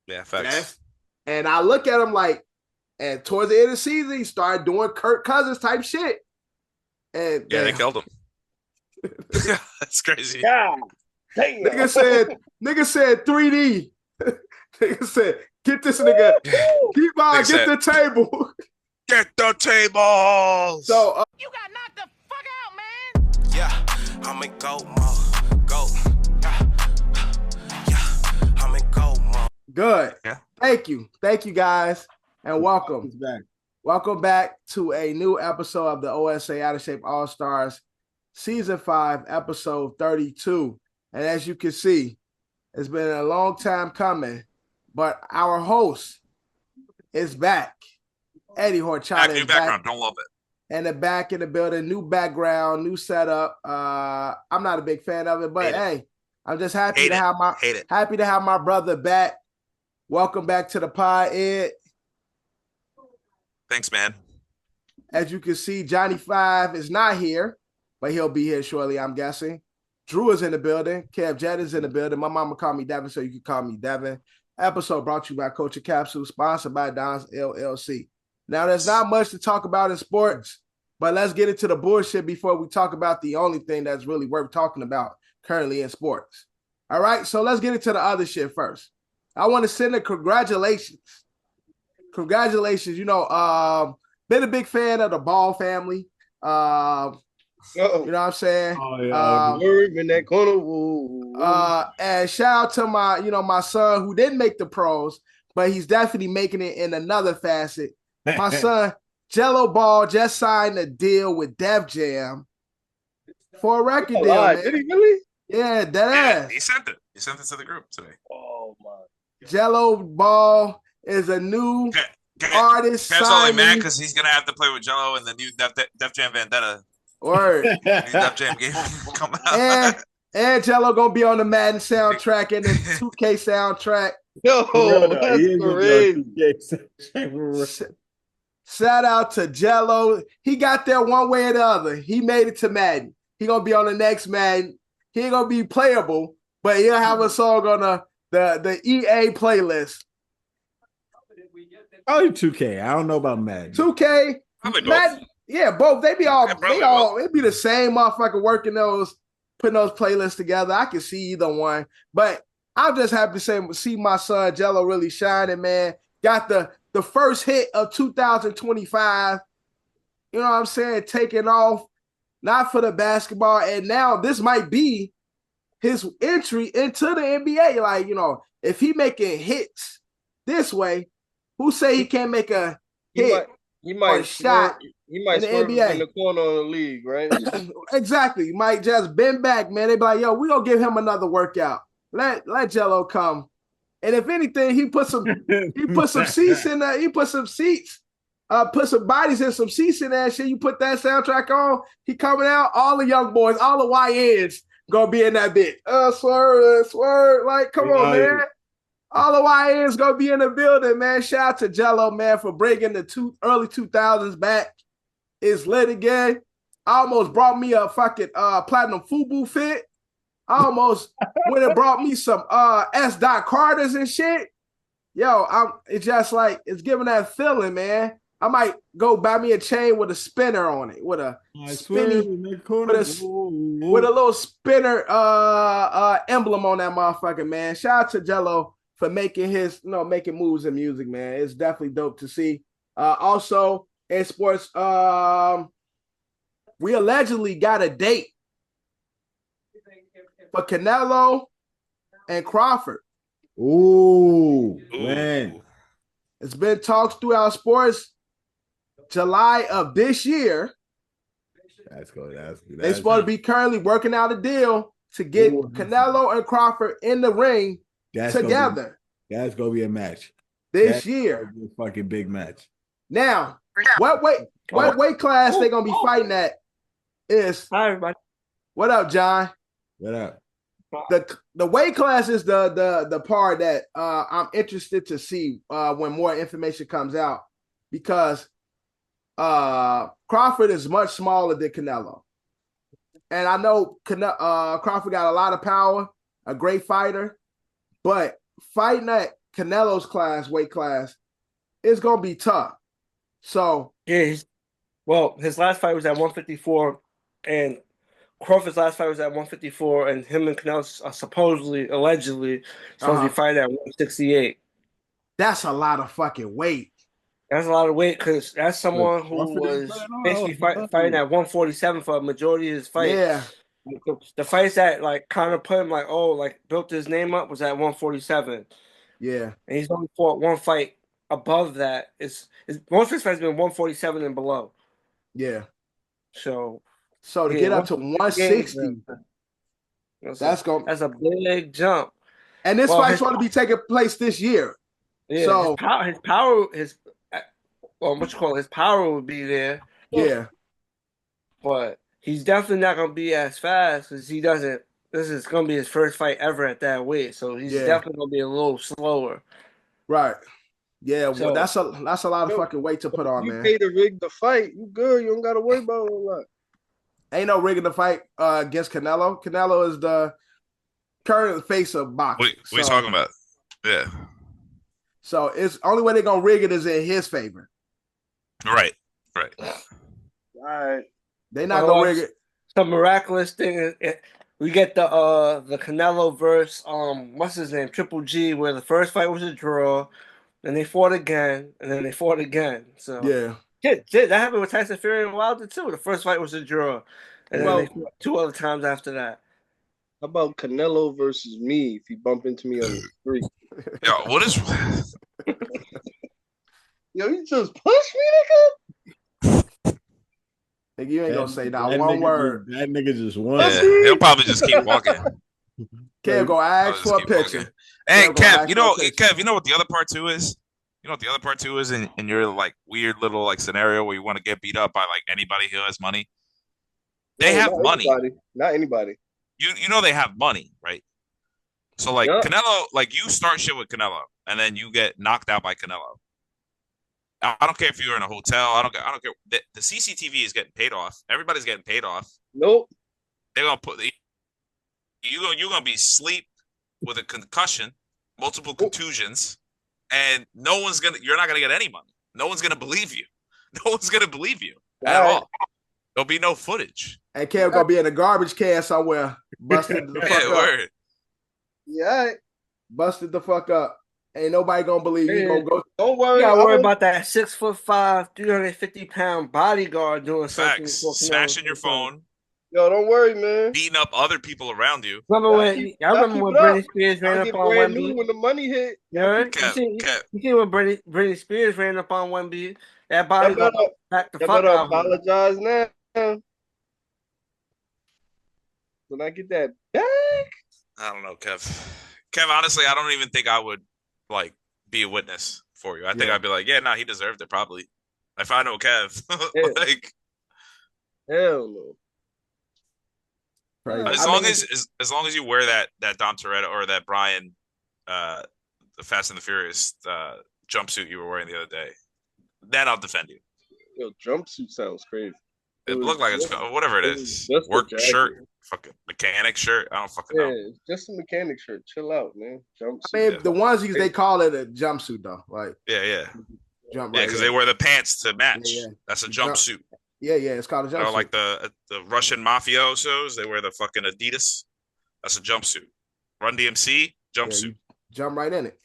Yeah, facts. And I look at him like, and towards the end of the season, he started doing Kirk Cousins type shit. And Yeah, they damn, killed him. That's crazy. God damn. nigga said 3D. Nigga said, get this nigga, keep They on, get said, the table. "Get the tables." So You got knocked the fuck out, man. Yeah, I'm in go mode. Go. Yeah, I'm in go mode. good. Yeah. Thank you guys, and welcome. Welcome back to a new episode of the OSA Out of Shape All Stars, Season 5, Episode 32. And as you can see, it's been a long time coming, but our host is back. Eddie Horchata New is background. back. Don't love it. And they're back in the building, new background, new setup. I'm not a big fan of it, but hey, I'm just happy to have my brother back. Welcome back to the pod, Ed. Thanks, man. As you can see, Johnny 5 is not here, but he'll be here shortly, I'm guessing. Drew is in the building. Kev Jett is in the building. My mama called me Devin, so you can call me Devin. Episode brought to you by Coach Capsule, sponsored by Don's LLC. Now, there's not much to talk about in sports, but let's get into the bullshit before we talk about the only thing that's really worth talking about currently in sports. All right, so let's get into the other shit first. I want to send a congratulations. Congratulations. You know, been a big fan of the Ball family. You know what I'm saying? Oh, yeah. In that corner. And shout out to my son who didn't make the pros, but he's definitely making it in another facet. My son, Jello Ball, just signed a deal with Def Jam for a record deal. Man. Did he really? Yeah, that ass. He sent it. He sent it to the group today. Oh my. Jello Ball is a new artist. Kev's only mad because he's gonna have to play with Jello and the new Def Jam Vendetta. Word. Def Jam game come out. And Jello gonna be on the Madden soundtrack and the 2K soundtrack. Yo, that's crazy. Shout out to Jello. He got there one way or the other. He made it to Madden. He gonna be on the next Madden. He ain't gonna be playable, but he'll have a song on the EA playlist. Probably 2K. I don't know about Madden. 2K, Madden, yeah, both. They be the same motherfucker putting those playlists together. I can see either one, but I'm just happy to see my son Jello really shining, man. Got the first hit of 2025. You know what I'm saying? Taking off, not for the basketball, and now this might be his entry into the NBA. Like, you know, if he making hits this way, who say he can't make a hit? He might or shot. He might in the NBA. in the corner of the league, right? Exactly. You might just bend back, man. They be like, yo, we gonna give him another workout. Let Jello come. And if anything, he put some seats in there. He put some seats, put some bodies in some seats in there. Shit, you put that soundtrack on, he coming out, all the young boys, all the YNs gonna be in that bit. Swerve. Like, come on, man. All the YNs gonna be in the building, man. Shout out to Jello, man, for bringing the early 2000s back. It's lit again. Almost brought me a fucking platinum FUBU fit. Almost when it brought me some S. Carters and shit. Yo, it's just like it's giving that feeling, man. I might go buy me a chain with a spinner on it, with a little spinner emblem on that motherfucker, man. Shout out to Jello for making making moves in music, man. It's definitely dope to see. Also in sports, we allegedly got a date for Canelo and Crawford. Ooh, man. It's been talks throughout sports. July of this year. That's good. They're supposed to be currently working out a deal to get Canelo and Crawford in the ring together. That's going to be a match. This year. A fucking big match. Now, what weight class they going to be fighting at is... Hi, everybody. What up, John? What up? The weight class is the part that I'm interested to see when more information comes out, because Crawford is much smaller than Canelo, and I know Crawford got a lot of power, a great fighter, but fighting at Canelo's weight class, it's gonna be tough. So Yeah, his last fight was at 154, and Crawford's last fight was at 154, and him and Canelo are allegedly supposed to be fighting at 168. That's a lot of fucking weight. That's a lot of weight because that's someone who was basically fighting at 147 for a majority of his fights. Yeah. The fights that like kind of put him built his name up was at 147. Yeah. And he's only fought one fight above that. Most of his fights have been 147 and below. Yeah. So to get up to 160, that's a big jump. And this fight's going to be taking place this year. Yeah, so his power would be there. Yeah. But he's definitely not going to be as fast because he doesn't. This is going to be his first fight ever at that weight, so he's definitely going to be a little slower. Right. Yeah. Well, that's a lot of fucking weight to put on, man. You pay to rig the fight. You good. You don't got to worry about all that. Ain't no rigging the fight against Canelo. Canelo is the current face of boxing. What are you talking about? Yeah. So it's only way they're gonna rig it is in his favor. Right. All right. They're not gonna rig it. Some miraculous thing. We get the Canelo verse. What's his name? Triple G, where the first fight was a draw, then they fought again, and then they fought again. So yeah. That happened with Tyson Fury and Wilder too. The first fight was a draw, and then they fought 2 other times after that. How about Canelo versus me if you bump into me on the street? Yo, what is? Yo, you just pushed me, nigga. Nigga, you ain't gonna say not one word. That nigga just won. Yeah, he'll probably just keep walking. Kev go ask for a picture. Hey, Kev, you know what the other part too is? You know what the other part too is in your like weird little like scenario where you want to get beat up by like anybody who has money. They have money. Not anybody. You know they have money, right? So like Canelo, like you start shit with Canelo, and then you get knocked out by Canelo. I don't care if you're in a hotel. I don't care. The CCTV is getting paid off. Everybody's getting paid off. Nope. They're gonna put you're gonna be asleep with a concussion, multiple contusions, and you're not gonna get any money. No one's gonna believe you. No one's gonna believe you at all. There'll be no footage. And Kev gonna be in a garbage can somewhere, busted the fuck up. Word. Yeah. Busted the fuck up. Ain't nobody gonna believe you. Gonna go. Don't worry. You gotta worry about that 6'5", 350-pound bodyguard doing something. Smashing your phone. Yo, don't worry, man. Beating up other people around you. I remember when Britney Spears ran up on Wembley. When the money hit. You see when Britney Spears ran up on Wembley? That bodyguard back the fuck out. Apologize now. When I get that back? I don't know, Kev. Kev, honestly, I don't even think I would like be a witness for you. I think I'd be like, he deserved it probably. If I know Kev. like hell no. As long as you wear that Dom Toretto or that Brian the Fast and the Furious jumpsuit you were wearing the other day, then I'll defend you. Yo, jumpsuit sounds crazy. It looked like it's whatever it is. Work shirt, fucking mechanic shirt. I don't fucking know. Yeah, just a mechanic shirt. Chill out, man. Jumpsuit. I mean, the onesies they call it a jumpsuit though. Like because they wear the pants to match. Yeah. That's a jumpsuit. Yeah, it's called a jumpsuit. Like the Russian mafiosos, they wear the fucking Adidas. That's a jumpsuit. Run DMC jumpsuit. Jump right in it.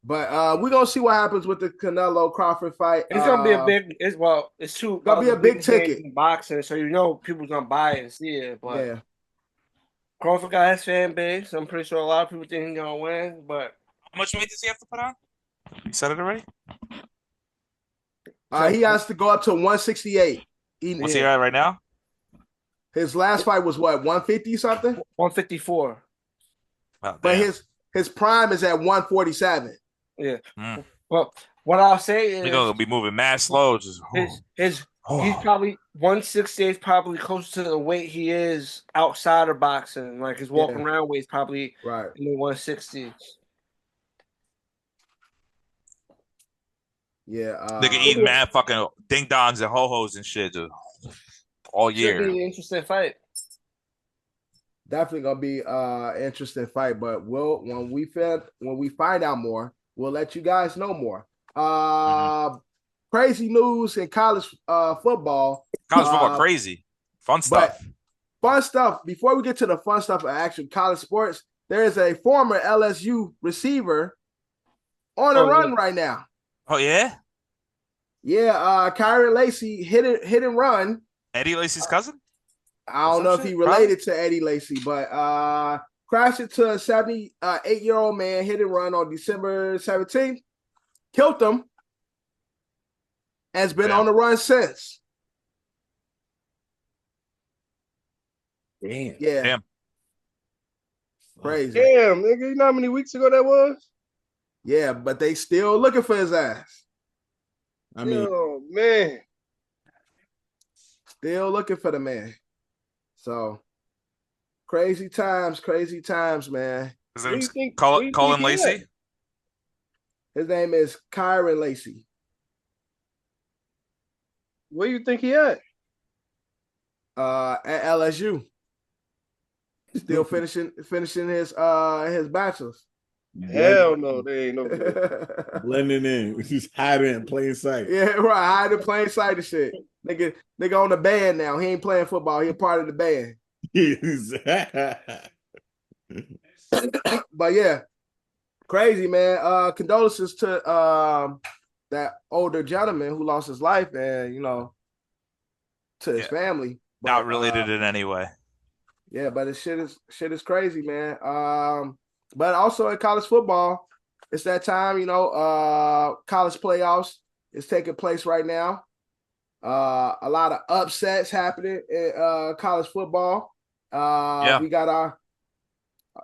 But we're gonna see what happens with the Canelo Crawford fight. It's gonna be a big. It's gonna be a big ticket in boxing, so people's gonna buy it and see it. But Crawford got his fan base. I'm pretty sure a lot of people think he's gonna win. But how much weight does he have to put on? You said it already. He has to go up to 168. What's he at right now? His last fight was what, 150 something? 154. But his prime is at 147. Yeah. Well, what I'll say is he's gonna be moving mad slow. He's probably 168 is probably close to the weight he is outside of boxing. Like his walking around weight is probably in the 160. Yeah, they can eat mad fucking ding dongs and ho hos and shit all year. Should be an interesting fight. Definitely gonna be an interesting fight, but when we find out more, we'll let you guys know more. Crazy news in college football. College football, crazy. Fun stuff. Fun stuff. Before we get to the fun stuff of actual college sports, there is a former LSU receiver on a run right now. Oh, yeah? Yeah, Kyron Lacy hit and run. Eddie Lacy's cousin? I don't know if he related to Eddie Lacy, but crashed into a 78-year-old man, hit and run on December 17th, killed him, and has been on the run since. Damn. Yeah. Damn. Crazy. Damn, nigga, you know how many weeks ago that was? Yeah, but they still looking for his ass. I mean, oh man, still looking for the man. So crazy times, man. Is it Colin Lacey? His name is Kyron Lacy. where you think he at? At LSU. Still finishing his bachelor's. Hell no, they ain't no good. blending in, just hiding in plain sight. Yeah, right. Hide in plain sight and shit. Nigga on the band now. He ain't playing football. He a part of the band. But yeah, crazy, man. Condolences to that older gentleman who lost his life, and to his family. But, Not related in any way. Yeah, but shit is crazy, man. But also in college football, it's that time, college playoffs is taking place right now. A lot of upsets happening in college football. We got our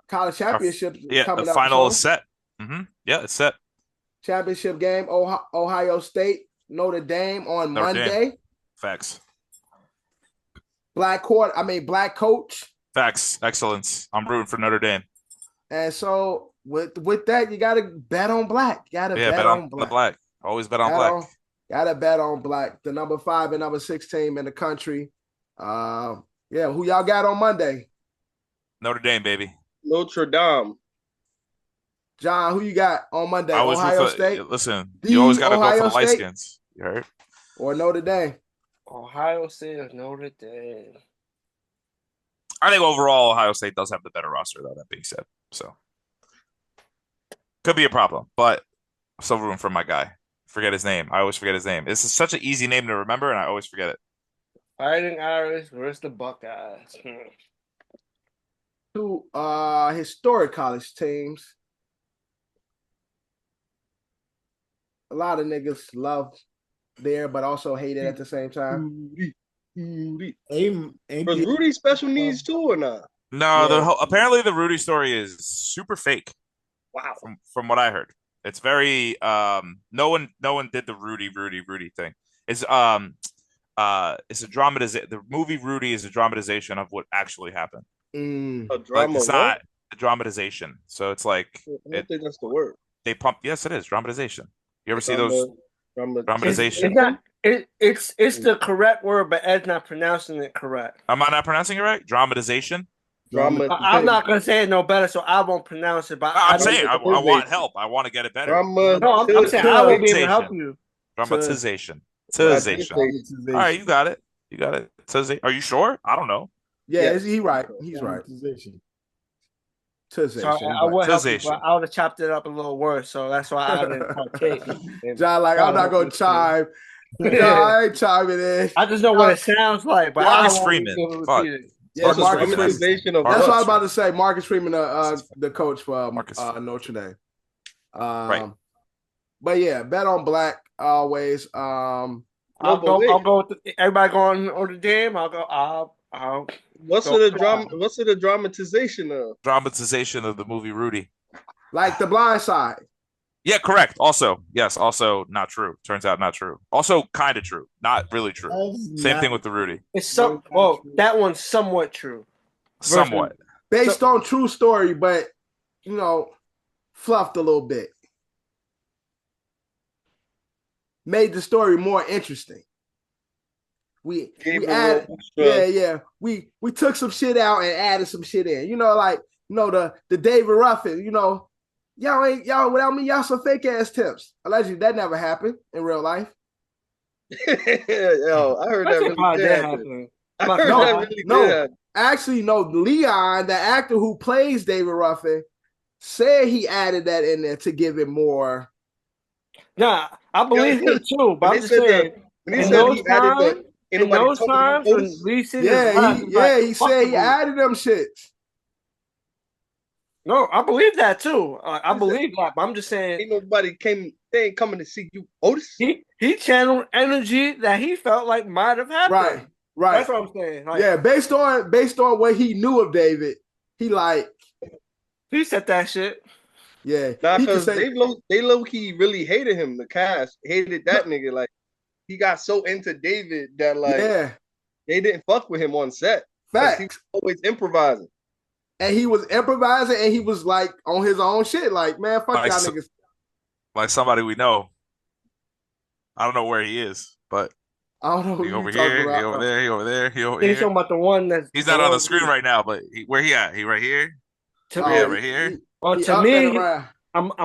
college championship coming the up. final is set. Yeah, it's set. Championship game, Ohio State, Notre Dame on Monday. Facts. Black coach. Facts. Excellence. I'm rooting for Notre Dame. And so with that, you gotta bet on black. You gotta bet on black. The black. Always bet on black. Gotta bet on black. The number 5 and number 6 team in the country. Who y'all got on Monday? Notre Dame, baby. Notre Dame. John, who you got on Monday? Ohio State. Listen, you always gotta go for the light skins. You heard? Or Notre Dame. Ohio State or Notre Dame. I think overall Ohio State does have the better roster, though. That being said, so could be a problem, but I'm still rooting for my guy. Forget his name. I always forget his name. This is such an easy name to remember, and I always forget it. Fighting Irish versus the Buckeyes. Two historic college teams. A lot of niggas love there, but also hate it at the same time. Was Rudy special needs too or not? No, apparently the Rudy story is super fake. Wow. From what I heard, it's very no one did the Rudy thing. It's a dramatization. The movie Rudy is a dramatization of what actually happened. A drama. It's not a dramatization. So it's like I don't think that's the word. They pump. Yes, it is dramatization. You ever see those dramatization? It's the correct word, but Ed's not pronouncing it correct. Am I not pronouncing it right? Dramatization. I'm not gonna say it no better, so I won't pronounce it. But I'm saying I want help. I want to get it better. I'm saying I won't be able to help you. Dramatization. All right, you got it. Are you sure? I don't know. Yeah, he's right. He's right. So I would help you, but I would have chopped it up a little worse, so that's why I didn't partake. John, I'm not gonna chime. I ain't chiming in. I just know what it sounds like. But Marcus Freeman. Fuck. Yeah, Marcus Freeman. That's what I was about to say. Marcus Freeman, the coach for Notre Dame. Right. But yeah, bet on black always. I'll go with everybody going on the Dame. I'll What's the dramatization of? Dramatization of the movie Rudy. Like The Blind Side. Yeah, correct. Also not true. Turns out not true. Also kind of true. Not really true. Same thing with the Rudy. It's that one's somewhat true. Somewhat. Based on true story, but fluffed a little bit. Made the story more interesting. We added, we took some shit out and added some shit in. The David Ruffin, y'all without me, y'all some fake ass tips. Allegedly, that never happened in real life. Yo, I heard that really probably did did happen. happen. I Fuck heard no. that really did No, happen. actually, no. Leon, the actor who plays David Ruffin, said he added that in there to give it more. Nah, I believe him too, but When I'm they just said saying. when he In said those he added the times, ain't in nobody those talking about times when Otis. Lee said Yeah, he said he added them shits. No, I believe that too. I He said, believe that, but I'm just saying ain't nobody they ain't coming to see you, Otis. he channeled energy that he felt like might have happened. Right. That's what I'm saying. Like, Yeah, based on what he knew of David, he like, he said that shit. yeah, Nah, he could because say, they low key really hated him. The cast hated that nigga. Like he got so into David that like yeah, they didn't fuck with him on set because he was facts. always improvising. And he was improvising, and he was like on his own shit. Like, man, fuck Like, y'all niggas. like somebody we know. I don't know where he is, but I don't know who he you over talking here, he about. over there, he over there, he over He's here. talking about the one that's He's the not on one the screen right now, but where he at? He right here. to Where he at? me. Right here. Well, He to up and me, around. I'm You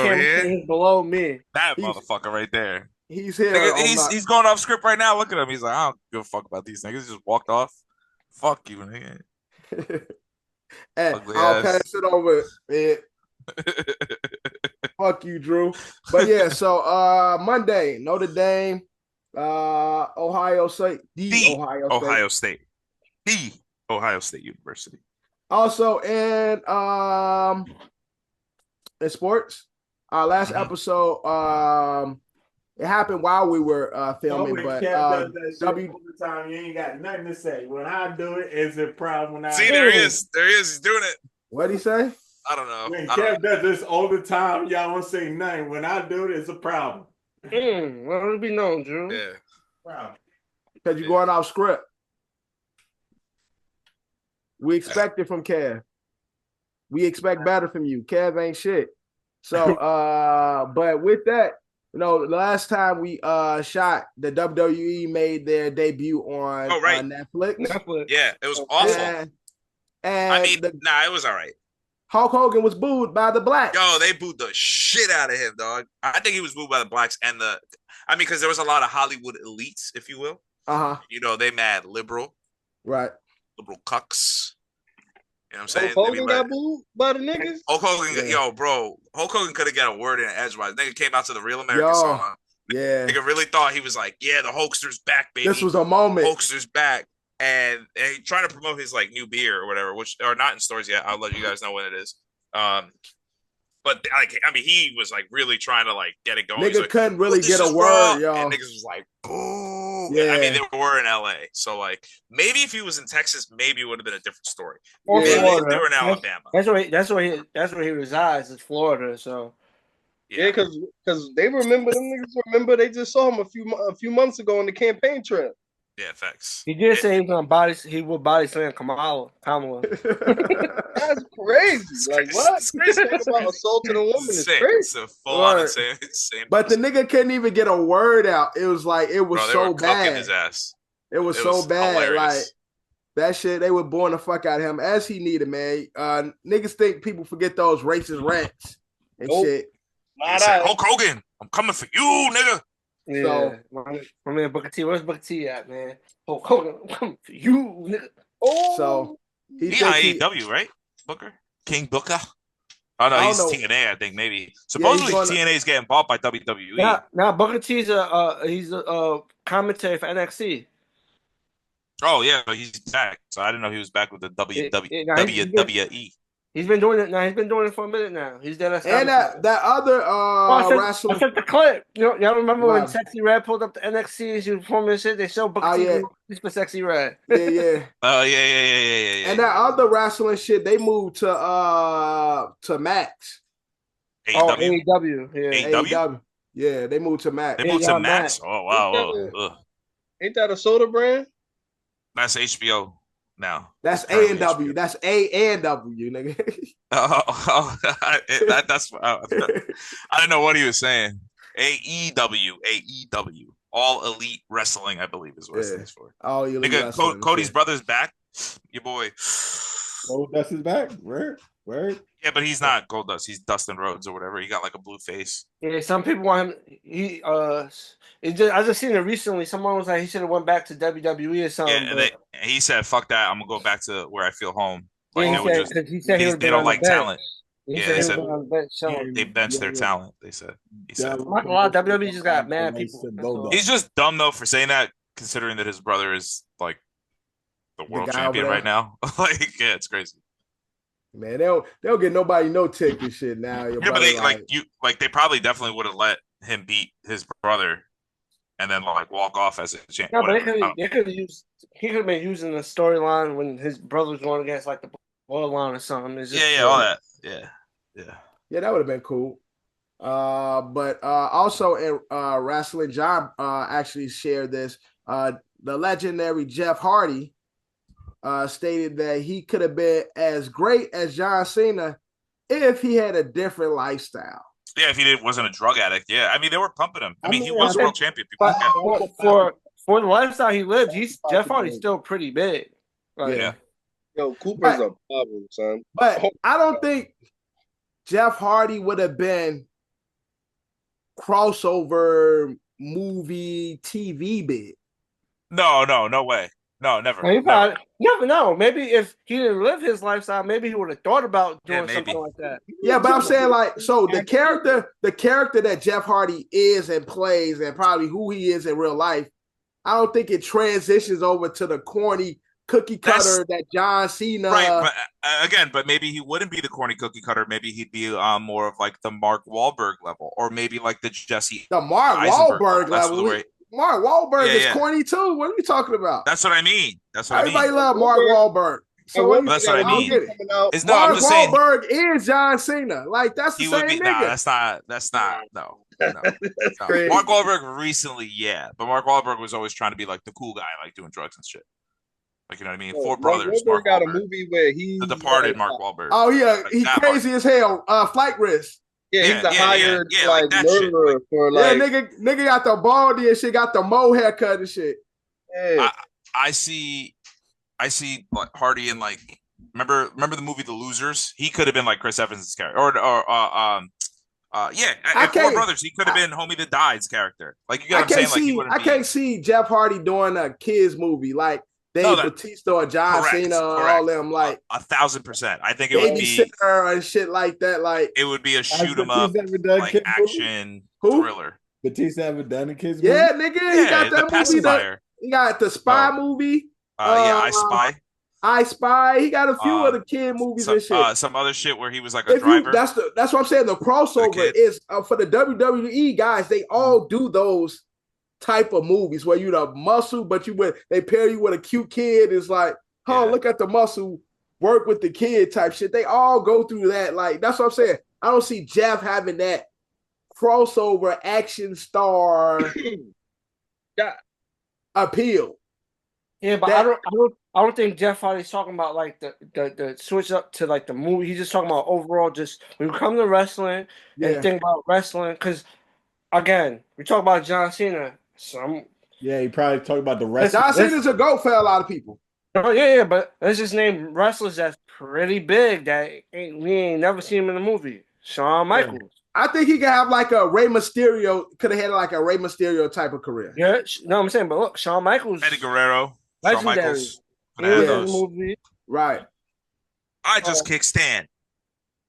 over him. here? He's below me. That He's motherfucker right there. he's here Nigga, on my. he's going off script right now. Look at him. He's like, I don't give a fuck about these niggas. He just walked off. Fuck you, nigga. Hey, Ugly I'll ass. pass it over. Man. Fuck you, Drew. But yeah, so Monday, Notre Dame, Ohio State, The Ohio State. The Ohio State University. Also in sports, our last Mhm. episode, it happened while we were filming, but Does that shit all the time. You ain't got nothing to say. When I do it, it's a problem. When I See, there he is. There he is. He's doing it. what'd he say? I don't know. when I don't Kev does this all the time, y'all won't say nothing. When I do it, it's a problem. Let it be known, Drew. know. Yeah. Wow. Because you're going off script. We expect it from Kev. We expect better from you. Kev ain't shit. So but with that, you know, the last time we shot, the WWE made their debut on Netflix. Netflix. Yeah, it was awful. And I mean, it was all right. Hulk Hogan was booed by the blacks. Yo, they booed the shit out of him, dog. I think he was booed by the blacks and because there was a lot of Hollywood elites, if you will. You know, they mad liberal cucks. You know what I'm saying? Hulk Hogan got booed by the niggas. Hulk Hogan, yo, bro. Hulk Hogan could have got a word in edgewise. Nigga came out to the Real American song. Yeah. Nigga really thought he was like, yeah, the Hulkster's back, baby. This was a moment. Hulkster's back. And he trying to promote his like new beer or whatever, which are not in stores yet. I'll let you guys know when it is. But like, I mean, he was like really trying to like get it going. Nigga like, couldn't really get a word, yo. And niggas was like, boo. Yeah. I mean, they were in LA. So like maybe if he was in Texas, maybe it would have been a different story. Or Maybe Florida. they were in Alabama. That's where he resides, is Florida. So yeah, because they remember them niggas. Remember they just saw him a few months ago on the campaign trail. Yeah, facts. he did say he would body slam Kamala. That's crazy. Like what? It's crazy. Talk about assaulting a woman is Insane. crazy. It's a full on insane. But the nigga couldn't even get a word out. It was like, it was Bro, they so were cooking bad. his ass. It was so bad. Hilarious. Like that shit, they were blowing the fuck out of him as he needed, man. Niggas think people forget those racist rants and shit. Hulk Hogan, I'm coming for you, nigga. Yeah, So, my man Booker T. Where's Booker T at, man? Hulk Hogan, I'm coming for you, nigga. So he on AEW, right? Booker? King Booker? Oh no, he's TNA, I think maybe. Supposedly TNA is getting bought by WWE. Now Booker T's he's a commentator for NXT. Oh yeah, he's back. So I didn't know he was back with the WWE. He's been doing it now. He's been doing it for a minute now. He's there. And that other wrestler. I sent the clip. Y'all remember when Sexy Red pulled up the NXT? She was performing shit. They showed Booker T. He's for Sexy Red. Yeah. Oh yeah. And that other wrestling shit, they moved to Max. AEW. Yeah. AEW. Yeah, they moved to Max. They moved to Max. Oh wow. Ain't that a soda brand? That's HBO now. That's A and W. That's A and W, nigga. That's. I didn't know what he was saying. AEW. All Elite Wrestling, I believe, is what it stands for. Elite Wrestling. Cody's brother's back. Your boy. Oh, that's his back. Where? Word? Yeah, but he's not Goldust. He's Dustin Rhodes or whatever. He got like a blue face. Yeah, some people want him. I just seen it recently. Someone was like he should have went back to WWE or something. Yeah, But and he said, "Fuck that. I'm gonna go back to where I feel home." Like yeah, they would just he said he would they been don't on the like bench. talent. He Yeah, said they he said was on the bench. So they benched their talent. They said. He said I'm not gonna lie, WWE just got mad people. he's just dumb though for saying that, considering that his brother is like the world guy champion over there? right now. Like, yeah, it's crazy. Man, they'll get nobody no ticket shit now. Your Yeah, but brother, they they probably definitely would have let him beat his brother and then like walk off as a champion. No, but they could have used. He could have been using the storyline when his brother was going against like the bloodline or something. It's just, all that. Yeah. yeah, that would have been cool. But also in wrestling, John actually shared this. The legendary Jeff Hardy stated that he could have been as great as John Cena if he had a different lifestyle. Yeah, if he wasn't a drug addict. Yeah, I mean they were pumping him. I mean he mean, was I world think- champion. People for the lifestyle he lived, Jeff Hardy's still pretty big. Like, Yeah. Yo, Cooper's a problem, son. But I don't think Jeff Hardy would have been crossover movie TV big. No way. No, never. He Never. probably never know. Maybe if he didn't live his lifestyle, maybe he would have thought about doing maybe. something like that. Yeah, but I'm saying like, so the character that Jeff Hardy is and plays, and probably who he is in real life, I don't think it transitions over to the corny cookie cutter that John Cena. Right, but maybe he wouldn't be the corny cookie cutter. Maybe he'd be more of like the Mark Wahlberg level, or maybe like the Jesse. The Mark Eisenberg Wahlberg level. level. Mark Wahlberg is Yeah. corny too. What are you talking about? That's what I mean. Everybody love Mark Wahlberg. So That's what I mean. Get it. It's no, I'm Mark just saying Wahlberg is John Cena. Like that's the he same would be. nigga. Nah, that's not. No. crazy. Mark Wahlberg recently, yeah, but Mark Wahlberg was always trying to be like the cool guy, like doing drugs and shit. Like, you know what I mean? Four Brothers. Mark Mark got a Wahlberg. movie where he The Departed. Mark Wahlberg. Oh yeah, Like he that crazy as hell. Flight risk. Yeah, he's a hired like that shit. murderer for like. Yeah, nigga got the baldy and shit, got the mo haircut and shit. Yeah. I see like Hardy in like remember the movie The Losers? He could have been like Chris Evans' character, Four Brothers. He could have been Homie that Died's character. Like you got what I'm saying? Like I can't see Jeff Hardy doing a kids movie like Dave Bautista or John Cena or all them like 1,000%. I think it would be Babysitter and shit like that. Like it would be a shoot 'em up like action thriller. Batista ever done a kids movie? Yeah, nigga, he got that movie. He got the Spy movie. I Spy. I Spy. He got a few of the kid movies and shit. Some other shit where he was like a driver. That's what I'm saying. The crossover is for the WWE guys. They all do those type of movies where you the muscle, but they pair you with a cute kid. It's like, look at the muscle, work with the kid type shit. They all go through that. Like that's what I'm saying. I don't see Jeff having that crossover action star appeal. Yeah, but I don't think Jeff Hardy's talking about like the switch up to like the movie. He's just talking about overall. Just when you come to wrestling and think about wrestling, because again, we talk about John Cena. He probably talk about the wrestling. John Cena's a GOAT for a lot of people. Oh yeah, but let's just name wrestlers that's pretty big that we ain't never seen him in the movie. Shawn Michaels. I think he could have like a Rey Mysterio. Could have had like a Rey Mysterio type of career. Yeah, no, I'm saying, but look, Shawn Michaels, Eddie Guerrero, Shawn Michaels. movie. Right. I just kick Stan.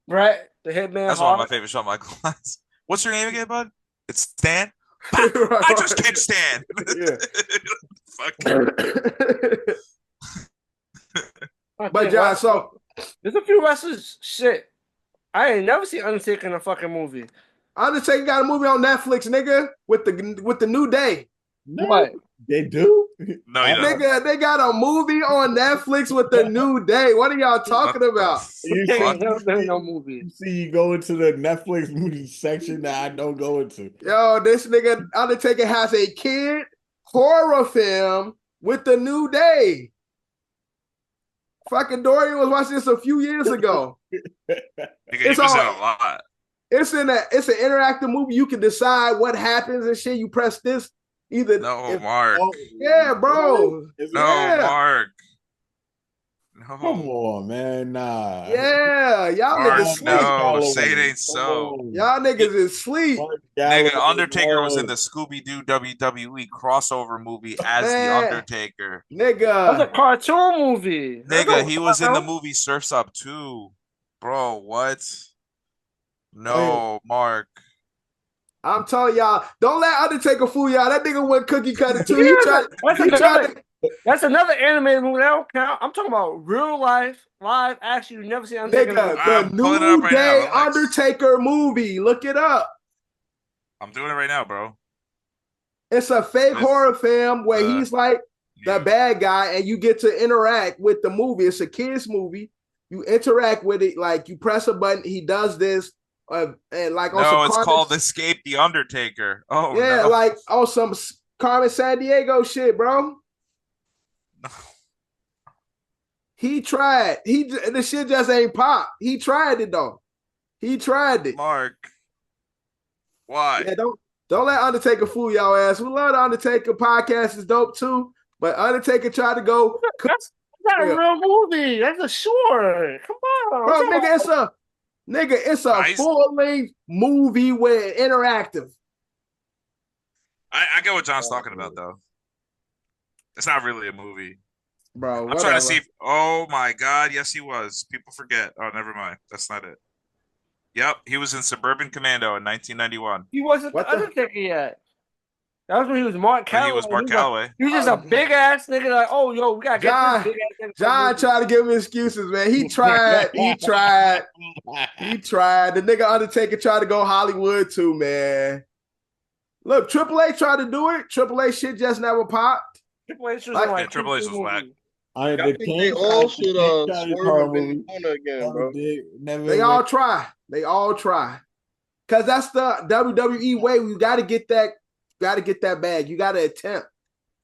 Right, the Hitman. That's one of my favorite Shawn Michaels lines. What's your name again, bud? It's Stan. I just kick Stan. But John, so there's a few wrestlers. Shit, I ain't never seen Undertaker in a fucking movie. Undertaker got a movie on Netflix, nigga, with the New Day. No, what? They do? No, nigga, they got a movie on Netflix with the New Day. What are y'all talking about? No movie. You see, you go into the Netflix movie section that I don't go into. Yo, this nigga Undertaker has a kid horror film with the New Day. Fucking Dorian was watching this a few years ago. It's all, a lot. It's an interactive movie. You can decide what happens and shit. You press this. Mark. Yeah, bro. Mark. Come No. on, man. Nah. Yeah, y'all Mark, niggas sleep. no, say it ain't so. Y'all niggas is sleep. Nigga, Undertaker was in the Scooby-Doo WWE crossover movie as the Man, Undertaker. That's a nigga. cartoon movie. Nigga, he was in the movie Surf's Up too. Bro, what? No, Mark. I'm telling y'all, don't let Undertaker fool y'all. That nigga went cookie cutter too. Yeah, He tried to that's another animated movie that don't count. I'm talking about real life, live action. You never see Undertaker. nigga, I'm the pulling it up New right now. Day Relax. Undertaker movie. Look it up. I'm doing it right now, bro. It's a fake With, horror film where he's like the bad guy and you get to interact with the movie. It's a kid's movie. You interact with it, like you press a button, he does this, and like on some it's Carmen, called Escape the Undertaker. Oh, yeah, no. like on some Carmen San Diego shit, bro. No. He tried. The shit just ain't pop. He tried it though. He tried it. Mark. Why? Yeah, don't let Undertaker fool y'all ass. We love the Undertaker podcast is dope too, but Undertaker tried to go. That's not a real movie. That's a short. Come on, Bro, it's a full-length movie with interactive. I get what John's talking about though. It's not really a movie. Bro, I'm trying to see if, oh my God, yes he was. People forget. Oh, never mind. That's not it. Yep, he was in Suburban Commando in 1991. He wasn't the Undertaker yet. That was when he was Mark Calloway. He was Mark Calloway. He was just a big ass nigga. Like, oh, yo, we gotta get this big ass nigga. John tried to give him excuses, man. He tried. The nigga Undertaker tried to go Hollywood too, man. Look, Triple H tried to do it. Triple H shit just never popped. Triple H was Triple H was whack. I think they all should swerve up in the corner again, bro. They all try. Cause that's the WWE way. You gotta get that bag. You gotta attempt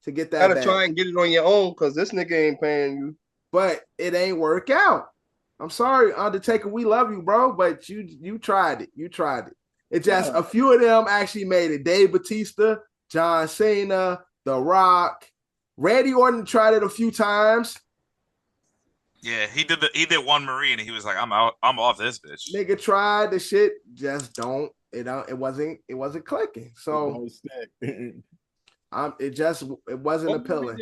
to get that bag. Try and get it on your own because this nigga ain't paying you. But it ain't work out. I'm sorry, Undertaker. We love you, bro. But you tried it. It just a few of them actually made it. Dave Bautista, John Cena, The Rock. Randy Orton tried it a few times. Yeah, he did one Marine and he was like, I'm out. I'm off this bitch. Nigga tried the shit, just it wasn't clicking. So it wasn't appealing.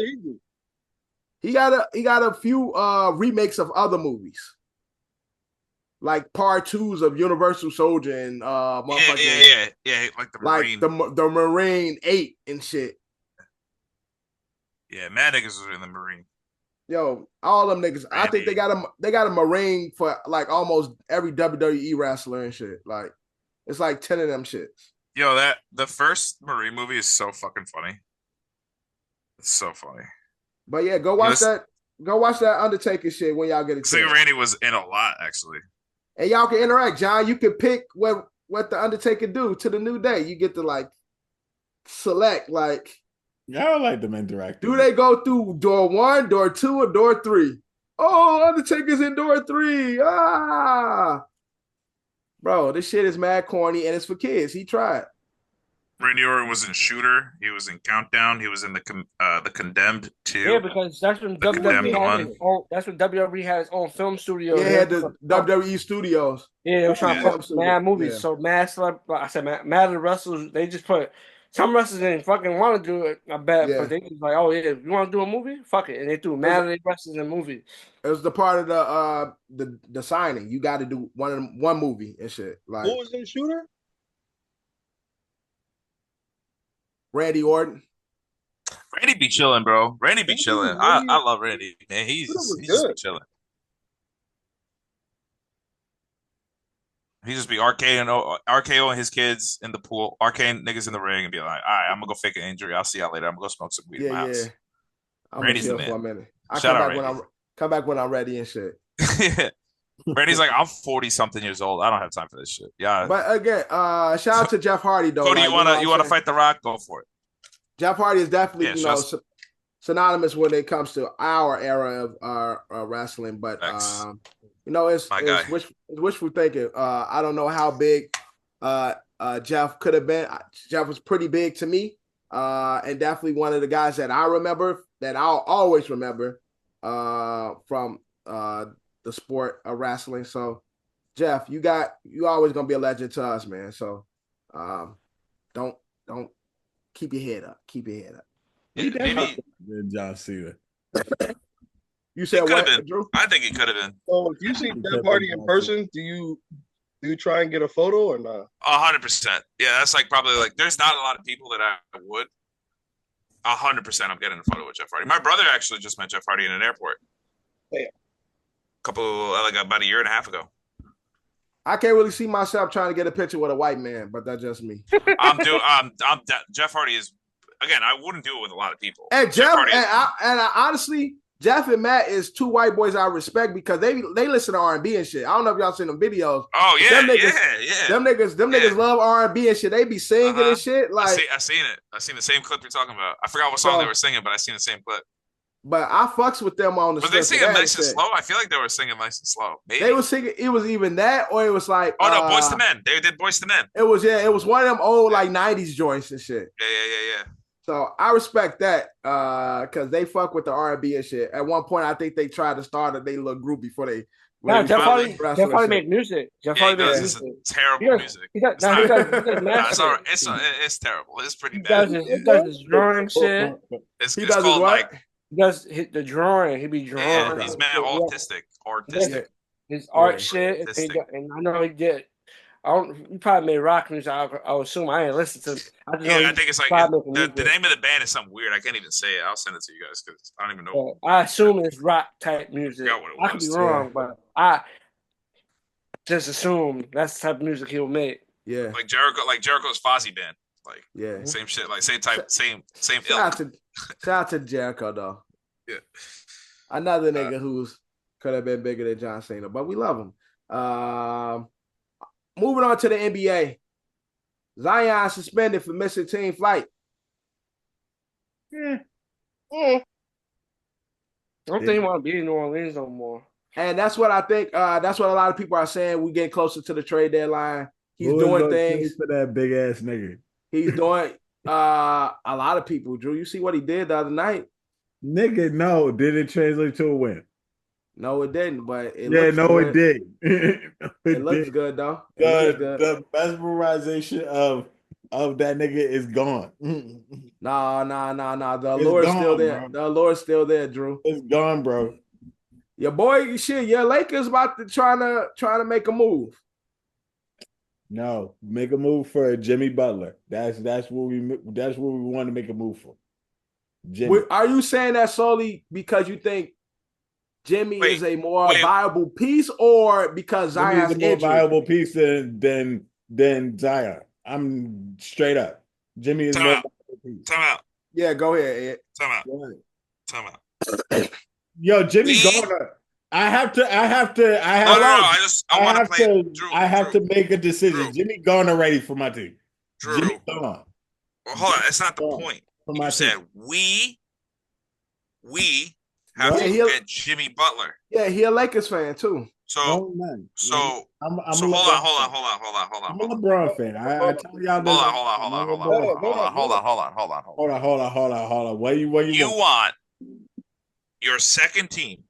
He got a few remakes of other movies. Like part 2s of Universal Soldier and yeah, like the Marine. Like the Marine 8 and shit. Yeah, mad niggas was in the Marine. Yo, all them niggas. Randy. I think they got a Marine for like almost every WWE wrestler and shit. Like it's like 10 of them shits. Yo, the first Marine movie is so fucking funny. It's so funny. But yeah, go watch that Undertaker shit when y'all get a chance. Randy was in a lot actually. And y'all can interact, John. You can pick what the Undertaker do to the New Day. You get to like select like. Yeah, I like them interacting. Do they go through door 1, door 2, or door 3? Oh, Undertaker's in door 3. Ah, bro, this shit is mad corny and it's for kids. He tried. Randy Orton was in Shooter. He was in Countdown. He was in the Condemned 2. Yeah, because that's when WWE had its own film studio. Yeah, had the WWE studios. Yeah, they were trying to put mad movies. Yeah. So mad of the wrestlers. They just put. Some wrestlers didn't fucking want to do it, I bet, but they was like, "Oh yeah, you want to do a movie? Fuck it!" And they threw mad of the wrestlers in movies. It was the part of the signing. You got to do one movie and shit. Like who was in Shooter? Randy Orton. Randy be chilling, bro. Randy be chilling. I love Randy, man. He's just be chilling. He just be RKOing his kids in the pool, RKing niggas in the ring, and be like, "All right, I'm gonna go fake an injury. I'll see y'all later. I'm gonna go smoke some weed in my house." I'm Randy's the for a man. minute. Come back when I'm ready and shit. Randy's like, I'm 40 something years old. I don't have time for this shit. Yeah. But again, shout out to Jeff Hardy though. Cody, you wanna fight The Rock? Go for it. Jeff Hardy is definitely synonymous when it comes to our era of wrestling, but it's wishful thinking. I don't know how big Jeff could have been. Jeff was pretty big to me, and definitely one of the guys that I remember, that I'll always remember from the sport of wrestling. So, Jeff, you always gonna be a legend to us, man. So, don't keep your head up. Keep your head up. Yeah, maybe John Cena. You said could what, have been. Drew? I think it could have been. So if you see Jeff Hardy in person, do you try and get a photo or not? 100%. Yeah, that's like probably like there's not a lot of people that I would. 100%, I'm getting a photo with Jeff Hardy. My brother actually just met Jeff Hardy in an airport. Yeah. About a year and a half ago. I can't really see myself trying to get a picture with a white man, but that's just me. Jeff Hardy is again. I wouldn't do it with a lot of people. And Jeff I honestly, Jeff and Matt is two white boys I respect because they listen to R&B and shit. I don't know if y'all seen them videos. Oh yeah, them niggas love R&B and shit. They be singing and shit. Like I seen it. I seen the same clip you're talking about. I forgot what song they were singing, but I seen the same clip. But I fucks with them on the. Was they singing nice and slow? I feel like they were singing nice and slow. Maybe they were singing. It was even that, or it was like. Oh no, Boys to Men. They did Boys to Men. It was one of them old like '90s joints and shit. Yeah. So I respect that because they fuck with the R&B and shit. At one point, I think they tried to start a little group before they. No, Jeff Hardy make music. Jeff Hardy makes music. Terrible music. He does it's all right. It's terrible. It's pretty bad. He does his drawing shit. It's called like. He does hit the drawing. He be drawing. Yeah, he's mad artistic. His art shit. And I know he did. He probably made rock music. I assume I ain't listen to. I think it's like the name of the band is something weird. I can't even say it. I'll send it to you guys because I don't even know. I assume it's rock type music. I could be wrong, but I just assume that's the type of music he'll make. Yeah, like Jericho's Fozzy band. Like same shit. Like same type, same. Shout out to Jericho though. Yeah, another nigga who's could have been bigger than John Cena, but we love him. Moving on to the NBA. Zion suspended for missing team flight. I don't think he want to be in New Orleans no more. And that's what I think. That's what a lot of people are saying. We get closer to the trade deadline. He's doing things for that big ass nigga. He's doing a lot of people. Drew, you see what he did the other night? Nigga, no. Did it translate to a win? No, it didn't. But it it did. It looks good though. The mesmerization of that nigga is gone. Nah. The allure is still there. Bro. The allure is still there, Drew. It's gone, bro. Your boy, your Lakers about to trying to make a move. No, make a move for Jimmy Butler. That's what we want to make a move for. Jimmy. Are you saying that solely because you think Jimmy is a more viable piece, or because Zion's a more viable piece than Zion? I'm straight up. Jimmy is more viable piece. Time out. Yeah, go ahead, Ed. Time out. Yo, Jimmy Garner. I have to make a decision. Drew. Jimmy Garner ready for my team. Drew. Jimmy Garner. Well, hold on. That's not the point. You said we have to get Jimmy Butler. Yeah, he a Lakers fan too. So hold on. I'm a LeBron fan. I tell y'all this. Hold on. What you want your second team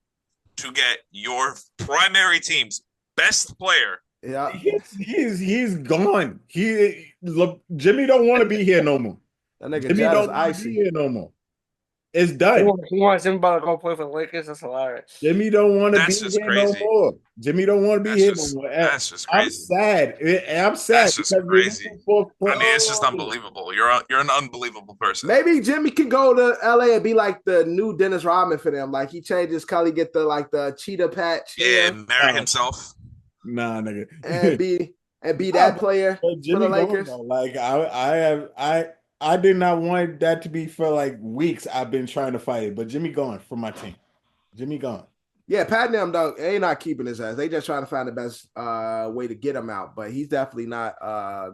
to get your primary team's best player. Yeah, he's gone. Jimmy don't want to be here no more. That nigga Jimmy don't want to be here no more. It's done. He wants Jimmy Butler to go play for the Lakers. That's hilarious. Jimmy don't want to be here no more. Jimmy don't want to be here no more. That's just crazy. I'm sad. That's just crazy. It's just unbelievable. You're an unbelievable person. Maybe Jimmy can go to LA and be like the new Dennis Rodman for them. Like he changes color, get the cheetah patch. Yeah, and marry himself. Nah, nigga. And be that player for the Lakers. Like I did not want that to be for like weeks. I've been trying to fight it, but Jimmy gone from my team. Jimmy gone. Yeah, Pat and them don't. They not keeping his ass. They just trying to find the best way to get him out. But he's definitely not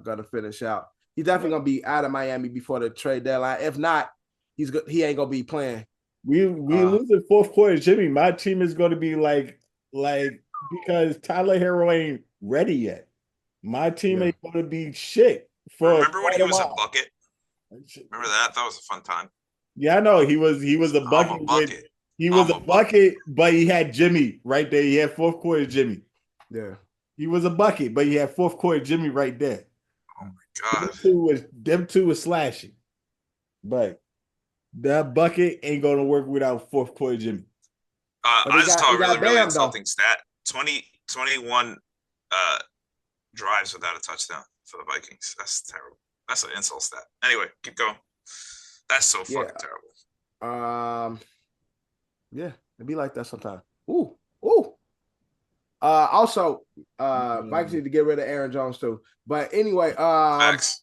gonna finish out. He's definitely gonna be out of Miami before the trade deadline. If not, he ain't gonna be playing. We lose in fourth quarter, Jimmy. My team is gonna be like because Tyler Hero ain't ready yet. My team ain't gonna be shit. Remember when he was a bucket? Remember that? That was a fun time. Yeah, I know. He was a bucket. He was I'm a bucket, but he had Jimmy right there. He had fourth quarter Jimmy. Yeah. He was a bucket, but he had fourth quarter Jimmy right there. Oh my god. Them two was slashing. But that bucket ain't gonna work without fourth quarter Jimmy. I just saw a really, really Bam, insulting stat. 21 drives without a touchdown for the Vikings. That's terrible. That's an insult stat. Anyway, keep going. That's so fucking terrible. Yeah, it'd be like that sometimes. Ooh. Also, Vikings need to get rid of Aaron Jones too. But anyway, Facts.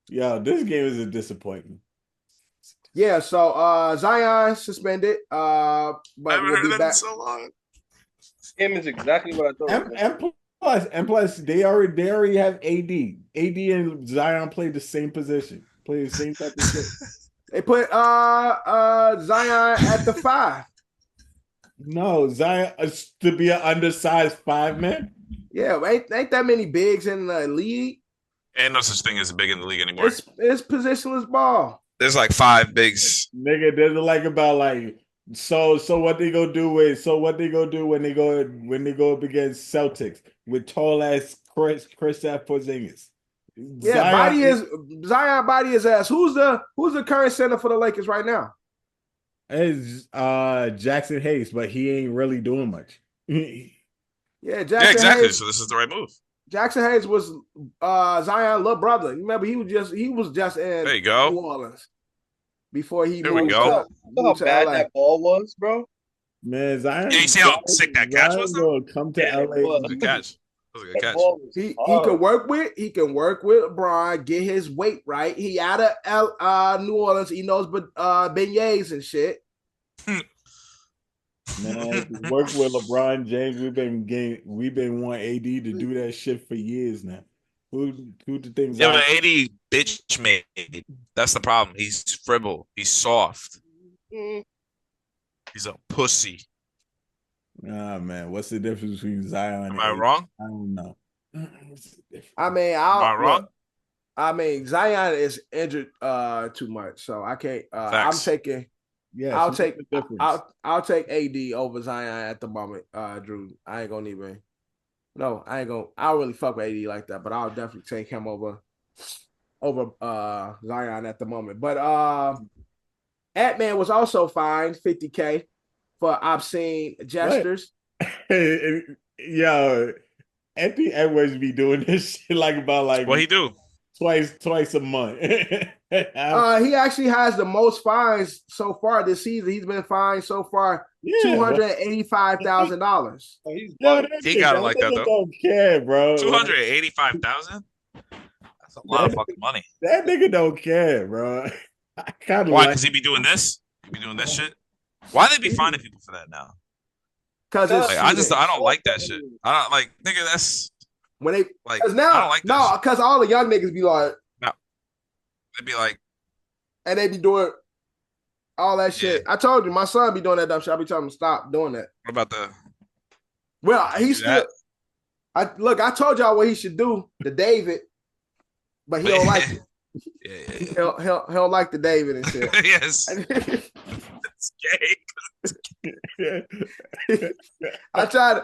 Yeah, this game is a disappointment. Yeah, so Zion suspended. But we'll be back. So long. Him is exactly what I thought. And plus, they already have AD. AD and Zion play the same position. Play the same type of shit. They put Zion at the 5. No, Zion to be an undersized 5-man. Yeah, ain't that many bigs in the league. And no such thing as big in the league anymore. It's positionless ball. There's like 5 bigs. Nigga, there's like about like so what they go do when they go up against Celtics with tall ass Kristaps Porzingis. Yeah, Zion body his ass. Who's the current center for the Lakers right now? It's Jackson Hayes, but he ain't really doing much. Yeah, exactly. Hayes, so this is the right move. Jackson Hayes was Zion's little brother. You remember he was just in there you go. New Orleans before he there moved we go. How bad that ball was, bro. Man, Zion. Yeah, you see how sick that catch was? Though? Come to LA. It was a good catch. It was a good catch. He can work with LeBron, get his weight right. He out of New Orleans. He knows beignets and shit. Man, work with LeBron James. We've been wanting AD to do that shit for years now. Who the things? Yeah, but AD bitch made. That's the problem. He's fribble. He's soft. He's a pussy. Nah, man. What's the difference between Zion? Am I wrong? I don't know. I mean, am I wrong? I mean, Zion is injured too much, so I can't. I'm taking. Yeah, I'll take AD over Zion at the moment, Drew. I ain't gonna even. No, I ain't gonna. I don't really fuck with AD like that, but I'll definitely take him over Zion at the moment. But Ant-Man was also fined $50K for obscene gestures. Yo, Anthony Edwards be doing this shit what he do? Twice a month. He actually has the most fines so far this season. He's been fined so far $285,000. He got it like that though. Don't care, bro. 285,000. That's a lot of fucking money. That nigga don't care, bro. Why? Because he be doing this. He be doing that shit. Why they be finding people for that now? Because I don't like that shit. I don't like nigga. That's when they like now. I don't like that shit. Because all the young niggas be like, no, they be like, and they be doing all that shit. Yeah. I told you, my son be doing that dumb shit. I be telling him to stop doing that. What about the? Well, he's still. I told y'all what he should do to David, but he don't like it. Yeah. He'll like the David and shit. Yes. That's gay. I tried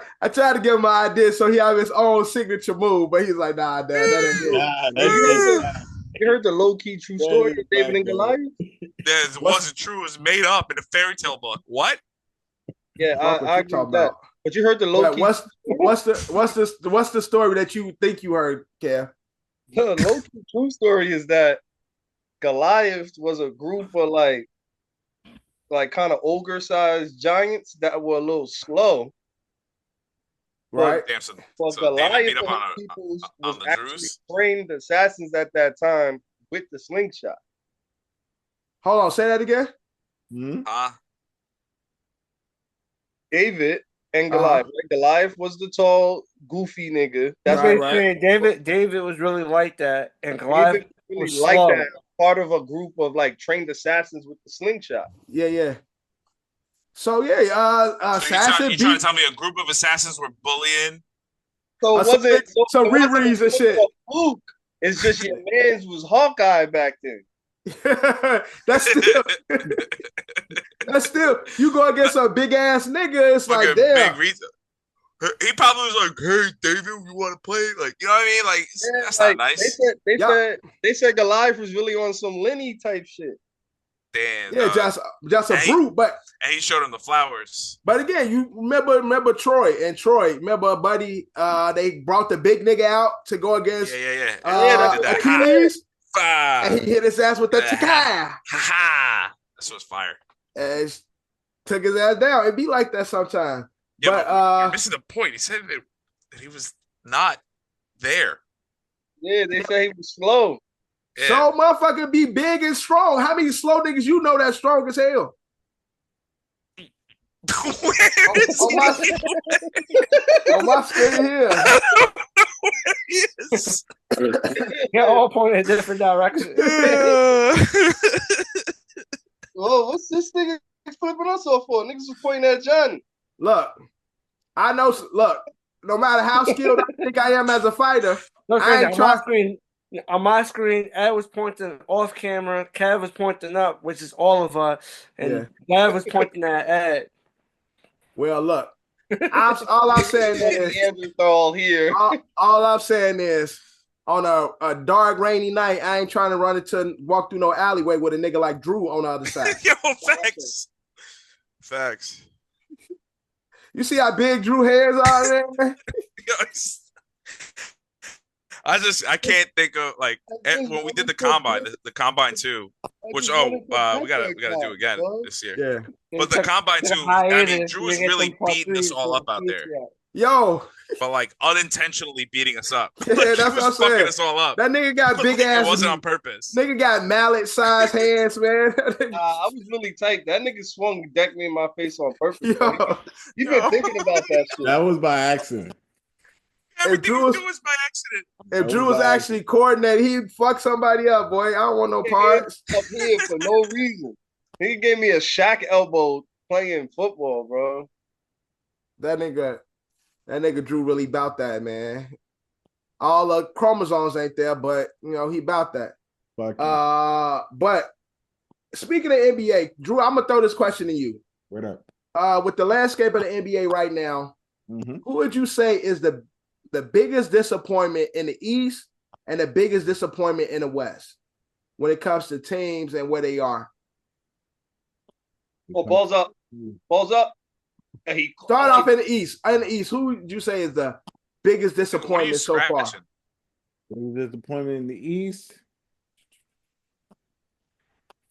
to give him an idea so he have his own signature move, but he's like, nah, Dad, that ain't good. You heard the low-key true story of David and Goliath? It wasn't true. It was made up in a fairy tale book. What? Yeah, I agree with that. But you heard the low-key. What's the story that you think you heard, Kev? The low-key true story is that Goliath was a group of like kind of ogre-sized giants that were a little slow. Right. So Goliath was actually trained assassins at that time with the slingshot. Hold on, say that again. David and Goliath. Goliath was the tall, goofy nigga. That's what I'm saying. David was really like that, and Goliath was like slow. that. Part of a group of like trained assassins with the slingshot. Yeah. So assassin. You trying to tell me a group of assassins were bullying? So it wasn't some rereads and shit. Fluke. It's just your man's was Hawkeye back then. that's still you go against a big ass nigga. It's like damn. Big reason. He probably was like, "Hey, David, you want to play?" Like, you know what I mean? Like, Yeah, that's like, not nice. They said Goliath was really on some Lenny type shit. Damn. Yeah, just a brute, but and he showed him the flowers. But again, you remember Troy, remember buddy, they brought the big nigga out to go against Achilles. And he hit his ass with the chaka. Ha! This was fire. And took his ass down. It be like that sometimes. Yeah, but you're missing the point. He said that he was not there. Yeah, they say he was slow. Yeah. So motherfucker be big and strong. How many slow niggas you know that's strong as hell? On my screen here. Yes. They're all pointing in different directions. Whoa, what's this nigga flipping us off for? Niggas was pointing at Johnny. Look, I know. Look, no matter how skilled I think I am as a fighter, I ain't trying. On my screen, Ed was pointing off camera. Kev was pointing up, which is all of us, and Kev was pointing at Ed. Well, look, all I'm saying is, all here. All I'm saying is, on a dark, rainy night, I ain't trying to walk through no alleyway with a nigga like Drew on the other side. Yo, facts. You see how big Drew hairs are there? I can't think of like when we did the combine too, which we gotta do again this year. Yeah, but the combine too. I mean, Drew was really beating us all up out there. Yo, but like unintentionally beating us up. Yeah, like, that's what I'm saying. Fucking us all up. That nigga got big ass. It wasn't on purpose. Nigga got mallet-sized hands, man. I was really tight. That nigga swung, decked me in my face on purpose. You been thinking about that shit? That was by accident. Everything you do is by accident. If Drew was actually coordinated, he'd fuck somebody up, boy. I don't want no parts. Up here for no reason. He gave me a Shaq elbow playing football, bro. That nigga Drew really about that, man. All the chromosomes ain't there, but you know he about that. But speaking of NBA, Drew, I'm gonna throw this question to you. What up? With the landscape of the NBA right now, who would you say is the biggest disappointment in the East and the biggest disappointment in the West when it comes to teams and where they are? Oh, balls up. Start off in the East. In the East, who would you say is the biggest disappointment so far? Biggest disappointment in the East,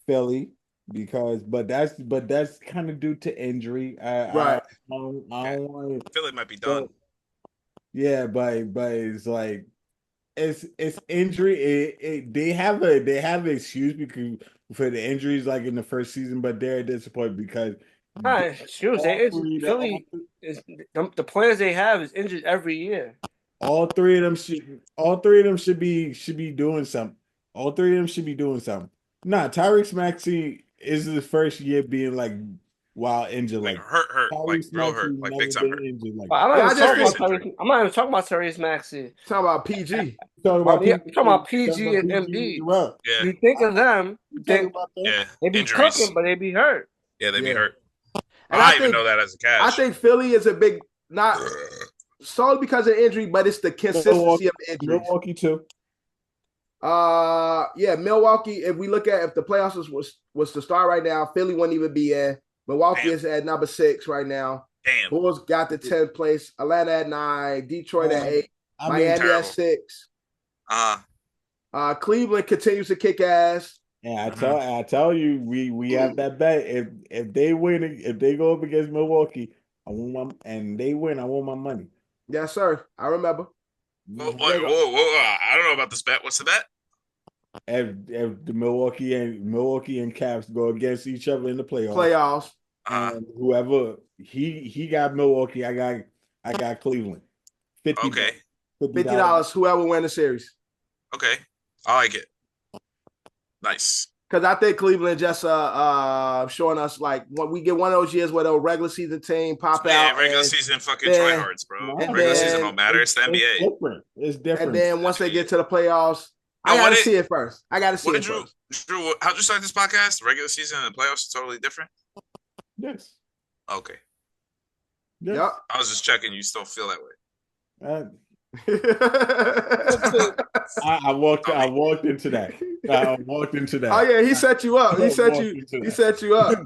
Philly, but that's kind of due to injury. Right. I don't want to. Philly might be done. Yeah, but it's like it's injury. They have an excuse because for the injuries like in the first season, but they're disappointed because Philly is the players they have is injured every year. All three of them should be doing something. All three of them should be doing something. Nah, Tyrese Maxey is the first year being like injured, like hurt, like real hurt, like big time hurt. I'm not even talking about Tyrese Maxey. Talking about PG. Talking about PG and MB. Yeah. You think of them, they be injuries. cooking, but they be hurt. Yeah, they be hurt. And I even know that as a catch. I think Philly is a big, not solely because of injury, but it's the consistency of the injuries. Milwaukee too. Milwaukee. If we look at if the playoffs was to start right now, Philly wouldn't even be in. Milwaukee is at number 6 right now. Damn. Bulls got the 10th place. Atlanta at 9. Detroit at 8. Miami at 6. Cleveland continues to kick ass. Yeah, I tell you, we have that bet. If they win, if they go up against Milwaukee, they win, I want my money. Yes, sir. I remember. Whoa, I don't know about this bet. What's the bet? If the Milwaukee and Caps go against each other in the playoffs, and whoever he got Milwaukee, I got Cleveland. $50 whoever win the series. Okay, I like it. Nice. Because I think Cleveland just showing us like when we get one of those years where the regular season team pop out. Yeah, regular season fucking tryhards, bro. Regular season don't matter. It's the NBA. It's different. And then once they get to the playoffs, I gotta see it first. I gotta see What it did first. Drew? How'd you start this podcast? Regular season and the playoffs are totally different. Yes. Okay. Yes. Yep. I was just checking. You still feel that way? I walked into that. I walked into that. Oh yeah, he set you up. He set you up.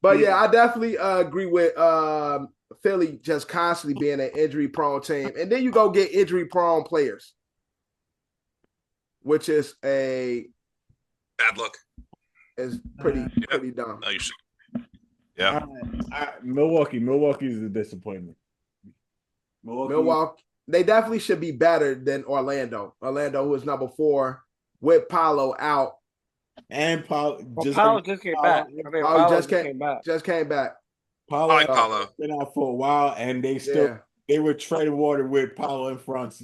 But yeah, I definitely agree with Philly just constantly being an injury prone team, and then you go get injury prone players, which is a bad look. Is pretty dumb. No, you should. Yeah. Milwaukee is a disappointment. Milwaukee, they definitely should be better than Orlando. Orlando, who is number 4, with Paolo out. And Paolo just came back. Just came back. Paolo been out for a while, and they were treading water with Paolo and France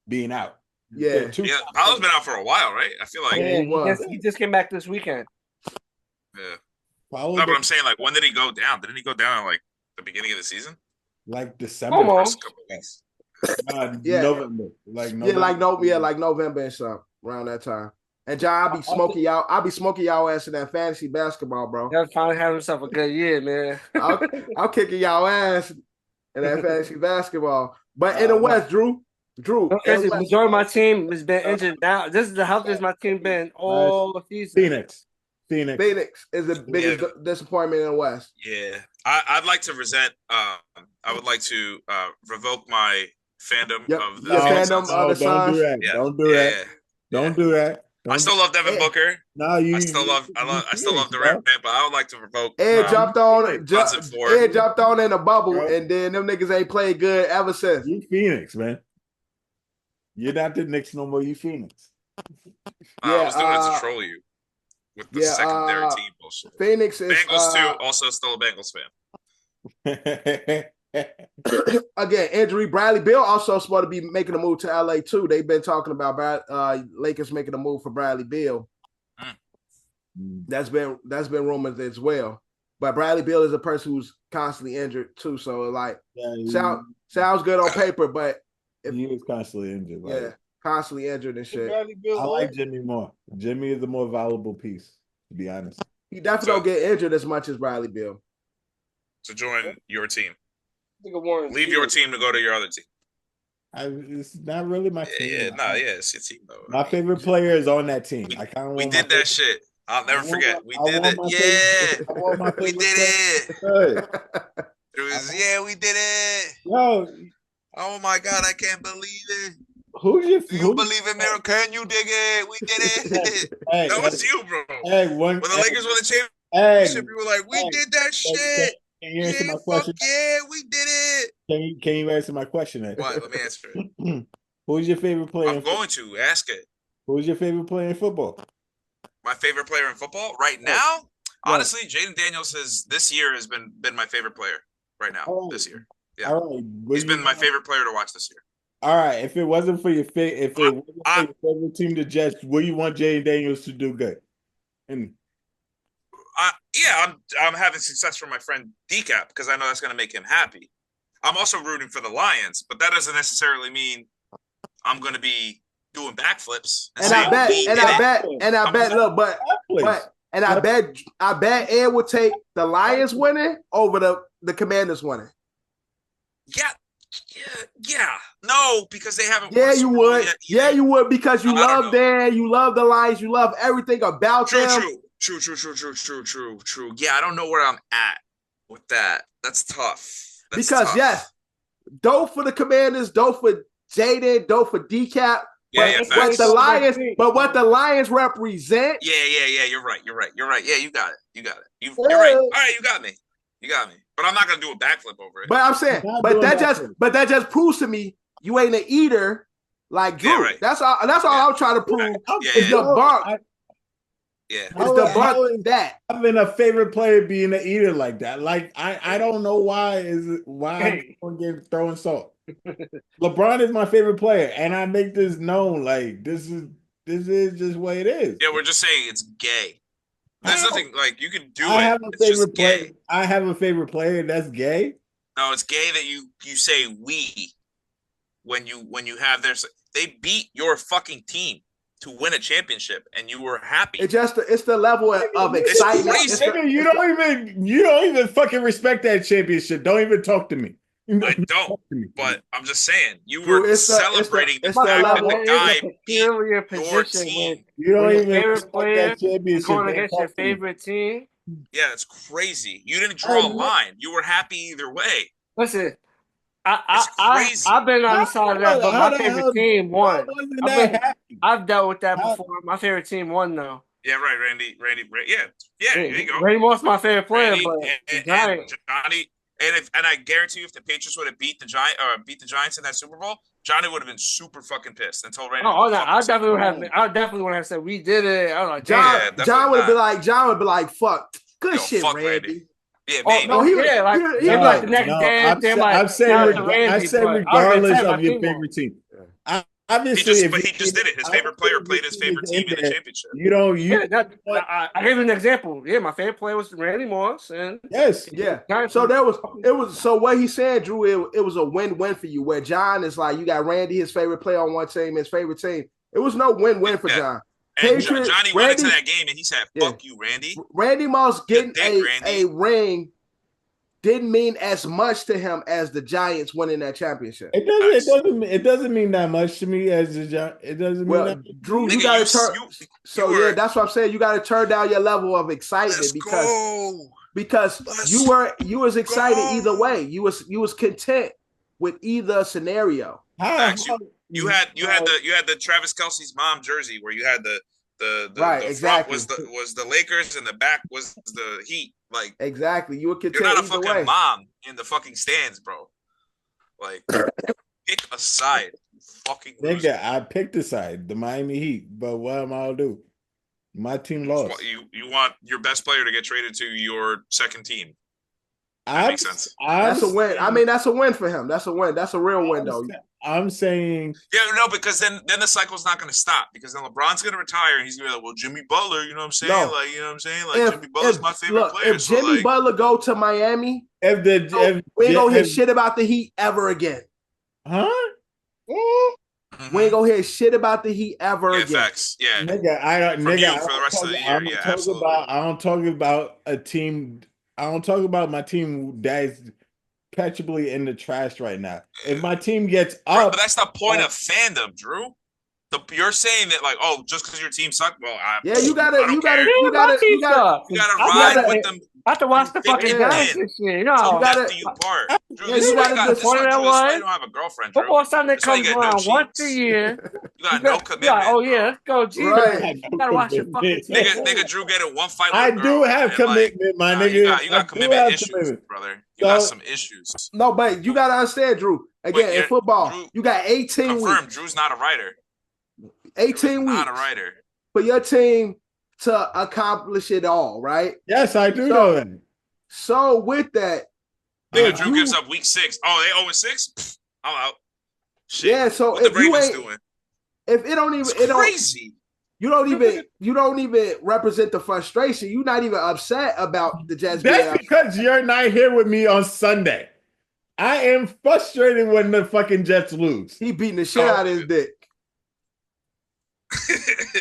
being out. Yeah, Paolo's been out for a while, right? I feel like he just came back this weekend. Yeah. No, but I'm saying, like, when did he go down? Didn't he go down like the beginning of the season? Like December. Almost. Couple weeks. November. Like November and something around that time. And John, I'll be smoking y'all ass in that fantasy basketball, bro. He'll finally have himself a good year, man. I'm kicking y'all ass in that fantasy basketball. But in the West, Drew. The majority of my team has been injured now. This is the healthiest my team been all the season. Phoenix is the biggest disappointment in the West. Yeah. I'd like to resent I would like to revoke my fandom of the fandom of the Suns. Don't do that. Don't do that. I still love Devin Booker. No, I still love Durant, but I would like to revoke. Ed jumped on in the bubble, and then them niggas ain't played good ever since. You Phoenix, man. You're not the Knicks no more. You Phoenix. I was doing it to troll you with the secondary team bullshit. Phoenix is Bengals too. Also, still a Bengals fan. Again, injury. Bradley Beal also supposed to be making a move to LA too. They've been talking about Lakers making a move for Bradley Beal. That's been rumored as well. But Bradley Beal is a person who's constantly injured too. So like, sounds good on paper, but he is constantly injured. Yeah, constantly injured and shit. I like Jimmy more. Jimmy is the more valuable piece, to be honest. He definitely don't get injured as much as Bradley Beal. To join your team. Leave your team to go to your other team. It's not really my team. It's your team though. My favorite player is on that team. We did that shit. I'll never forget. We did it. Yeah, we did it. It was we did it. Yo, oh my god, I can't believe it. Do you believe in miracle? Can you dig it? We did it. That was you, bro. When the Lakers won the championship, you were like, "We did that shit." Can you answer my question? Yeah, we did it. Can you answer my question? What? Let me answer it. Who's your favorite player? I'm going to ask it. Who's your favorite player in football? My favorite player in football right now, honestly, Jaden Daniels this year has been my favorite player right now. This year, yeah, he's been my favorite player to watch this year. All right, if it wasn't for your favorite team, the Jets, what do you want Jaden Daniels to do good? And I'm having success from my friend Decap because I know that's going to make him happy. I'm also rooting for the Lions, but that doesn't necessarily mean I'm going to be doing backflips. I bet Ed would take the Lions winning over the Commanders winning. Yeah. No, because they haven't. Yeah, you would. Yeah, you would because you love Dan, you love the Lions, you love everything about them. True. Yeah, I don't know where I'm at with that. That's tough. Yes, dope for the Commanders, dope for Jaden, dope for Decap. What the Lions represent. Yeah. You're right. Yeah, you got it. You're right. All right, you got me. But I'm not gonna do a backflip over it. But I'm saying, that just proves to me you ain't an eater like Drew. Yeah, right. That's all I'm trying to prove. Is the bar. Yeah. It's the bar that. I've been a favorite player being an eater like that. Like I don't know why I'm getting throwing salt. LeBron is my favorite player, and I make this known. Like this is just what it is. Yeah, we're just saying it's gay. There's nothing like you can do it. I have a favorite player that's gay. No, it's gay that you say we when you have they beat your fucking team to win a championship, and you were happy. It's the level of excitement. crazy. You don't even fucking respect that championship. Don't even talk to me. I don't, but I'm just saying you were celebrating the fact that the guy beat your team. You don't even favorite player that championship going against your favorite team. Yeah, it's crazy. You didn't draw a line. You were happy either way. Listen, It's crazy. I've been on the side of that, but my favorite team won. I've dealt with that before. My favorite team won, though. Yeah, right, Randy. Yeah, there you go. Randy Moss, my favorite player, Randy, but and Johnny. And I guarantee you, if the Patriots would have beat the Giants in that Super Bowl, Johnny would have been super fucking pissed until Randy. I definitely would have said we did it. I was like, John would be like, fuck, good shit, Randy. Yeah, maybe. The next day. I'm saying regardless of your favorite team. Obviously, he just did it. His favorite player played his favorite team in the championship. I gave you an example. Yeah, my favorite player was Randy Moss, and So what he said, Drew, it was a win-win for you. Where John is like, you got Randy, his favorite player on one team, his favorite team. It was no win-win for John. And Johnny went into that game and he said, "Fuck you, Randy." Randy Moss getting a ring didn't mean as much to him as the Giants winning that championship. It doesn't mean that much to me as the Giants. It doesn't mean that. Drew, you got to turn. That's what I'm saying. You got to turn down your level of excitement because you was excited either way. You was content with either scenario. You had the Travis Kelce's mom jersey where you had the exactly front was the Lakers and the back was the Heat. Like exactly, you were content. You're not a fucking mom in the fucking stands, bro. Like pick a side, fucking loser. Nigga. I picked a side, the Miami Heat. But what am I gonna do? My team lost. You want your best player to get traded to your second team. That makes sense. That's a win. I mean, that's a win for him. That's a win. That's a real win, though. I'm saying, because then the cycle's not going to stop because then LeBron's going to retire and he's going to be like, well, Jimmy Butler, you know what I'm saying? Like, you know what I'm saying? Like, Jimmy Butler's my favorite player. If Jimmy Butler go to Miami, we ain't gonna hear shit about the Heat ever again. Huh? We ain't gonna hear shit about the Heat ever again. Facts. Yeah, nigga. For the rest of the year, absolutely. I don't talk about a team. I don't talk about my team that's perpetually in the trash right now. If my team gets up, but that's the point of fandom, Drew. You're saying that like, oh, just because your team sucked, well, you gotta ride with them. I have to watch the fucking Giants this year. You know, after you part. Drew, this is why you don't have a girlfriend, Drew. Football Sunday comes around once a year. You got no commitment. Oh yeah, let's go, G. Right. You gotta watch your fucking team. Nigga, Drew get in one fight. I do have commitment, my nigga. You got commitment issues, brother. You got some issues. No, but you gotta understand, Drew. Again, in football, you got 18 weeks. Drew's not a writer. 18 weeks. Not a writer. For your team to accomplish it all, right? Yes, I do know that. So with that, Drew gives up week 6. Oh, they 0-6? I'm out. Shit. Yeah, so what the Ravens doing? If it don't even, it's crazy. You don't even represent the frustration. You're not even upset about the Jets. That's because you're not here with me on Sunday. I am frustrated when the fucking Jets lose. He beating the shit out of his dick.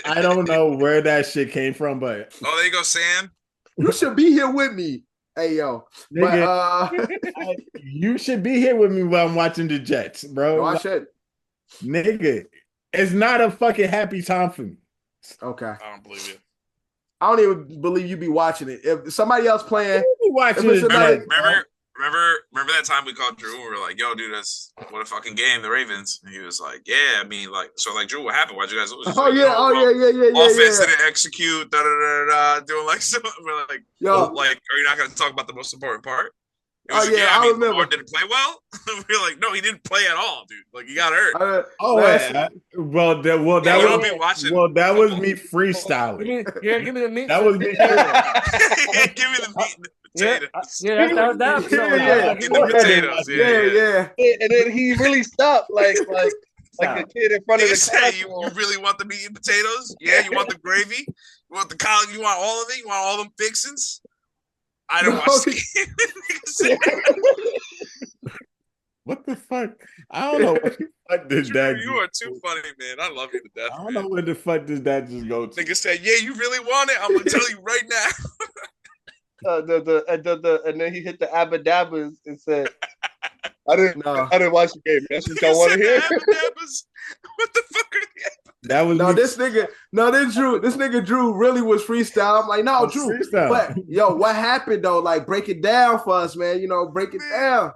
I don't know where that shit came from, but there you go, Sam. You should be here with me. Hey yo, nigga, you should be here with me while I'm watching the Jets, bro. No, I should. Nigga, it's not a fucking happy time for me. Okay, I don't believe you. I don't even believe you be watching it. If somebody else playing, watching it. Remember that time we called Drew and we were like, yo, dude, what a fucking game, the Ravens. And he was like, yeah, I mean, like, so like, Drew, what happened? Why'd you guys lose? Yeah. Offense didn't execute, doing like, so we're like, are you not going to talk about the most important part? I remember. Lamar didn't play well. We were like, no, he didn't play at all, dude. Like, he got hurt. That was me freestyling. Give me the meat. That was me. Give me the meat. Potatoes. That's the potatoes. Yeah. And then he really stopped, like a kid in front of the class. You really want the meat and potatoes? Yeah, you want the gravy? You want the collard? You want all of it? You want all them fixins? I don't watch the game. What the fuck? I don't know what the fuck did that. You are too funny, man. I love you to death. I don't man. know where the fuck did that just go to. Nigga said, "Yeah, you really want it? I'm gonna tell you right now." And then he hit the abadabbas and said, I didn't No. watch the game. That's what He y'all want to said hear. Abadabbas. What the fuck are they? That was No, me. this nigga Drew really was freestyle. I'm like, no, Was Drew. freestyle. But yo, what happened though? Like, break it down for us, man. You know, break it down.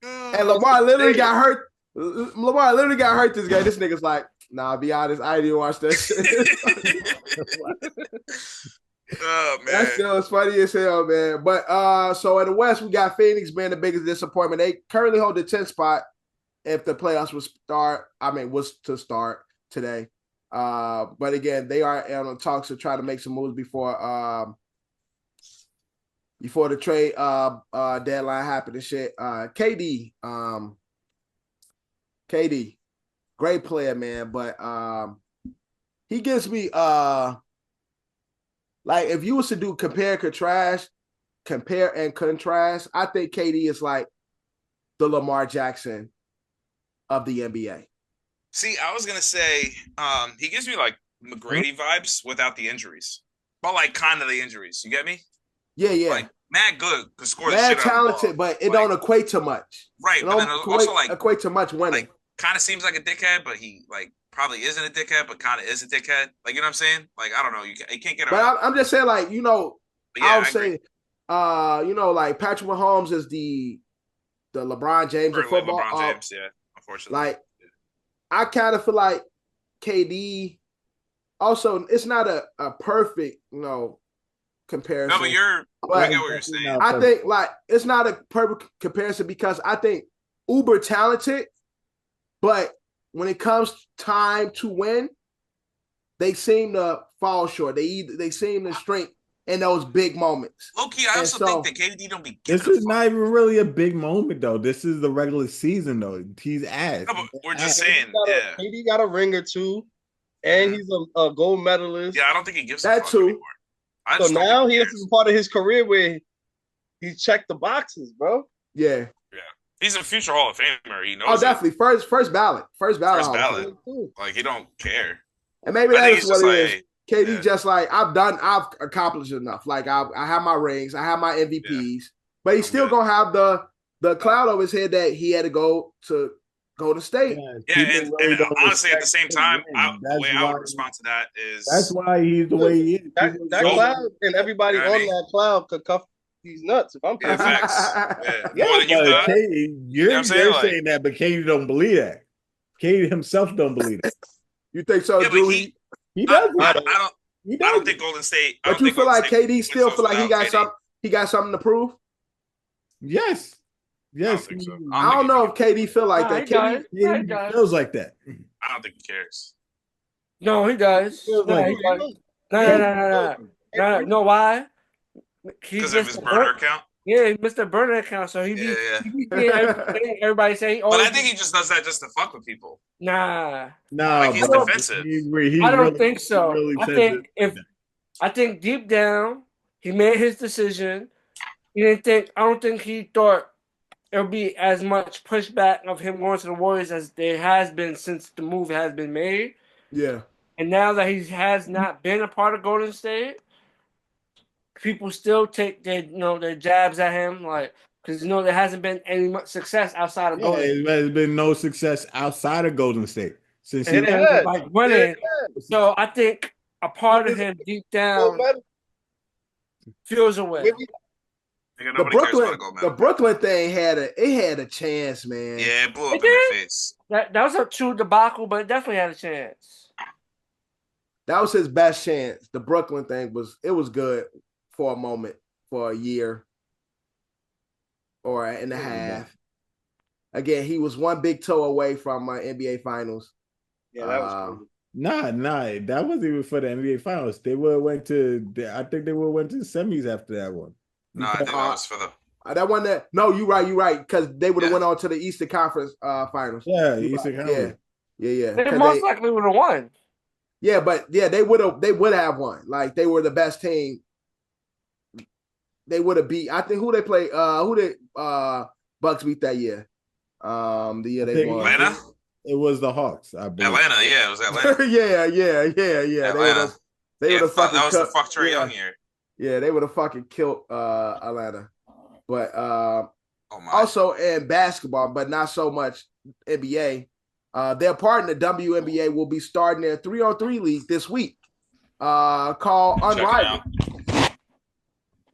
And Lamar literally got hurt. Lamar literally got hurt this game. This nigga's like, nah, be honest, I didn't watch that shit. Oh man, That shit was funny as hell, man. But so in the West, we got Phoenix being the biggest disappointment. They currently hold the 10th spot if the playoffs was to start today. But again, they are on the talks of trying to make some moves before the trade deadline happened and shit. KD, great player, man, but he gives me like if you was to do compare and contrast, I think KD is like the Lamar Jackson of the NBA. see, I was gonna say, he gives me like McGrady vibes without the injuries, but like kind of the injuries. You get me? Yeah. Like mad good, could score the Mad shit out of the talented, ball. but it Like, don't equate to much. right. It But don't then also like equate to much winning. like kind of seems like a dickhead, but he like probably isn't a dickhead, but kind of is a dickhead. Like you know what I'm saying? Like I don't know. You can't get. But I'm just saying, like, you know, But yeah, I would I agree. say, you know, like Patrick Mahomes is the LeBron James of Currently football. LeBron James, yeah, unfortunately. Like, I kind of feel like KD. Also, it's not a perfect, you know, comparison. No, but I get what you're saying. I think like it's not a perfect comparison because I think uber talented, but when it comes time to win, they seem to fall short. They seem to shrink in those big moments. Low key, I also think that KD don't be. This is not even really a big moment though. This is the regular season though. He's ass. No, but we're just Ass. saying, yeah. KD got a ring or two, and he's a gold medalist. Yeah, I don't think he gives a That fuck too. anymore. I So just don't now think he he has cares. a part of his career where he checked the boxes, bro. Yeah. He's a future Hall of Famer. He knows. Oh, it. definitely. First ballot. First ballot. First Hall of ballot. Fame. Like he don't care. And maybe I that think is he's what just it is. like, KD yeah. just like I've accomplished enough. Like I have my rings, I have my MVPs, but he's still gonna have the cloud over his head that he had to go to State. Yeah, and honestly, at the same time, the way I would respond to that is That's why he's the way he is. That cloud and everybody You know what I on mean? that cloud could cuff these nuts. If I'm yeah, facts. Yeah. More than you but got. Katie, you're, what I'm saying? you're Like- saying that, but Katie don't believe that. Katie himself don't believe that. You think so, Yeah, but Drew? he- He does. I He don't does. think Golden State. I But don't you think feel Golden like State KD still wins feel like he without got KD. something. He got something to prove. Yes. Yes. think so. I don't know if KD feel like Nah, that. he does. KD, Yeah, he He does. feels like that. I don't think he cares. No, he does. Feels No, like he it. does. No. Know why? Because of his burner account. Yeah, he missed the burner account, so he be, Yeah. he be seeing everything. Everybody say, "Oh, But I think he just does that just to fuck with people. nah." No, Like, he's bro. defensive. I don't think so. I think deep down he made his decision. I don't think he thought there would be as much pushback of him going to the Warriors as there has been since the move has been made. yeah. And now that he has not been a part of Golden State, people still take their jabs at him, like because there hasn't been any much success outside of Golden State. There's been no success outside of Golden State since he And Yeah. like winning. So I think a part of him deep down feels away. Nigga, The nobody cares about a Brooklyn, gold the medal. Brooklyn thing had a chance, man. Yeah, it blew up It in their did? face. That was a true debacle, but it definitely had a chance. That was his best chance. The Brooklyn thing was good for a moment, for a year or and a half. Again, he was one big toe away from NBA Finals. Yeah, that was crazy. Nah, that wasn't even for the NBA Finals. They would went to. I think they would went to the semis after that one. No, I think that was for the. That one that no, you're right, because they would have Yeah. went on to the Eastern Conference Finals. Yeah, You Eastern right. Conference. Yeah. They 'Cause most likely would have won. Yeah, but yeah, they would have won. Like they were the best team. They would have beat. I think who they play. Who they Bucks beat that year. The year I they think won. Atlanta? It was the Hawks, I believe. Atlanta, yeah, it was Atlanta. yeah. Atlanta. They would have fucking that was the cooked. fuck Trae Young year. Yeah, they would have fucking killed Atlanta. But Oh my. also in basketball, but not so much NBA. Their part in the WNBA will be starting their 3-on-3 league this week. Called Check it Unrivaled. out.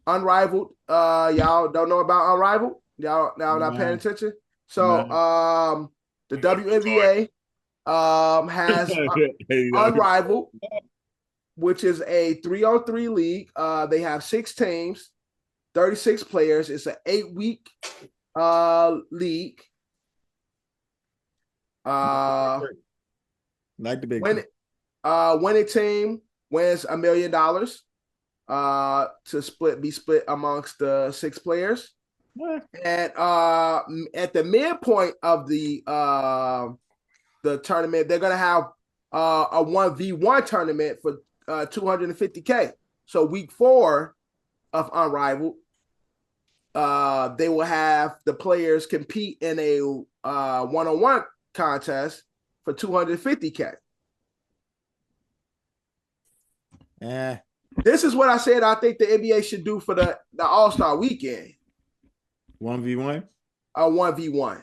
Unrivaled. Y'all don't know about Unrivaled? Y'all not paying attention? So the WNBA has Unrivaled, which is a 3-on-3 league. They have 6 teams, 36 players. It's an 8-week league. Like the big winning team wins $1 million to be split amongst the 6 players. And at the midpoint of the tournament, they're gonna have a 1v1 tournament for $250K. So week 4 of Unrivaled, they will have the players compete in a one-on-one contest for $250K. Yeah. This is what I said I think the NBA should do for the All-Star weekend. 1v1? A 1v1.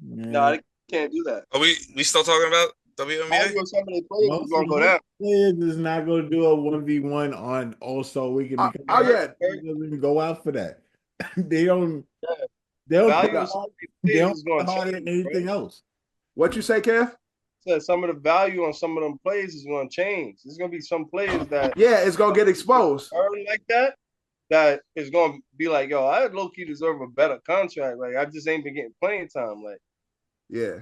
No, they can't do that. Are we still talking about WNBA? Some of the players is gonna go down. Players is not going to do a 1v1 on All-Star weekend because they doesn't go out for that. They don't. They don't put harder than anything else. What you say, Kev? Said some of the value on some of them plays is going to change. There's going to be some players that it's going to get exposed early like that. That is going to be like, yo, I low key deserve a better contract. Like I just ain't been getting playing time. Like, yeah,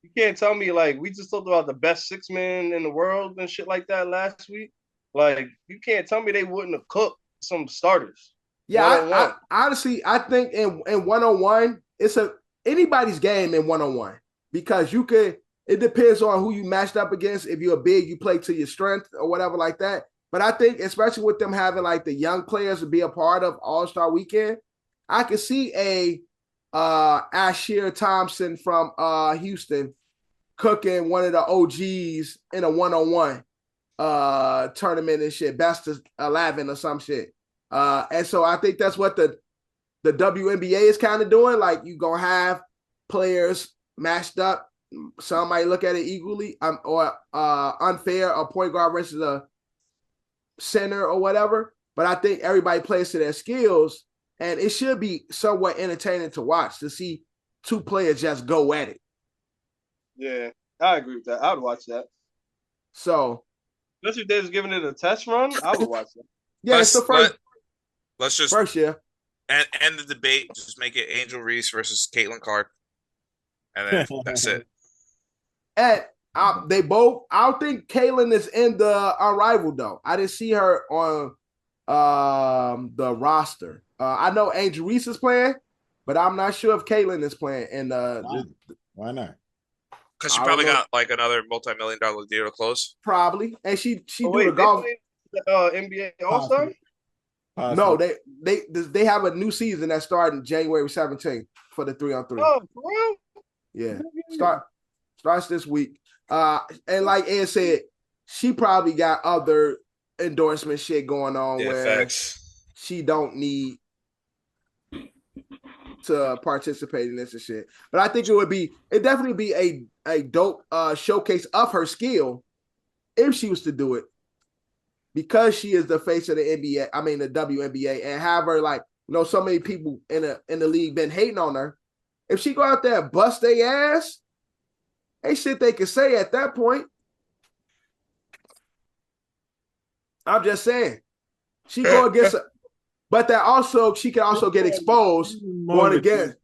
you can't tell me like we just talked about the best 6 men in the world and shit like that last week. Like you can't tell me they wouldn't have cooked some starters. Yeah, I honestly I think in 1-on-1 it's anybody's game in 1-on-1 because you could. It depends on who you matched up against. If you're big, you play to your strength or whatever like that. But I think, especially with them having like the young players to be a part of All-Star Weekend, I could see a Asheer Thompson from Houston cooking one of the OGs in a 1-on-1 tournament and shit, best of 11 or some shit. And so I think that's what the WNBA is kind of doing. Like you gonna have players matched up. Some might look at it equally or unfair, a point guard versus a center or whatever. But I think everybody plays to their skills, and it should be somewhat entertaining to watch to see 2 players just go at it. Yeah, I agree with that. I would watch that. So, especially if they was giving it a test run, I would watch it. Yeah, it's the first. Let's just first year end the debate. Just make it Angel Reese versus Caitlin Clark, and then that's it. And they both. I don't think Kaylin is in the Unrivaled though. I didn't see her on the roster. I know Angel Reese is playing, but I'm not sure if Kaylin is playing. And why not? Because she probably got like another multi-million-dollar deal to close. Probably, and she do the golf. NBA All-Star. No, they have a new season that started January 17th for the 3-on-3. Oh, for real? Yeah, starts this week. And like Ed said, she probably got other endorsement shit going on where she don't need to participate in this and shit. But I think it definitely be a dope showcase of her skill if she was to do it, because she is the face of the NBA. I mean the WNBA, and have her like so many people in the league been hating on her. If she go out there and bust their ass, ain't shit they can say at that point. I'm just saying. She go against but that also she can also get exposed going again.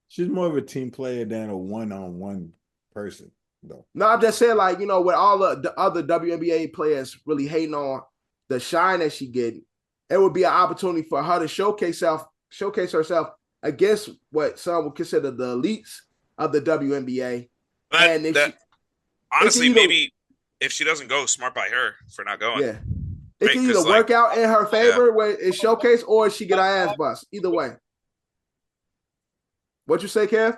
She's more of a team player than a one-on-one person, though. No, I'm just saying, like, with all the other WNBA players really hating on the shine that she getting, it would be an opportunity for her to showcase herself against what some would consider the elites of the WNBA. Honestly, maybe if she doesn't go, smart by her for not going. Yeah. It can either work out in her favor where it's showcased, or she get her ass bust. Either way. What you say, Kev?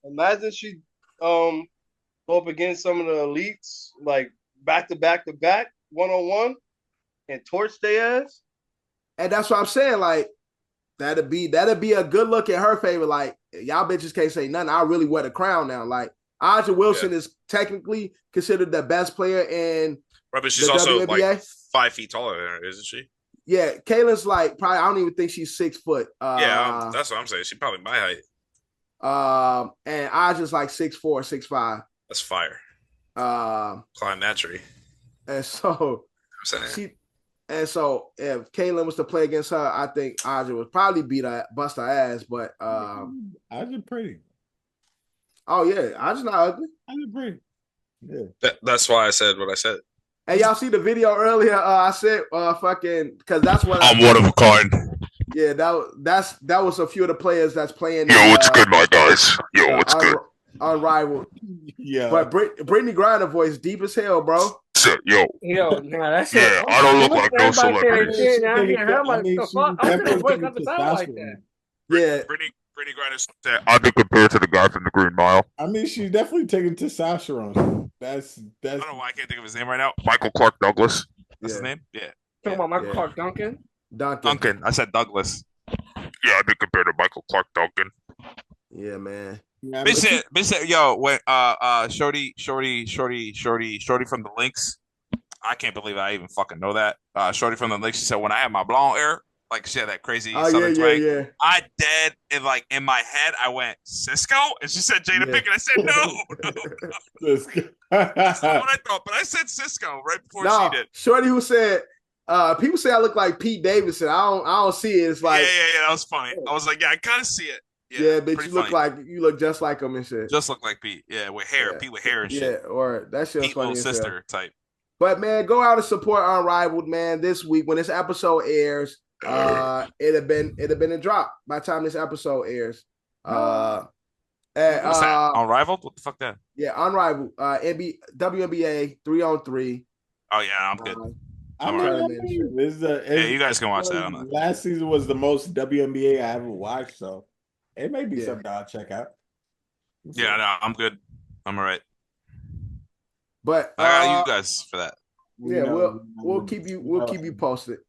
Imagine she go up against some of the elites, like back to back to back, 1-on-1, and torch their ass. And that's what I'm saying. Like, that'd be a good look in her favor. Like, y'all bitches can't say nothing. I really wear the crown now. Like, Aja Wilson is technically considered the best player in right, but she's the also WNBA. like 5 feet taller than her, isn't she? Yeah, Kayla's like probably. I don't even think she's 6 foot. Yeah, that's what I'm saying. She's probably my height. And Aja's like 6'4", 6'5". That's fire. Climb that tree. And so if Kaylin was to play against her, I think Aja would probably bust her ass. But Aja's pretty. Oh yeah, Aja's not ugly. Aja's pretty. Yeah. That's why I said what I said. Hey, y'all see the video earlier? I said fucking because that's what I'm one of a kind. Yeah, that was a few of the players that's playing. Yo, what's good, my guys? Yo, what's good? Unrivaled. Yeah. But Brittany Griner voice deep as hell, bro. Yo, nah, that's yeah, it. I don't look like no celebrity. Yeah. Brittany Griner said, I'd be compared to the guy from the Green Mile. I mean, she's definitely taking testosterone. That's. I don't know why I can't think of his name right now. Michael Clark Douglas. That's his name? Yeah. Talking about Michael Clark Duncan? Duncan. I said Douglas. Yeah, I'd be compared to Michael Clark Duncan. Yeah, man. Yeah, Bitch said, yo, when Shorty from the Lynx. I can't believe I even fucking know that. Shorty from the Lynx, she said, when I had my blonde hair, like she had that crazy southern twang. Yeah. I dead in my head, I went, Cisco? And she said Jada Pinkett. I said, no. Cisco. That's not what I thought, but I said Cisco right before she did. Shorty who said, people say I look like Pete Davidson. I don't see it. It's like yeah, that was funny. I was like, yeah, I kind of see it. Yeah, but you look just like him and shit. Just look like Pete. Yeah, with hair. Pete with hair and shit. Yeah, or that shit's Pete funny. Little sister type. But man, go out and support Unrivaled, man. This week when this episode airs, it'd have been a drop by the time this episode airs. What's that? Unrivaled? What the fuck that? Yeah, Unrivaled. WNBA 3-on-3. Oh yeah, I'm good. You guys can watch that. Last season was the most WNBA I ever watched, so it may be something I'll check out. Yeah, no, I'm good. I'm all right. But I got you guys for that. Yeah, we'll keep you posted.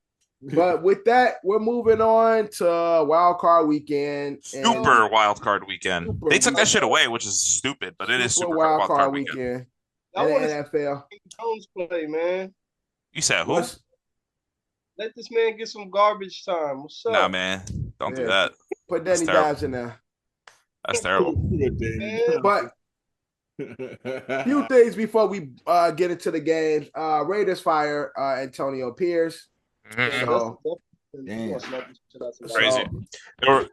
But with that, we're moving on to Wild Card Weekend. Super Wild Card Weekend. They took that shit away, which is stupid, but it is Super Wild Card Weekend. In the NFL. Jones play, man. You said who? Let this man get some garbage time. What's up? Nah, man. Don't do that. Put Danny Dimes in there. That's terrible. But few things before we get into the games. Raiders fire Antonio Pierce. Mm-hmm. So, crazy.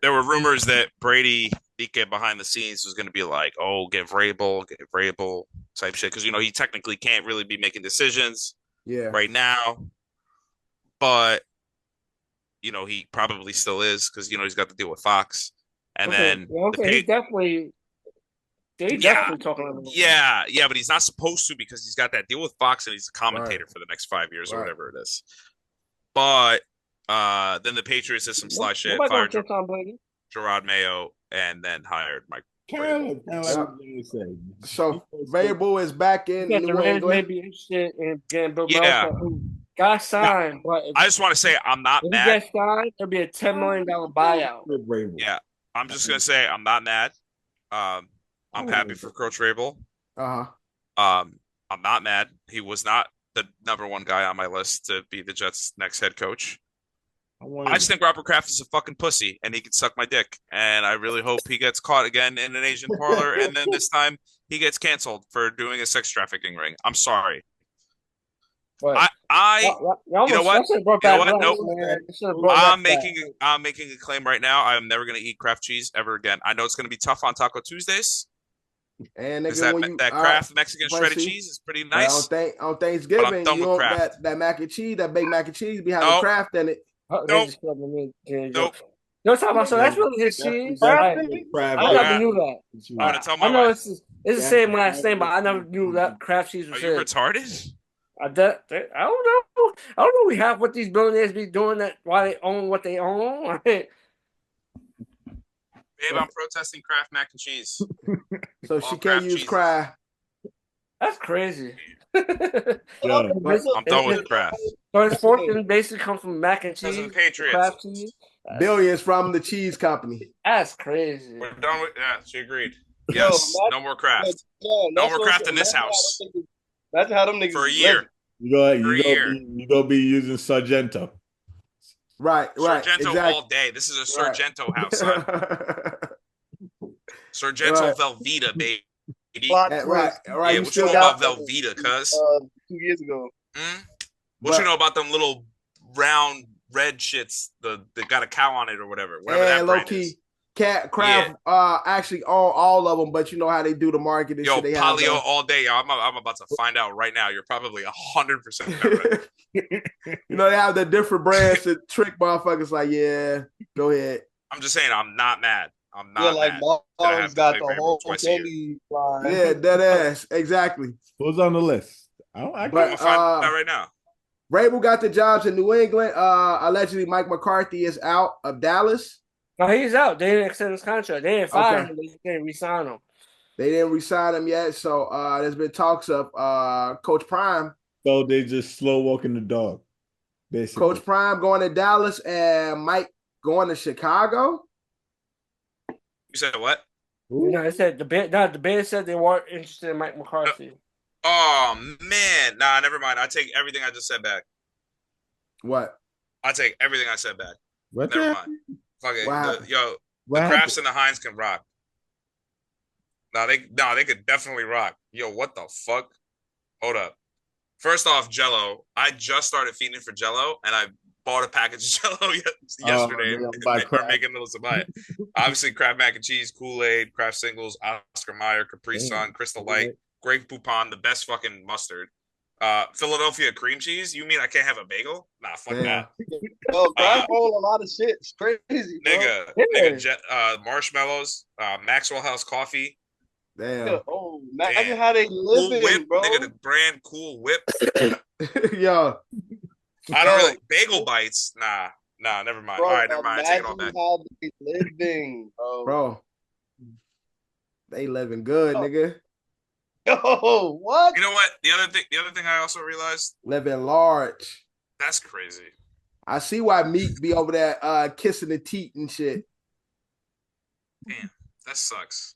There were rumors that Brady behind the scenes was going to be like, oh, get Vrabel type shit, because he technically can't really be making decisions right now, but he probably still is, because he's got to deal with Fox, and then he's definitely. They definitely talking about yeah, but he's not supposed to, because he's got that deal with Fox and he's a commentator for the next 5 years or whatever it is. But then the Patriots did some sly shit, fired Gerard Mayo, and then hired Mike. So Vrabel is back in New England. Maybe interested in getting Bill Belichick. Got signed, but I just want to say I'm not mad. If he gets signed, it'll be a $10 million buyout. Yeah, I'm just gonna say I'm not mad. I'm happy for Coach Vrabel. I'm not mad. He was not the number one guy on my list to be the Jets' next head coach. I just think Robert Kraft is a fucking pussy, and he can suck my dick. And I really hope he gets caught again in an Asian parlor, and then this time he gets canceled for doing a sex trafficking ring. I'm sorry. You know what? Nope. I'm making a claim right now. I'm never going to eat Kraft cheese ever again. I know it's going to be tough on Taco Tuesdays. And that Kraft Mexican shredded cheese is pretty nice. On Thanksgiving, you know that mac and cheese, that baked mac and cheese be having Kraft in it. Nope. No, talking about, so that's really his cheese. I never knew that. I know it's the same last name, but I never knew that Kraft cheese was. Are you retarded? I don't know. I don't know. We have what these billionaires be doing, that why they own what they own. Babe, I'm protesting Kraft mac and cheese. So All she can't Kraft use cheeses. cry. That's crazy. Yeah. I'm done with Kraft. So his fortune basically comes from mac and Because of cheese, the Patriots. Kraft cheese. Billions from the cheese company. That's crazy. We're done with. Yeah, she agreed. Yes, no more Kraft. No more Kraft in this house. Imagine how them niggas For a is year. living. You gonna be using Sargento. Right. Sargento Exactly. all day. This is a Sargento house, son. Sargento Right. Velveeta, baby. Plot Right. twist. Right. Yeah, You what you still know got about Velveeta, cuz? 2 years ago. What you know about them little round red shits? That got a cow on it or whatever. Whatever that low brand key. is. Kraft actually own all of them, but you know how they do the marketing. Yo, shit. They Paleo have, all day. Yo, I'm about to find out right now. You're probably 100% right. you know, they have the different brands to trick motherfuckers. Like, yeah, go ahead. I'm just saying, I'm not mad. I'm not Yeah, like mad. Marlon's got the Rainbow whole twice a year. candy line. Yeah, dead ass. Exactly. Who's on the list? I I'm gonna find out right now. Rabel got the jobs in New England. Allegedly, Mike McCarthy is out of Dallas. No, he's out. They didn't extend his contract. They didn't fire him. They didn't re-sign him. They didn't re-sign him yet. So there's been talks of Coach Prime. So they just slow walking the dog, basically. Coach Prime going to Dallas and Mike going to Chicago. You said what? No, it said the Bears said they weren't interested in Mike McCarthy. Oh man, nah, never mind. I take everything I just said back. What? I take everything I said back. What Never mind. Fuck it. Wow. The Crafts and the Heinz can rock. They could definitely rock. Yo, what the fuck? Hold up. First off, Jello. I just started feeding for Jello, and I bought a package of Jello yesterday. We're making those to buy it. Obviously, Kraft mac and cheese, Kool-Aid, Kraft singles, Oscar Mayer, Capri Sun, Crystal Light, Grape Poupon, the best fucking mustard. Philadelphia cream cheese. You mean I can't have a bagel? Nah, fuck that. Yo, Kraft own a lot of shit. It's crazy, bro. Nigga, marshmallows, Maxwell House coffee. Damn. Oh, imagine how they living, Cool Whip, bro. nigga, the brand Cool Whip. Yo. I don't really bagel bites. Nah, never mind. Bro, all right, never mind. I take it all back. How they living, bro. They living good, nigga. Yo, what? You know what? The other thing I also realized. Living large. That's crazy. I see why Meek be over there kissing the teeth and shit. Damn, that sucks.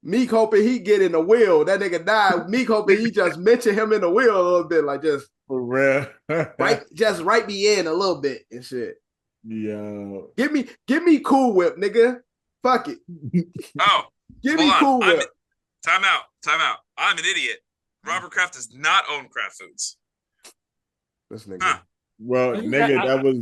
Meek hoping he get in the wheel. That nigga died. Meek hoping he just mention him in the wheel a little bit, like just for real. write me in a little bit and shit. Yo. Give me Cool Whip, nigga. Fuck it. Oh. Give me Cool Whip. Time out. I'm an idiot. Robert Kraft does not own Kraft Foods. This nigga. Huh. Well, nigga, that was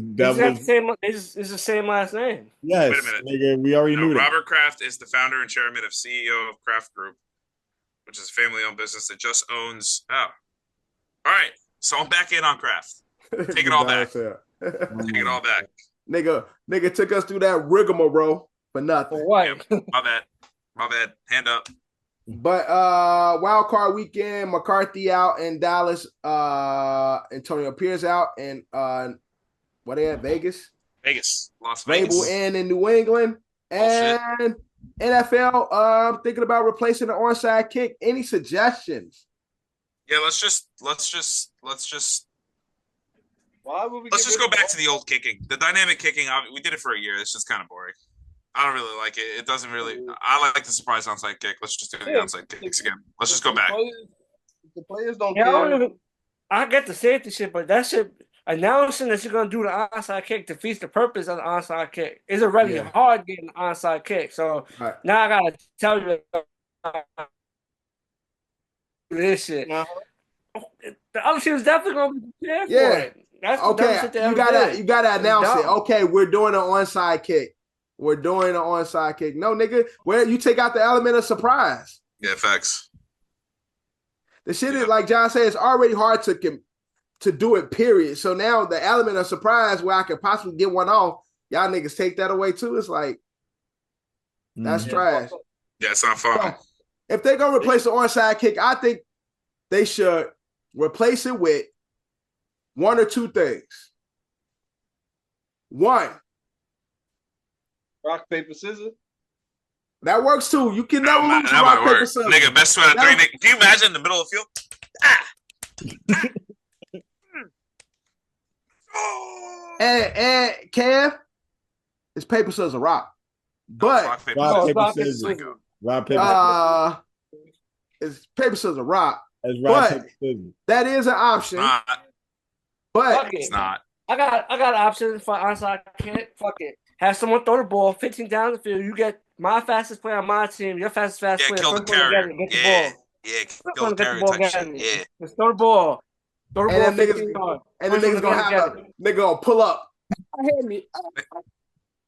it's the same last name. Yes, wait a minute. Nigga, we already knew that. Robert Kraft is the founder and chairman of CEO of Kraft Group, which is a family-owned business that just owns. Oh, all right. So I'm back in on Kraft. Take it all back. Take it all back. Nigga took us through that rigmarole for nothing. For what? Yeah, my bad. Hand up. But wild card weekend, McCarthy out in Dallas, Antonio Pierce out in what they at Vegas? Las Vegas. Rabel in New England. And NFL thinking about replacing the onside kick. Any suggestions? Yeah, let's just Why would we go back to the old kicking. The dynamic kicking, we did it for a year. It's just kind of boring. I don't really like it. It doesn't really. I like the surprise onside kick. Let's just do the onside kicks again. Let's just go back. The players don't care. I get the safety shit, but that shit announcing that you're gonna do the onside kick defeats the purpose of the onside kick. It's already hard getting the onside kick. So now I gotta tell you this shit. The other team is definitely gonna be prepared for it. That's okay. You gotta announce it. Okay, we're doing an onside kick. We're doing an onside kick. No, nigga, where you take out the element of surprise. Yeah, facts. The shit is like John said, it's already hard to do it, period. So now the element of surprise where I could possibly get one off, y'all niggas take that away too. It's like that's trash. Yeah, it's not fun. So, if they're gonna replace the onside kick, I think they should replace it with one or two things. One, rock, paper, scissors. That works too. You can never lose That rock might paper work. scissors. Nigga, best two out of three. Nigga, can you imagine in the middle of the field? And Kev, it's paper scissors rock, but Rock, paper, Rock, scissors. paper, scissors. Rock, paper, it's paper scissors rock. It's rock, But paper, scissors. that is an option. But it's not. I got options for onside kick. Fuck it. Have someone throw the ball 15 down the field. You get my fastest player on my team. Your fastest player. Kill the first one to carrier. get the ball. Kill the carrier type shit. Yeah. Just throw the ball. Throw the ball 15 yards. And the niggas gonna have a nigga gonna pull up. Hit me.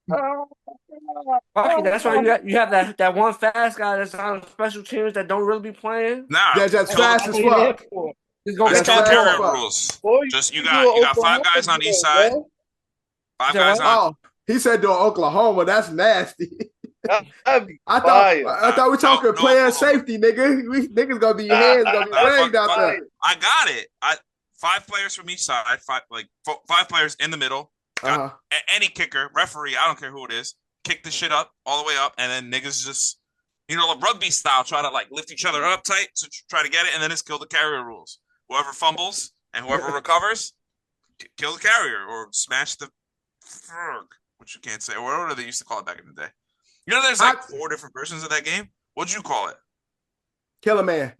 Okay, that's why you have that one fast guy that's on special teams that don't really be playing. Nah, that's fast as fuck. Just kill the carrier rules. Just you got 5 guys on each side. 5 guys on. Oh, he said to Oklahoma. That's nasty. I thought we talking player safety, nigga. Niggas gonna be hands gonna be ragged out there. I got it. 5 players from each side. 5 players in the middle. Any kicker, referee, I don't care who it is, kick the shit up all the way up, and then niggas just, like rugby style, try to like lift each other up tight to try to get it, and then it's kill the carrier rules. Whoever fumbles and whoever recovers, kill the carrier or smash the frog, which you can't say, or whatever they used to call it back in the day. There's like 4 different versions of that game. What'd you call it? Killer Man.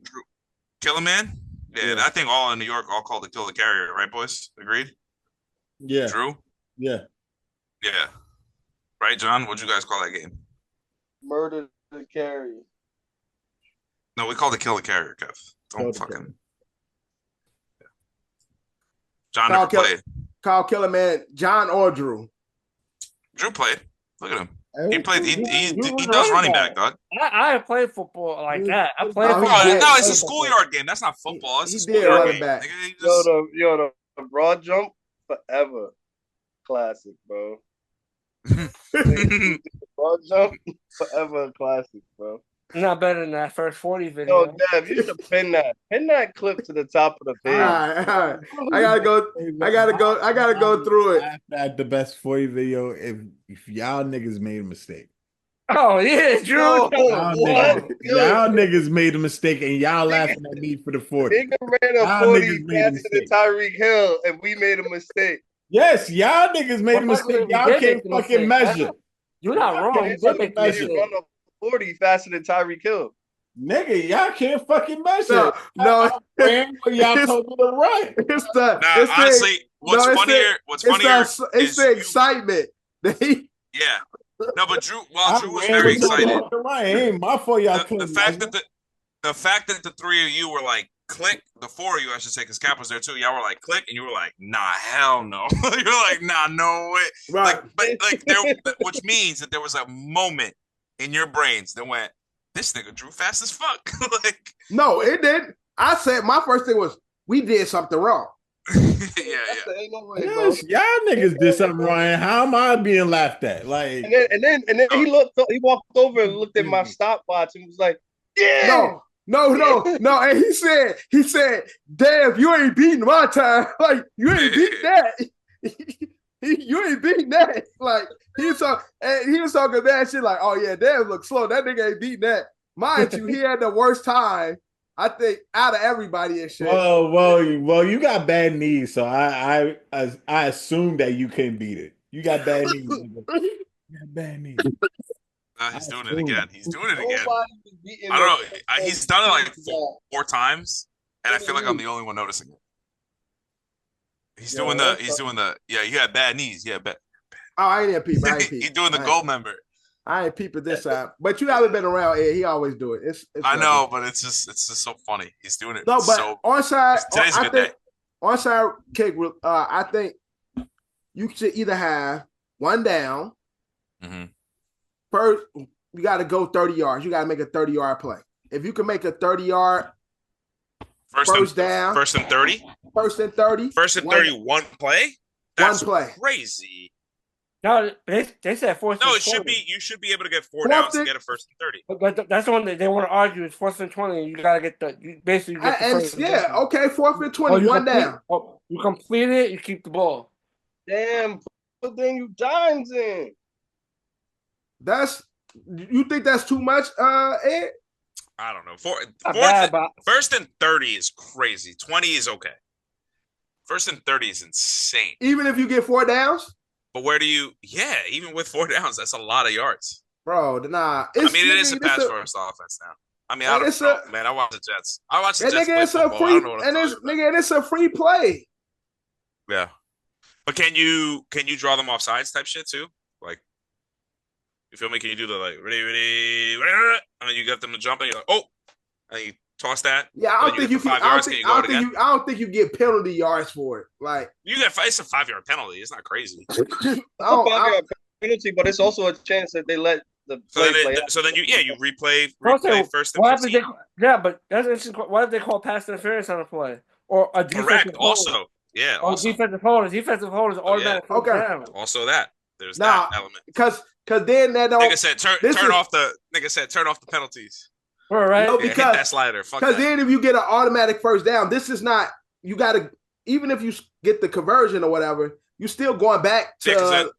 Killer Man? Yeah, I think all in New York all called it kill the carrier, right, boys? Agreed? Yeah. Drew? Yeah. Yeah. Right, John? What'd you guys call that game? Murder the carrier. No, we called it kill the carrier, Kev. Don't fucking. Yeah. John never played. Call Killer Man John or Drew. Drew played. Look at him. He played. He does running back, dog. I ain't played football like that. I played. No, it's a schoolyard game. That's not football. It's a schoolyard game. Back. The broad jump forever classic, bro. Broad jump forever classic, bro. Not better than that first 40 video. Yo, Dev, you should pin that clip to the top of the page. All right. I gotta go through it. At the best 40 video if y'all niggas made a mistake. Oh yeah, Drew. Y'all niggas made a mistake and y'all laughing at me for the 40. Nigga ran a 40 faster than Tyreek Hill and we made a mistake. Yes, y'all niggas made a mistake. Y'all can't fucking measure. You're not wrong. You did make a mistake. 40 faster than Tyreek Hill. Nigga, y'all can't fucking measure. No. Y'all told me to run. Honestly, what's funnier it's the excitement. Yeah. No, but Drew was very excited. Ain't my fault y'all the fact that the 3 of you were like click, the 4 of you I should say, because Cap was there too. Y'all were like click, and you were like, nah, hell no. You're like, nah, no way. Right. Which means that there was a moment in your brains that went, this nigga Drew fast as fuck. No, it didn't. I said my first thing was we did something wrong. Yeah. Ain't no way, yes, y'all niggas did something wrong. How am I being laughed at? Like, and then he walked over and looked at my stopwatch and was like, yeah. No. And he said, damn, you ain't beating my time. Like, you ain't beating that. You ain't beating that. Like, he was talking that shit like, oh yeah, damn, look slow. That nigga ain't beating that. Mind you, he had the worst time, I think, out of everybody and shit. Well, you got bad knees, so I assume that you couldn't beat it. You got bad knees. You got bad knees. He's doing it again. I don't know. He's done it like 4 times, and I feel like I'm the only one noticing it. He's doing the. Yeah, you had bad knees. Yeah, bad. Oh, I ain't peep. He's doing the gold member. I ain't peeping this time, but you haven't been around. Ed. He always do it. It's I know, but it's just so funny. He's doing it. No, but onside. Today's a good day. Onside kick. I think you should either have one down. Mm-hmm. First, you got to go 30 yards. You got to make a 30-yard play. If you can make a 30-yard first down, first and 30, first and 30, first and 30, one play. That's one play. Crazy. No, they said fourth. No, it should be. You should be able to get 4 downs to get a first and 30. But that's the one they want to argue is fourth and 20. You gotta get you basically get the first. Yeah, okay, fourth and 20, one down. You complete it, you keep the ball. Damn, put then you dimes in. That's You think that's too much, Ed? I don't know. First and 30 is crazy. 20 is okay. First and 30 is insane. Even if you get 4 downs? But where do you? Yeah, even with 4 downs, that's a lot of yards. Bro, nah. I mean, it is a pass first offense now. I mean, I don't know, man. I watch the Jets. I watch the Jets play football. I don't know what I'm talking about. Nigga, it's a free play. Yeah, but can you draw them off sides type shit too? Like, you feel me? Can you do the like ready, and then you get them to jump and you're like, oh, and you toss that? Yeah, I don't think you can. I don't think you get penalty yards for it. Like you get it's a 5-yard penalty. It's not crazy. It's a 5-yard penalty, but it's also a chance that they let the play. So then you replay first and 15. But that's interesting. What if they call pass interference on a play or a defensive hold? Also, yeah. Also. Defensive holders automatic. Okay. Down. Also that there's that element because then that don't. Nigga said turn off the penalties. Right. No, hit that slider. Because then if you get an automatic first down, this is not. You got to even if you get the conversion or whatever, you still going back to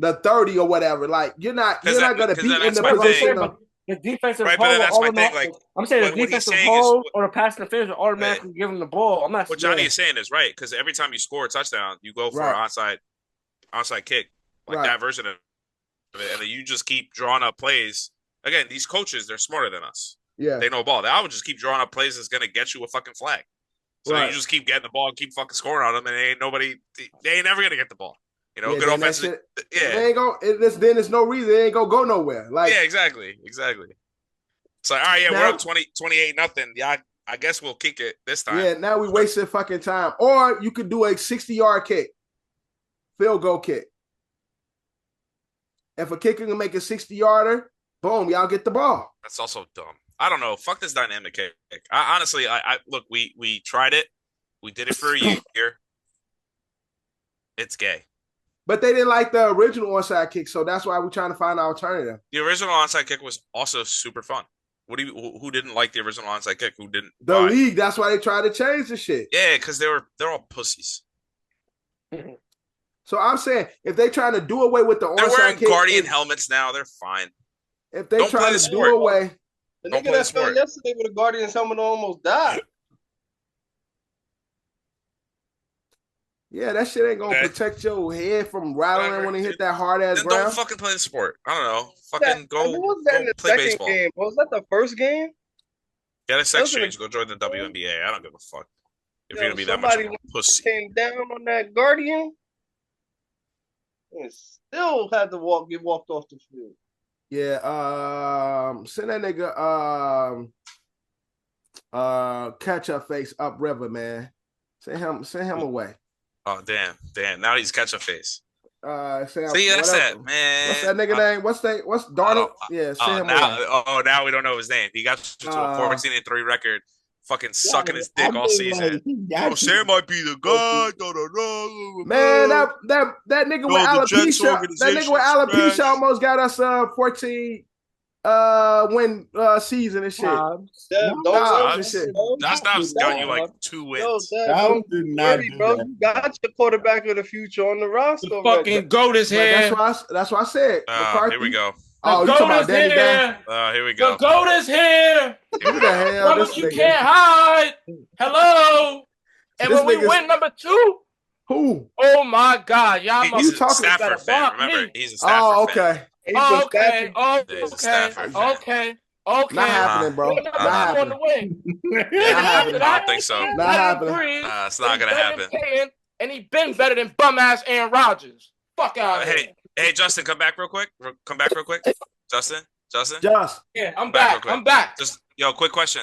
the 30 or whatever. Like you're not going to be in the position of the defensive right, hold. But that's my thing. Like I'm saying the defensive hold or the pass interference will automatically give them the ball. I'm not. What Johnny is saying is right because every time you score a touchdown, you go for an onside kick, like that version of it, and then you just keep drawing up plays. Again, these coaches, they're smarter than us. Yeah. They know ball. I would just keep drawing up plays that's going to get you a fucking flag. So you just keep getting the ball and keep fucking scoring on them, and they ain't never going to get the ball. You know, good offensive. They ain't go. Then there's no reason they ain't going to go nowhere. Like exactly. So, all right, we're up 28-0. Yeah, I guess we'll kick it this time. Yeah, now we wasted fucking time. Or you could do a 60-yard kick, field goal kick. If a kicker can make a 60-yarder, boom, y'all get the ball. That's also dumb. I don't know. Fuck this dynamic kick. Honestly, look, we tried it. We did it for a year. It's gay. But they didn't like the original onside kick, so that's why we're trying to find an alternative. The original onside kick was also super fun. Who didn't like the original onside kick? Who didn't? The league. That's why they tried to change the shit. Yeah, because they're all pussies. So I'm saying if they trying to do away with the onside kick, they're wearing Guardian helmets now. They're fine. If they trying to do away, the nigga that fell yesterday with a Guardian's helmet almost died. Yeah, that shit ain't gonna protect your head from rattling when they hit that hard ass ground. Don't fucking play the sport. I don't know. Fucking go play baseball. Game? Was that the first game? Get a sex change. Go join the WNBA. I don't give a fuck. If you're gonna be that much of a pussy. Came down on that Guardian and still had to get walked off the field. Yeah, send that nigga catch up face upriver, man. Send him away. Oh damn. Now he's catch up face. See, that's it, man. What's that nigga name? What's Darnold? Yeah, send him away. Now we don't know his name. He got to a 14-3 record. Fucking sucking his dick all season. Sam might be the guy. Man, that nigga with alopecia almost got us 14 win season and shit. Josh Dobbs got you like 2 wins. Bro, you got your quarterback of the future on the roster. The fucking GOAT is here. That's what I said. Here we go. Oh, you talking about Danny here. Here we go. The GOAT is here. Who the hell? Brother, you can't hide. Hello. And when we win number 2. Who? Oh my God, y'all! He's a Stafford fan. Remember, he's a Stafford fan. Okay. Okay. Not happening, bro. Not happening. I don't think so. Not happening. It's not gonna happen. And he been better than bum ass Aaron Rodgers. Fuck out here. Hey, Justin, come back real quick. Justin. Yeah, I'm back. Just quick question.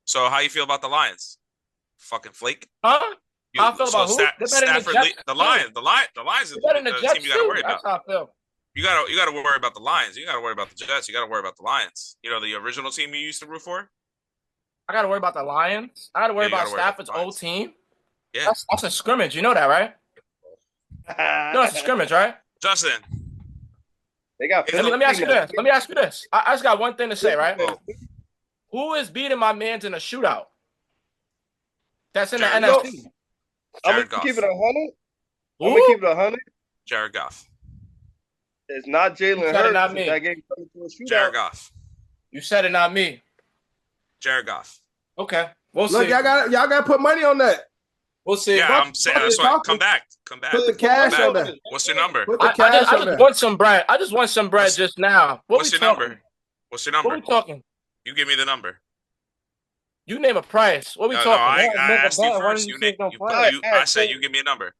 So, how you feel about the Lions? Fucking flake. Huh? How I feel about who? Stafford, the Lions. The Lions is the team you got to worry about. That's how I feel. You got to worry about the Lions. You got to worry about the Jets. You got to worry about the Lions. You know, the original team you used to root for. I got to worry about the Lions. I got to worry about Stafford's old team. Yeah, that's a scrimmage. You know that, right? No, it's a scrimmage, right? Justin, they got. Let me ask you this. I just got one thing to say, right? Who is beating my man's in a shootout? That's in the NFC. I'm gonna keep it 100. I'm gonna keep it 100. Jared Goff. It's not You Jalen said it, not Hurts. me. That game coming to a shootout. Jared Goff. You said it, not me. Jared Goff. Okay, we'll Look, see. y'all got to put money on that. We'll see. Yeah, I'm saying that's why. Come back. Put the cash on back. that. What's your number? Put the I cash on just that. want some bread. I just want some bread just now. What's your number? What's your number? What we talking? You give me the number. You name a price. What we talking? I asked you first. I said you give me a number.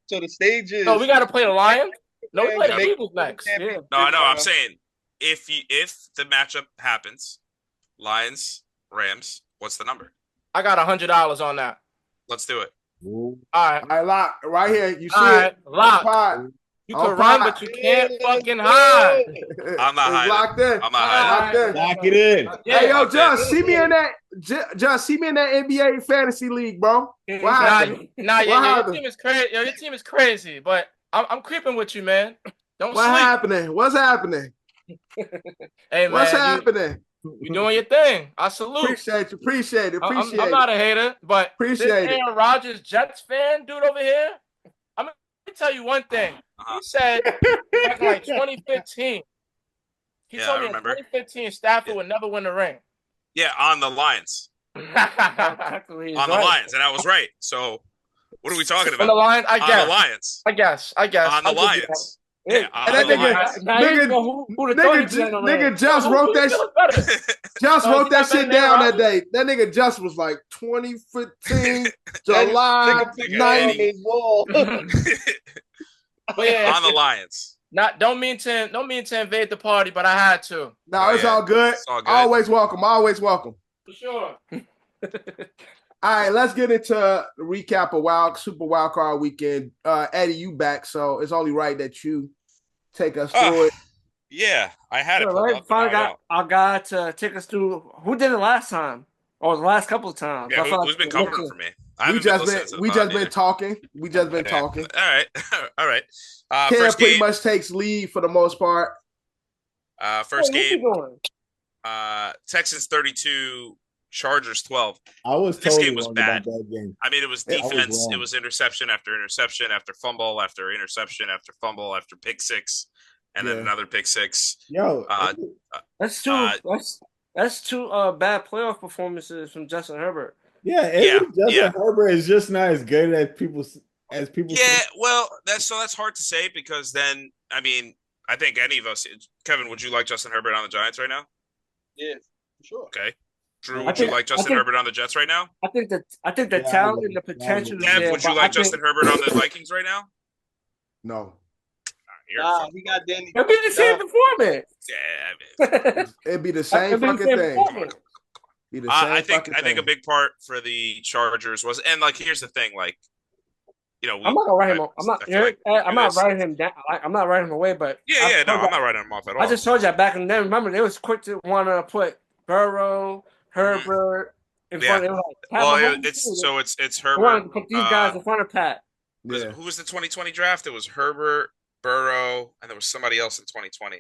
So the stage is. No, we got to play the Lions. No, we play the Eagles next. Yeah. No, I know. I'm saying if the matchup happens, Lions, Rams, what's the number? I got $100 on that. Let's do it. All right, lock right here. You see it? Lock. You can run, but you can't fucking hide. I'm not hiding. Locked in. I'm not hiding. Lock it in. Hey, yo, Just see me in that. Just see me in that NBA fantasy league, bro. What happened? Your team is crazy. Your team is crazy, but I'm creeping with you, man. Don't sleep. Happening? What's happening? Hey, man. What's happening? You doing your thing. I salute. Appreciate it. I'm not a hater, but this Aaron Rodgers Jets fan dude over here, I'm going to tell you one thing. He said back in like 2015. He told me in 2015 Stafford would never win the ring. Yeah, on the Lions. On the Lions, and I was right. So what are we talking about? On the Lions, I guess. On the Lions. I guess. On the Lions. Yeah, nigga just wrote that. Just wrote that shit down that day. That nigga just was like 2015 July 9th. But yeah, on the Lions. Don't mean to invade the party, but I had to. No, it's all good. It's all good. Always welcome. Always welcome. For sure. All right, let's get into the recap of Super Wild Card Weekend. Eddie, you back, so it's only right that you take us through it. Yeah, I had it. Right? Finally got our guy to take us through. Who did it last time? Or the last couple of times? Yeah, who's been covering for me? We just been talking. All right. Cam First pretty game, much takes lead for the most part. First game. Texans 32, Chargers 12. This game was bad. I mean, it was defense. It was interception after interception after fumble after interception after fumble after pick six, and then another pick six. That's two bad playoff performances from Justin Herbert. Justin Herbert is just not as good as people. Yeah, think. Well, that's hard to say because then I mean I think any of us. Kevin, would you like Justin Herbert on the Giants right now? Yeah, for sure. Okay. Drew, would you like Justin Herbert on the Jets right now? I think the talent and the potential. Dev, would you like Justin Herbert on the Vikings right now? No. We got Danny. It'd be the same performance. Yeah, it'd be the same fucking thing. I think a big part for the Chargers was, and like, here's the thing, like, you know, I'm not gonna write him. I'm not writing him down. I'm not writing him away. But I'm not writing him off at all. I just told you back in then. Remember, they was quick to want to put Burrow, Herbert in front of. It's Herbert. Want to put these guys in front of Pat. Who was the 2020 draft? It was Herbert, Burrow, and there was somebody else in 2020.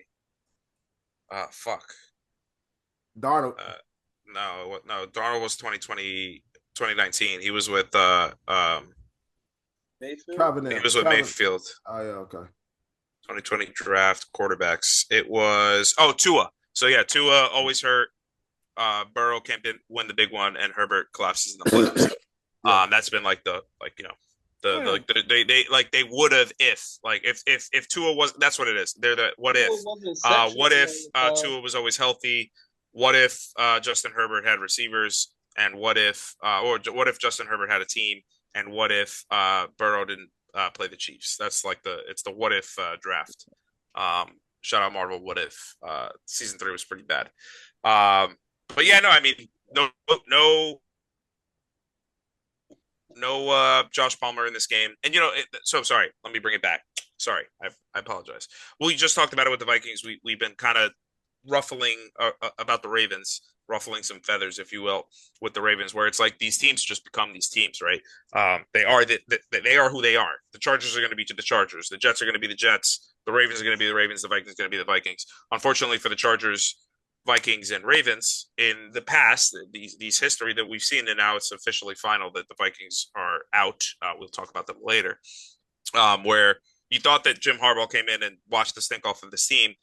Darnold. No. Darnold was 2019. He was with Mayfield. He was with Mayfield. Oh yeah, okay. 2020 draft quarterbacks. It was Tua. So yeah, Tua always hurt. Burrow can't win the big one, and Herbert collapses in the playoffs. That's been like they would have if Tua was. That's what it is. They're the what if Tua was always healthy. What if Justin Herbert had receivers, and what if Justin Herbert had a team, and what if Burrow didn't play the Chiefs? That's like it's the what if draft. Shout out Marvel. What if season 3 was pretty bad. But yeah, no, I mean, no Josh Palmer in this game. And, so sorry, let me bring it back. Sorry, I apologize. We just talked about it with the Vikings. We've been kind of ruffling about the Ravens, ruffling some feathers, if you will, with the Ravens, where it's like these teams just become these teams, right? They are who they are. The Chargers are going to be the Chargers. The Jets are going to be the Jets. The Ravens are going to be the Ravens. The Vikings are going to be the Vikings. Unfortunately for the Chargers, Vikings and Ravens in the past, these history that we've seen, and now it's officially final that the Vikings are out. We'll talk about them later. Where You thought that Jim Harbaugh came in and washed the stink off of this team,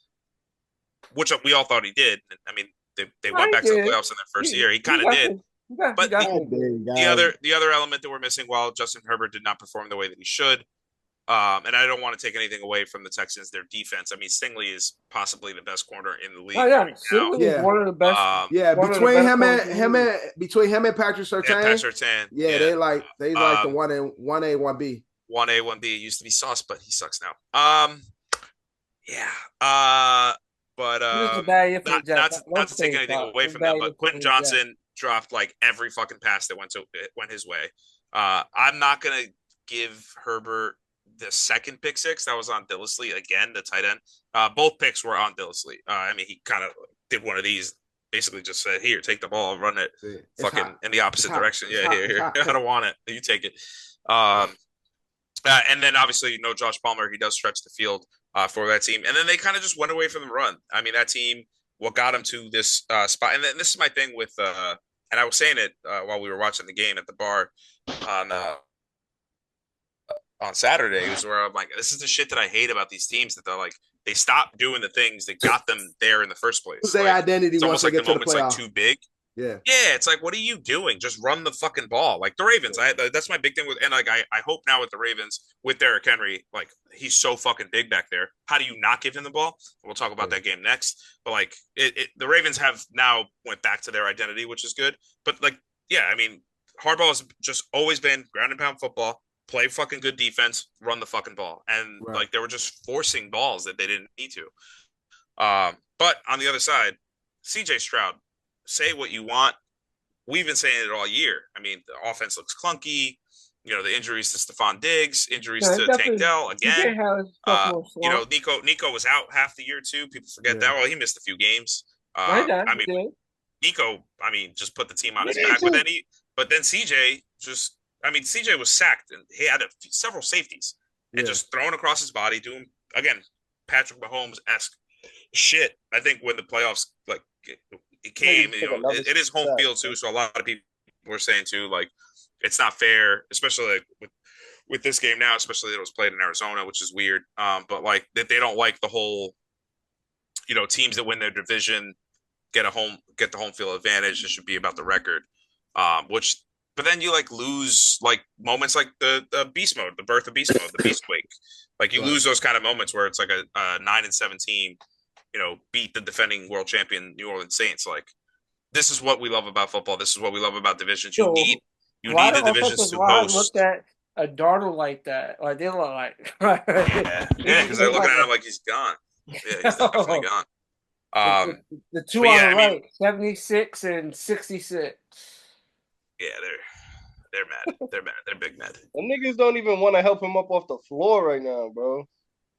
which we all thought he did. I mean, they went back to the playoffs in their first year. He kind of did. But the other element that we're missing, while Justin Herbert did not perform the way that he should, and I don't want to take anything away from the Texans, their defense. I mean, Stingley is possibly the best corner in the league. Stingley is one of the best. Between him and Patrick Surtain. They like the 1A, 1B. 1A, 1B. It used to be Sauce, but he sucks now. But not to take anything away from them, but Quentin Johnson dropped like every fucking pass that went his way. I'm not gonna give Herbert the second pick six that was on Dillisley again, the tight end. Both picks were on Dillisley. I mean, he kind of did one of these, basically just said, "Here, take the ball, run it, in the opposite direction." Here. I don't want it. You take it. And then obviously, Josh Palmer. He does stretch the field for that team. And then they kind of just went away from the run. I mean, that team, what got them to this spot, and then this is my thing with, and I was saying it while we were watching the game at the bar on Saturday, was where I'm like, this is the shit that I hate about these teams, that they're like, they stop doing the things that got them there in the first place. Their identity once they get to the playoffs. Like too big. Yeah, it's like, what are you doing? Just run the fucking ball. Like the Ravens, that's my big thing with, and like I hope now with the Ravens with Derrick Henry, like he's so fucking big back there. How do you not give him the ball? We'll talk about that game next. But like the Ravens have now went back to their identity, which is good. But like, yeah, I mean, Harbaugh has just always been ground and pound football, play fucking good defense, run the fucking ball, and like they were just forcing balls that they didn't need to. But on the other side, CJ Stroud. Say what you want. We've been saying it all year. I mean, the offense looks clunky. The injuries to Stephon Diggs, injuries to Tank Dell again. Nico was out half the year too. People forget that. Well, he missed a few games. Nico, just put the team on his back. But then CJ CJ was sacked and he had several safeties and just thrown across his body, doing again Patrick Mahomes-esque shit. I think when the playoffs it came, it is home field too, so a lot of people were saying too, like, it's not fair, especially like with this game now, especially that it was played in Arizona, which is weird. But like that they don't like the whole, teams that win their division get the home field advantage. It should be about the record. But then you like lose like moments like the beast mode, the birth of beast mode, the beast quake. Like you lose those kind of moments where it's like a 9-7 team. Beat the defending world champion New Orleans Saints. Like, this is what we love about football. This is what we love about divisions. You need the divisions to host. Looked at a Darnold like that. Like they look like. Because they're looking at him like he's gone. Yeah, he's definitely gone. The two on the right, 76 and 66. Yeah, they're mad. They're mad. They're big mad. The niggas don't even want to help him up off the floor right now, bro.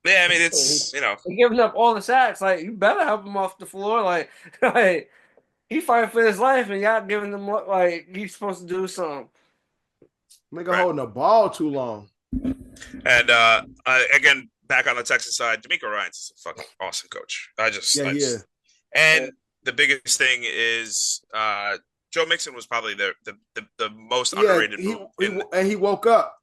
Yeah, I mean, it's, They're giving up all the sacks. Like, you better help him off the floor. Like he fighting for his life, and y'all giving him like he's supposed to do something. Nigga holding the ball too long. And again, back on the Texas side, DeMeco Ryans is a fucking awesome coach. And the biggest thing is Joe Mixon was probably the most underrated move. And he woke up.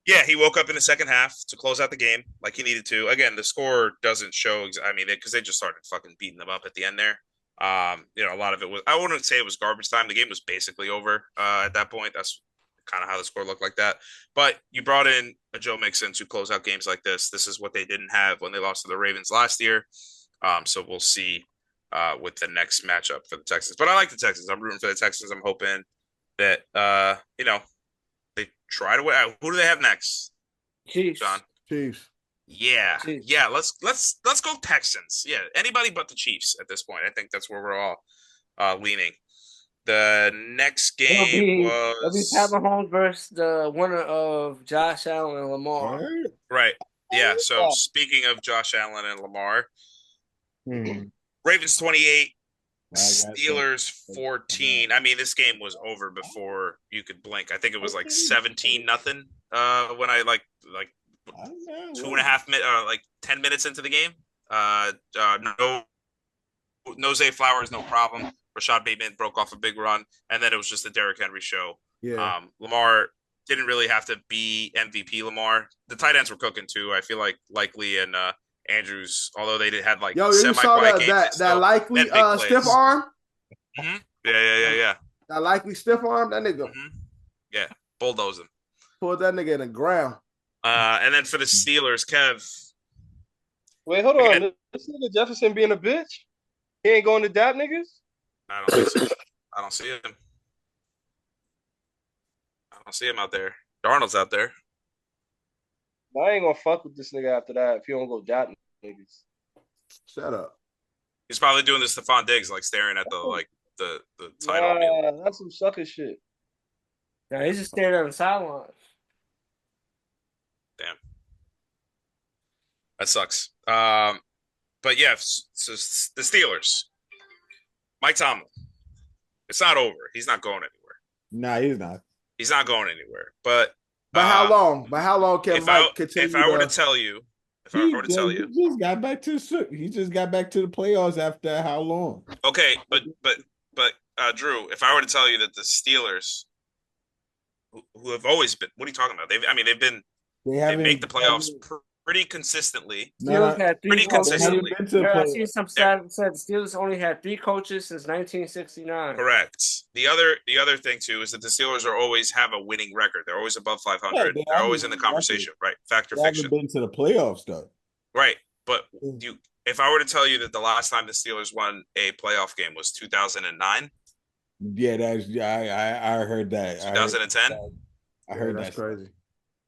Yeah, he woke up in the second half to close out the game like he needed to. Again, the score doesn't show. Because they just started fucking beating them up at the end there. A lot of it was. I wouldn't say it was garbage time. The game was basically over at that point. That's kind of how the score looked like that. But you brought in a Joe Mixon to close out games like this. This is what they didn't have when they lost to the Ravens last year. So we'll see with the next matchup for the Texans. But I like the Texans. I'm rooting for the Texans. I'm hoping that they try to win. Who do they have next? Chiefs. John? Chiefs. Yeah. Chiefs. Yeah. Let's go Texans. Yeah. Anybody but the Chiefs at this point. I think that's where we're all leaning. The next game it'll be Pat Mahomes versus the winner of Josh Allen and Lamar. Right. Yeah. So speaking of Josh Allen and Lamar, Ravens 28, Steelers 14. I mean, this game was over before you could blink. I think it was like 17-0. When I like 2.5 minutes, like 10 minutes into the game. No Zay Flowers, no problem. Rashad Bateman broke off a big run, and then it was just the Derrick Henry show. Yeah. Lamar didn't really have to be MVP Lamar. The tight ends were cooking too. I feel like Likely and Andrews, although they did had like Yo, you semi-quiet saw games, that likely big plays. stiff arm? Yeah. That likely stiff arm, that nigga. Yeah, bulldoze him. Pulled that nigga in the ground. And then for the Steelers, Kev. Wait, hold on. This nigga Jefferson being a bitch? He ain't going to dap niggas? I don't think so. I don't see him. I don't see him out there. Darnold's out there. I ain't gonna fuck with this nigga after that if he don't go dap niggas. Shut up. He's probably doing the Stephon Diggs, like staring at the title. Nah, that's some sucker shit. Yeah, he's just standing on the sideline. Damn. That sucks. But yeah, so the Steelers. Mike Tomlin. It's not over. He's not going anywhere. Nah, he's not. He's not going anywhere. But how long? But how long can Mike continue? If I were to tell you, he just got back to the playoffs after how long? Okay, but Drew, if I were to tell you that the Steelers, who have always been, what are you talking about? They make the playoffs pretty consistently. Steelers had three consistently. I see some stats that said the Steelers only had 3 coaches since 1969. Correct. The other thing too is that the Steelers always have a winning record. They're always above 500. Yeah, they're always in the conversation, right? Fact or they fiction. Haven't been to the playoffs though. Right, but if I were to tell you that the last time the Steelers won a playoff game was 2009. Yeah, I heard that. 2010. I heard that's crazy.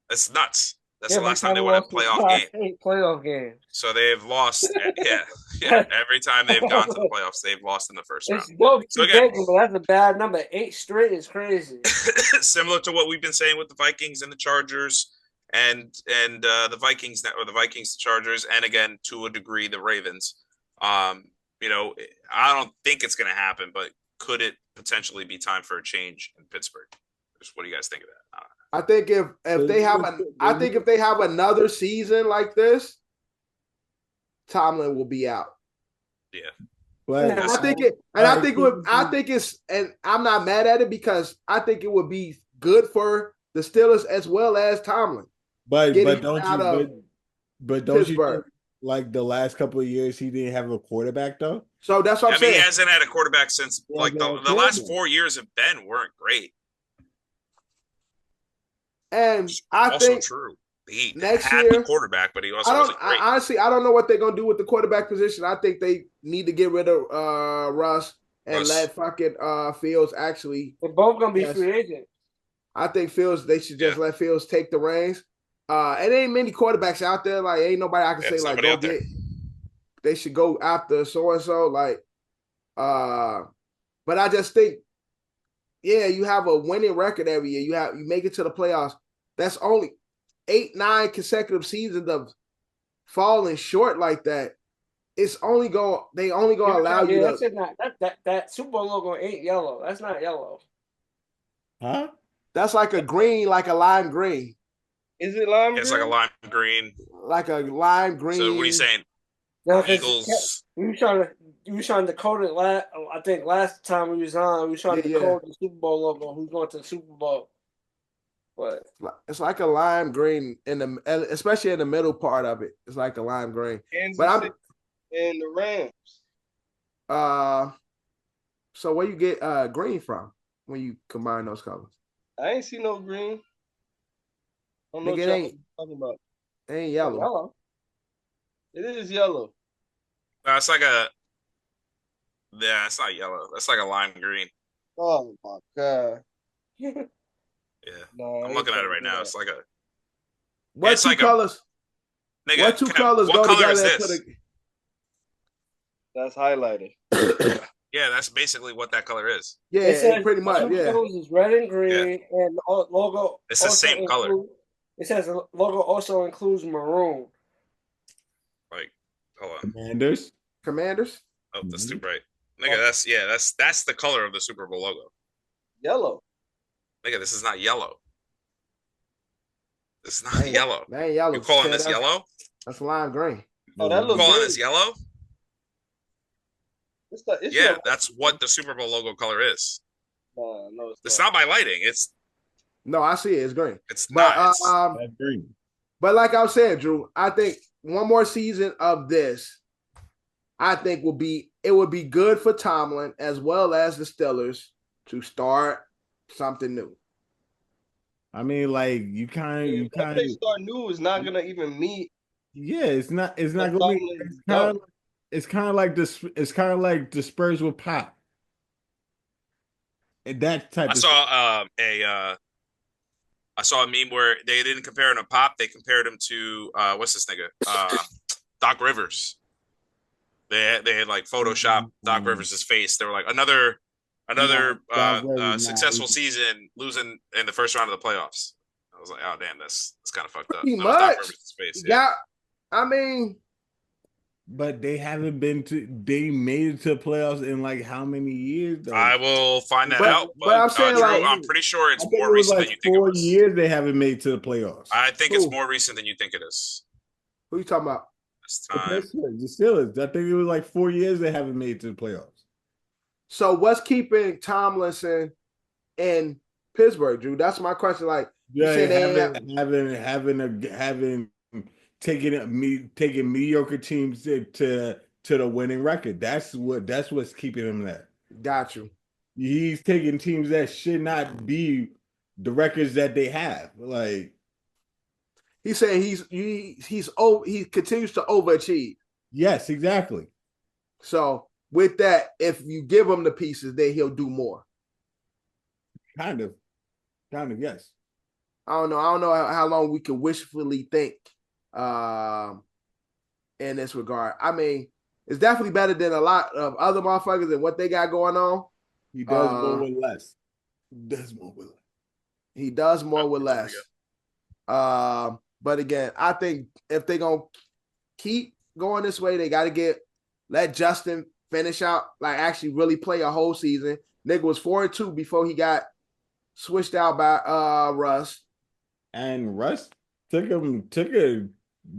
That's nuts. That's the last time they won a playoff game. So they've lost. yeah. Every time they've gone to the playoffs, they've lost in the first round. So again, but that's a bad number. 8 straight is crazy. Similar to what we've been saying with the Vikings and the Chargers, and the Vikings, or the Vikings, the Chargers, and again to a degree the Ravens. I don't think it's going to happen, but could it potentially be time for a change in Pittsburgh? What do you guys think of that? I think if they have another season like this, Tomlin will be out. Yeah. But I think I'm not mad at it because I think it would be good for the Steelers as well as Tomlin. But don't you think, like the last couple of years he didn't have a quarterback though? So that's what I'm saying. He hasn't had a quarterback since the last 4 years of Ben weren't great. And I think true. He next had year, the quarterback, but he also wasn't great. Honestly, I don't know what they're gonna do with the quarterback position. I think they need to get rid of Russ and let fucking Fields actually. They're both gonna be free agents. I think they should just let Fields take the reins. It ain't many quarterbacks out there. Like ain't nobody I can say like go get. They should go after so and so. But I just think. Yeah, you have a winning record every year. You make it to the playoffs. That's only 8-9 consecutive seasons of falling short like that. It's only they only gonna allow you to. That Super Bowl logo ain't yellow. That's not yellow. Huh? That's like a green, like a lime green. Is it lime green? It's like a lime green. Like a lime green. So what are you saying? No, Eagles. We were trying to decode it. I think last time we was on, we were trying to decode the Super Bowl logo. Who's going to the Super Bowl? But it's like a lime green especially in the middle part of it. It's like a lime green. But and the Rams. So where you get green from when you combine those colors? I ain't see no green. I don't know what you're talking about. It ain't yellow. It is yellow. It's like it's not yellow. That's like a lime green. Oh my god. Yeah. No, I'm looking at it right now. It's like a. What two colors? What two colors go together? That's highlighted. Yeah, that's basically what that color is. Yeah, pretty much. Yeah. Colors is red and green, and the logo. It's the same color. It says the logo also includes maroon. Like, hold on. Commanders. Oh, that's too bright. Nigga, that's the color of the Super Bowl logo. Yellow. Nigga, this is not yellow. This is not yellow. That ain't yellow. You calling this yellow? That's lime green. Oh, that looks calling green. this yellow? It's that's what the Super Bowl logo color is. No, it's not by lighting. It's No, I see it. It's green. It's but not. That's green. But like I was saying, Drew, I think one more season of this, I think would be good for Tomlin as well as the Steelers to start something new. I mean, like you kind If they start new, is not gonna even meet. Yeah, it's not gonna be. It's kind of like this. It's kind of like the Spurs with Pop. And that type. I saw a meme where they didn't compare him to Pop. They compared him to what's this nigga? Doc Rivers. They had like Photoshop Doc Rivers' face. They were like another successful season losing in the first round of the playoffs. I was like, oh damn, that's kind of fucked up. Pretty That much. was Doc Rivers' face. Yeah, I mean, but they haven't been to. They made it to playoffs in like how many years? Though? I will find that out. But I'm saying, Drew, like, I'm pretty sure it's more recent like than you think it was. 4 years they haven't made it to the playoffs. I think it's more recent than you think it is. Who you talking about? This time. The Steelers. I think it was like 4 years they haven't made it to the playoffs. So what's keeping Tomlinson in Pittsburgh, Drew? That's my question. Like, yeah, taking mediocre teams to the winning record. That's what's keeping him there. Got you. He's taking teams that should not be the records that they have. Like he's saying he continues to overachieve. Yes, exactly. So with that, if you give him the pieces, then he'll do more. Kind of, yes. I don't know how long we can wishfully think in this regard. I mean, it's definitely better than a lot of other motherfuckers and what they got going on. He does more with less. He does more with less. But again, I think if they're gonna keep going this way, they got to let Justin finish out, like actually really play a whole season. Nigga was 4-2 before he got switched out by Russ. And Russ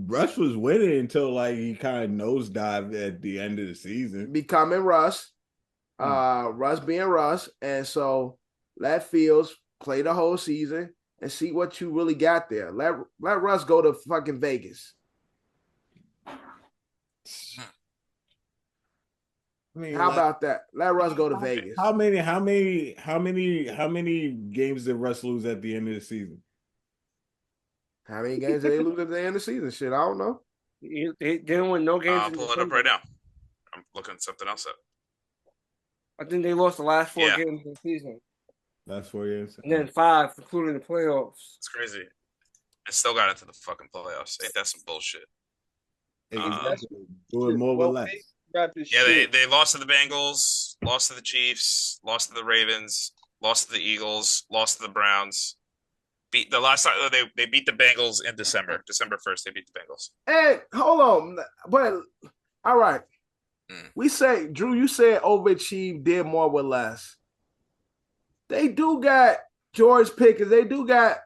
Russ was winning until like he kind of nosedived at the end of the season. Becoming Russ. Russ being Russ. And so let Fields play the whole season and see what you really got there. Let Russ go to fucking Vegas. I mean, how about that? Let Russ go to Vegas. How many games did Russ lose at the end of the season? How many games did they lose at the end of the season? Shit, I don't know. They didn't win no games. I'll pull it up right now. I'm looking something else up. I think they lost the last 4 games of the season. Last 4 years. And then 5, including the playoffs. It's crazy. I still got into the fucking playoffs. Ain't that some bullshit? Doing more with less. Yeah, they lost to the Bengals, lost to the Chiefs, lost to the Ravens, lost to the Eagles, lost to the Browns. Beat the last time they beat the Bengals in December 1st. They beat the Bengals. Hey, hold on, but all right. We say, Drew, you said overachieved, did more with less. They do got George Pickens. They do got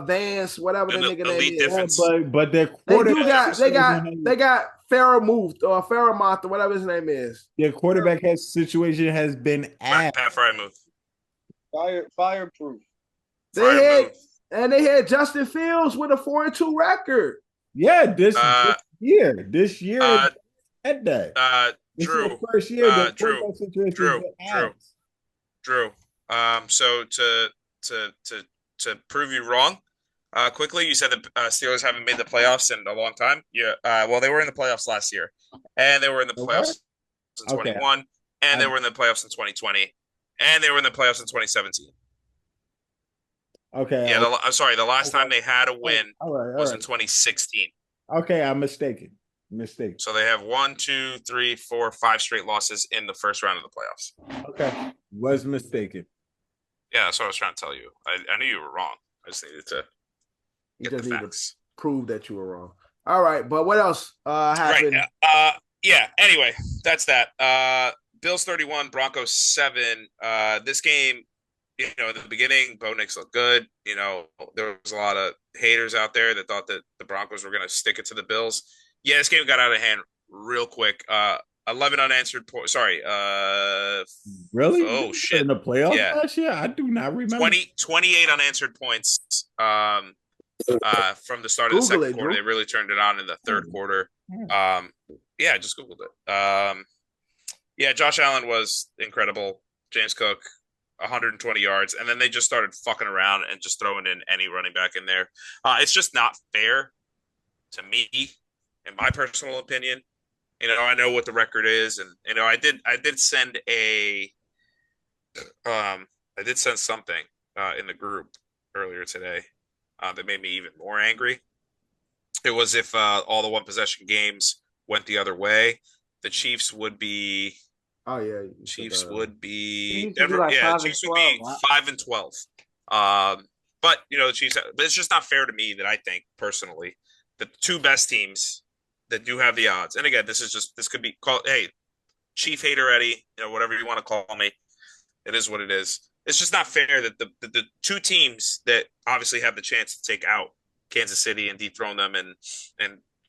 Vance, whatever the nigga name is. But their quarterback, they got Fairmouth or whatever his name is. Their quarterback situation has been Pat Fairmouth. Fireproof. They had Justin Fields with a 4-2 record. Yeah, this year at that. Drew. First year, Drew. So to prove you wrong, quickly, you said the Steelers haven't made the playoffs in a long time. Yeah. Well, they were in the playoffs last year, and they were in the playoffs in 21, and they were in the playoffs in 2020, and they were in the playoffs in 2017. Okay. Yeah. I'm sorry. The last time they had a win was in 2016. Okay, I'm mistaken. So they have 1, 2, 3, 4, 5 straight losses in the first round of the playoffs. Okay. Was mistaken. Yeah, that's what I was trying to tell you. I knew you were wrong. I just needed to get the facts. Prove that you were wrong. All right, but what else happened? Right. Yeah. Anyway, that's that. Bills 31, Broncos 7. This game, in the beginning, Bo Nix looked good. There was a lot of haters out there that thought that the Broncos were going to stick it to the Bills. Yeah, this game got out of hand real quick. 11 unanswered points. Sorry. Really? Oh shit. In the playoffs Yeah. last year? I do not remember. 28 unanswered points. From the start of the second quarter. They really turned it on in the third quarter. Yeah, I just Googled it. Yeah, Josh Allen was incredible. James Cook, 120 yards, and then they just started fucking around and just throwing in any running back in there. It's just not fair to me, in my personal opinion. I know what the record is, and I did send something in the group earlier today that made me even more angry. It was if all the one possession games went the other way, the Chiefs would be. Oh yeah, Chiefs would be Denver. Like Chiefs would be 5-12. But the Chiefs. But it's just not fair to me that I think personally the two best teams that do have the odds. And again, this could be called. Hey, Chief hater Eddie, whatever you want to call me. It is what it is. It's just not fair that the two teams that obviously have the chance to take out Kansas City and dethrone them and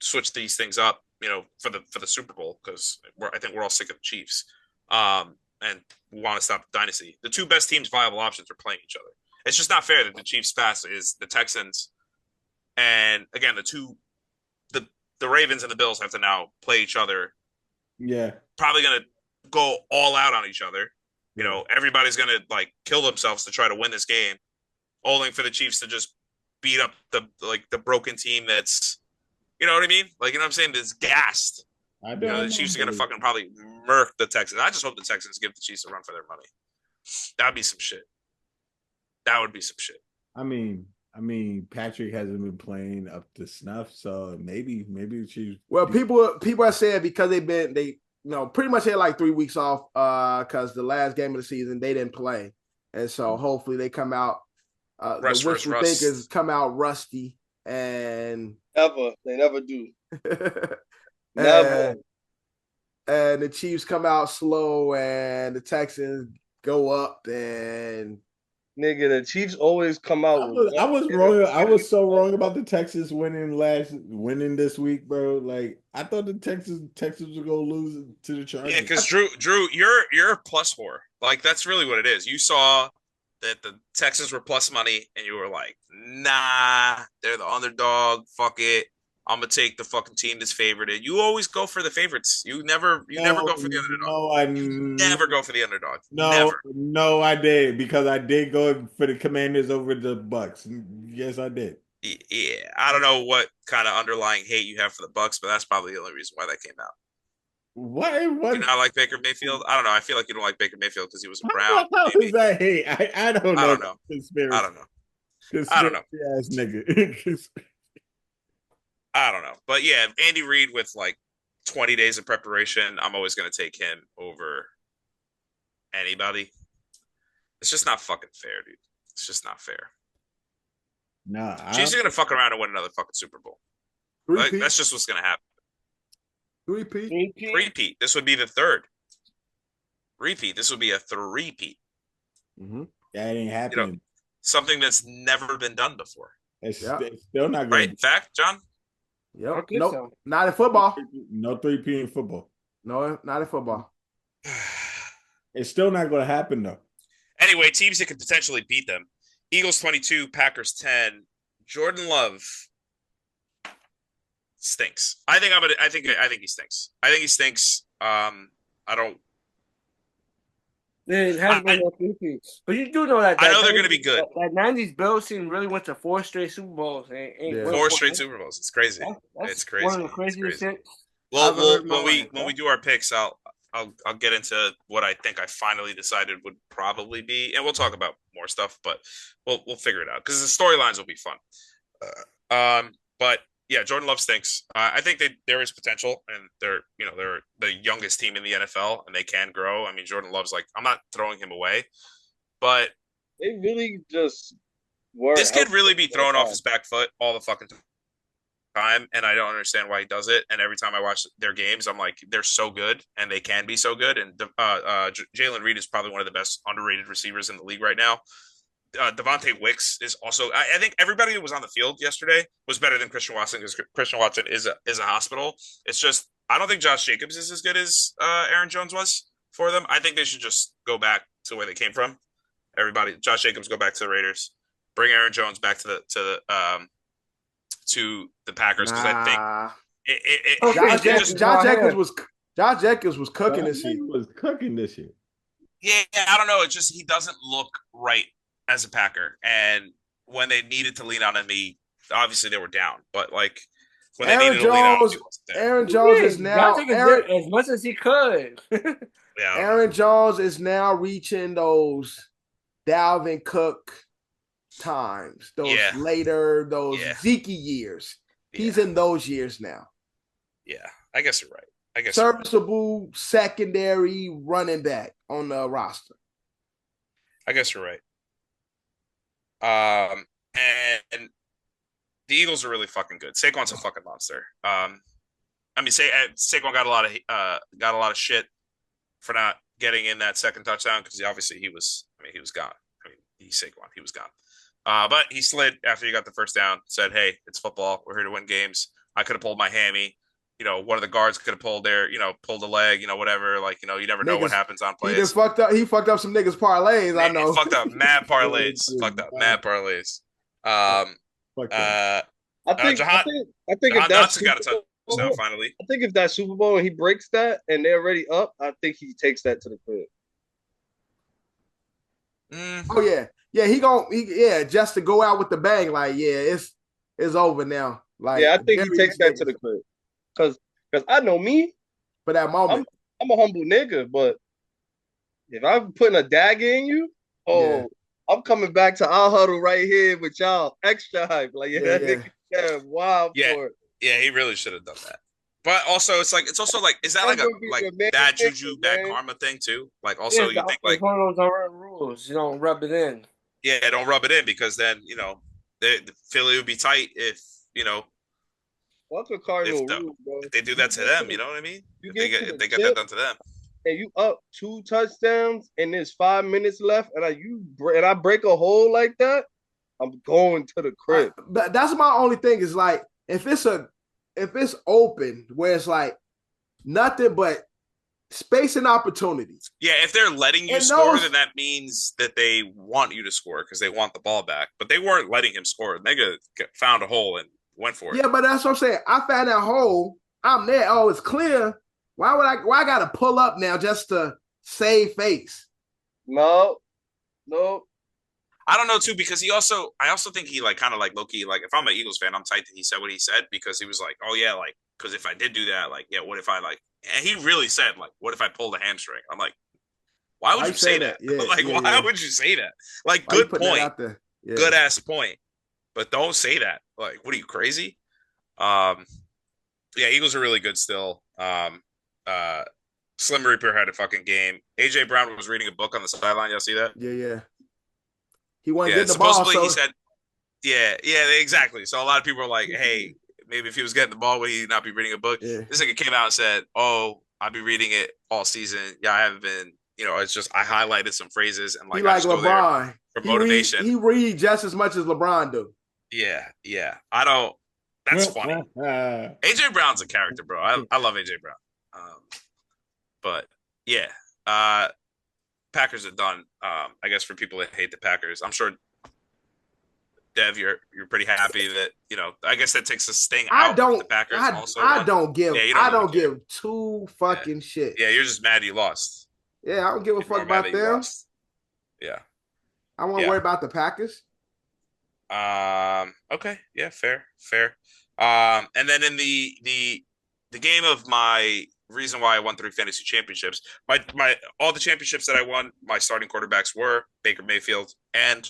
switch these things up, for the Super Bowl, because I think we're all sick of the Chiefs. And want to stop the dynasty. The two best teams' viable options are playing each other. It's just not fair that the Chiefs' pass is the Texans, and again the Ravens and the Bills have to now play each other. Yeah, probably gonna go all out on each other. Everybody's gonna kill themselves to try to win this game, only for the Chiefs to just beat up the broken team that's, you know what I mean? You know what I'm saying? That's gassed. The Chiefs are going to fucking probably murk the Texans. I just hope the Texans give the Chiefs a run for their money. That would be some shit. That would be some shit. I mean, Patrick hasn't been playing up to snuff, so maybe the Chiefs. Well, people are saying because they pretty much had 3 weeks off because the last game of the season they didn't play, and so hopefully they come out. The wishful thinkers come out rusty and they never do. Never. And the Chiefs come out slow, and the Texans go up. And the Chiefs always come out. I was wrong. I was so wrong about the Texans winning this week, bro. I thought the Texans would go lose to the Chargers. Yeah, because Drew, you're a plus whore. That's really what it is. You saw that the Texans were plus money, and you were like, nah, they're the underdog. Fuck it. I'm gonna take the fucking team that's favored. You always go for the favorites. You never go for the underdog. Never go for the underdog. No, I did, because I did go for the Commanders over the Bucks. Yes, I did. Yeah, I don't know what kind of underlying hate you have for the Bucks, but that's probably the only reason why that came out. What? You not like Baker Mayfield? I don't know. I feel like you don't like Baker Mayfield because he was a Brown. How is that hate? I don't know. I don't know. Conspiracy. I don't know. Conspiracy ass nigga. I don't know. But yeah, Andy Reid with 20 days of preparation, I'm always going to take him over anybody. It's just not fucking fair, dude. It's just not fair. No, Chiefs are going to fuck around and win another fucking Super Bowl. That's just what's going to happen. Repeat. This would be the third. Repeat. This would be a three-peat. Mm-hmm. That ain't happening. Something that's never been done before. It's still not good. Right? Fact, John? Yep. Nope. Not in football. No 3P in football. No, not in football. It's still not going to happen, though. Anyway, teams that could potentially beat them. Eagles 22, Packers 10. Jordan Love stinks. I think he stinks. I think he stinks. I don't. It hasn't been no repeats. But you do know that. I know they're going to be good. That 90s Bills team really went to 4 straight Super Bowls. Four straight Super Bowls. It's crazy. It's crazy. One of the craziest shit. Well, when we do our picks, I'll get into what I think I finally decided would probably be, and we'll talk about more stuff, but we'll figure it out because the storylines will be fun. But yeah, Jordan Love stinks. I think there is potential, and they're the youngest team in the NFL, and they can grow. I mean, Jordan Love's I'm not throwing him away, but they really just this kid really be thrown off his back foot all the fucking time, and I don't understand why he does it. And every time I watch their games, I'm like, they're so good, and they can be so good. And Jalen Reed is probably one of the best underrated receivers in the league right now. Devontae Wicks is also. I think everybody that was on the field yesterday was better than Christian Watson because Christian Watson is a hospital. It's just I don't think Josh Jacobs is as good as Aaron Jones was for them. I think they should just go back to where they came from. Everybody, Josh Jacobs, go back to the Raiders. Bring Aaron Jones back to the Packers because I think Josh Jacobs was cooking this year. Was cooking this year. Yeah, I don't know. It's just he doesn't look right as a Packer, and when they needed to lean on him, obviously they were down, but like. When Aaron Jones, Aaron Jones is now as much as he could. Yeah, Aaron Jones is now reaching those Dalvin Cook times, those Zeke years. He's in those years now. Yeah, I guess you're right. I guess serviceable secondary running back on the roster. I guess you're right. And the Eagles are really fucking good. Saquon's a fucking monster. I mean, Saquon got a lot of shit for not getting in that second touchdown because he was gone. I mean, he's Saquon. He was gone. But he slid after he got the first down. Said, "Hey, it's football. We're here to win games. I could have pulled my hammy. One of the guards could have pulled a leg. Whatever. Like, you never know what happens on plays. He fucked up some niggas parlays. I know. He fucked up mad parlays. Mad parlays. I think if that's got a touchdown finally. I think if that Super Bowl and he breaks that and they're already up, I think he takes that to the crib. Oh yeah, just to go out with the bang, like it's over now. Like I think he takes that to the crib, because I know me. For that moment, I'm a humble nigga, but if I'm putting a dagger in you, I'm coming back to our huddle right here with y'all. Extra hype, like nigga, wow. Yeah, he really should have done that. But also, it's also like, is that like a bad juju, bad karma thing too? Like, also, you think like one of those rules, you don't rub it in. Yeah, don't rub it in because then the Philly would be tight if What's a cardinal rule, bro? If they do that to them, you know what I mean? If they get that done to them. And you up 2 touchdowns and there's 5 minutes left, and I break a hole like that, I'm going to the crib. That's my only thing is like if it's open where it's like nothing but space and opportunities. Yeah, if they're letting you score, then that means that they want you to score because they want the ball back. But they weren't letting him score. Nigga found a hole and went for it. Yeah, but that's what I'm saying. I found that hole. I'm there. Oh, it's clear. Why I gotta pull up now just to save face? No. I don't know too, because I also think he like kind of like low-key, like if I'm an Eagles fan, I'm tight that he said what he said because he was like, oh yeah, like because if I did do that, like yeah, what if I like, and he really said like, what if I pulled a hamstring? I'm like, why would you say that? Yeah, why would you say that? Like, good point, good ass point, but don't say that. Like, what are you, crazy? Yeah, Eagles are really good still. Slim Reaper had a fucking game. AJ Brown was reading a book on the sideline. Y'all see that? Yeah. He wanted to get the ball. Supposedly he said, yeah, exactly. So a lot of people are like, hey, maybe if he was getting the ball, would he not be reading a book? Yeah. This nigga came out and said, oh, I'll be reading it all season. Yeah, I haven't been, it's just I highlighted some phrases and like I just LeBron. Go there for motivation. He read just as much as LeBron do. Yeah. I don't. That's funny. AJ Brown's a character, bro. I love AJ Brown. But yeah, Packers are done. I guess for people that hate the Packers, I'm sure, Dev, you're pretty happy that I guess that takes a sting out of the Packers. I don't give two fucking shit. Yeah, you're just mad you lost. Yeah, I don't give a fuck about them. Yeah, I won't worry about the Packers. Okay, yeah, fair. And then in the game of my reason why I won 3 fantasy championships, my all the championships that I won, my starting quarterbacks were Baker Mayfield and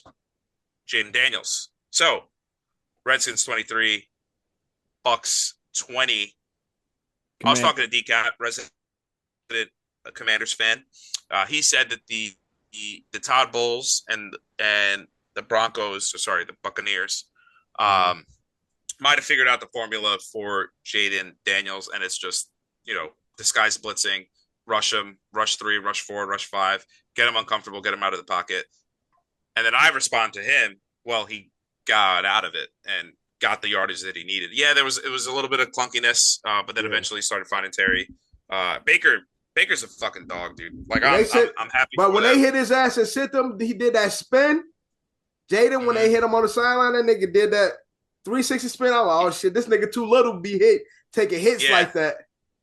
Jaden Daniels. So Redskins 23, Bucks 20. I was talking to DCAT, resident Commanders fan. He said that the Todd Bowles and the the Buccaneers might have figured out the formula for Jaden Daniels, and it's just disguise blitzing, rush him, rush 3, rush 4, rush 5, get him uncomfortable, get him out of the pocket. And then I respond to him, well, he got out of it and got the yardage that he needed. Yeah, it was a little bit of clunkiness, but then eventually started finding Terry. Baker's a fucking dog, dude. Like I'm happy. But for when them. they hit his ass and sit them, he did that spin. Jaden, when they hit him on the sideline, that nigga did that 360 spin. I'm like, oh shit, this nigga too little to be taking hits like that.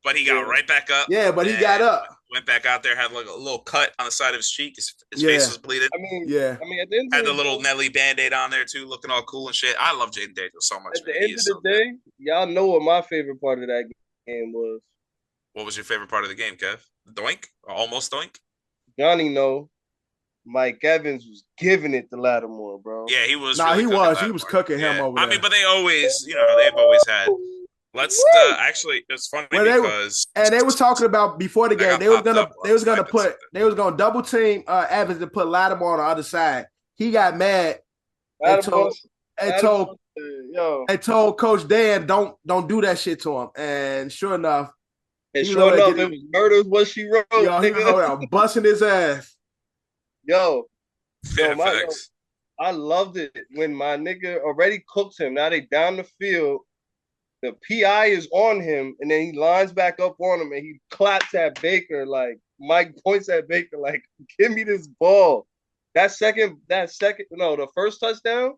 But he got right back up. Yeah, but he got up. Went back out there, had like a little cut on the side of his cheek. His face was bleeding. I mean, at the end had the little Nelly Band-Aid on there too, looking all cool and shit. I love Jaden Daniels so much. At the end of the day, y'all know what my favorite part of that game was. What was your favorite part of the game, Kev? Doink? Or almost doink? Johnny know. Mike Evans was giving it to Lattimore, bro. Yeah, he was. Nah, really he was cooking him over there. I mean, but they always, they've always had. Let's actually, it's funny because they was talking about before the game. They was gonna double team Evans and put Lattimore on the other side. He got mad and told Coach Dan don't do that shit to him. And sure enough, it was murder what she wrote. Yo, he was busting his ass. I loved it when my nigga already cooked him. Now they down the field. The PI is on him, and then he lines back up on him, and he claps at Baker like Mike points at Baker like, "Give me this ball." The first touchdown,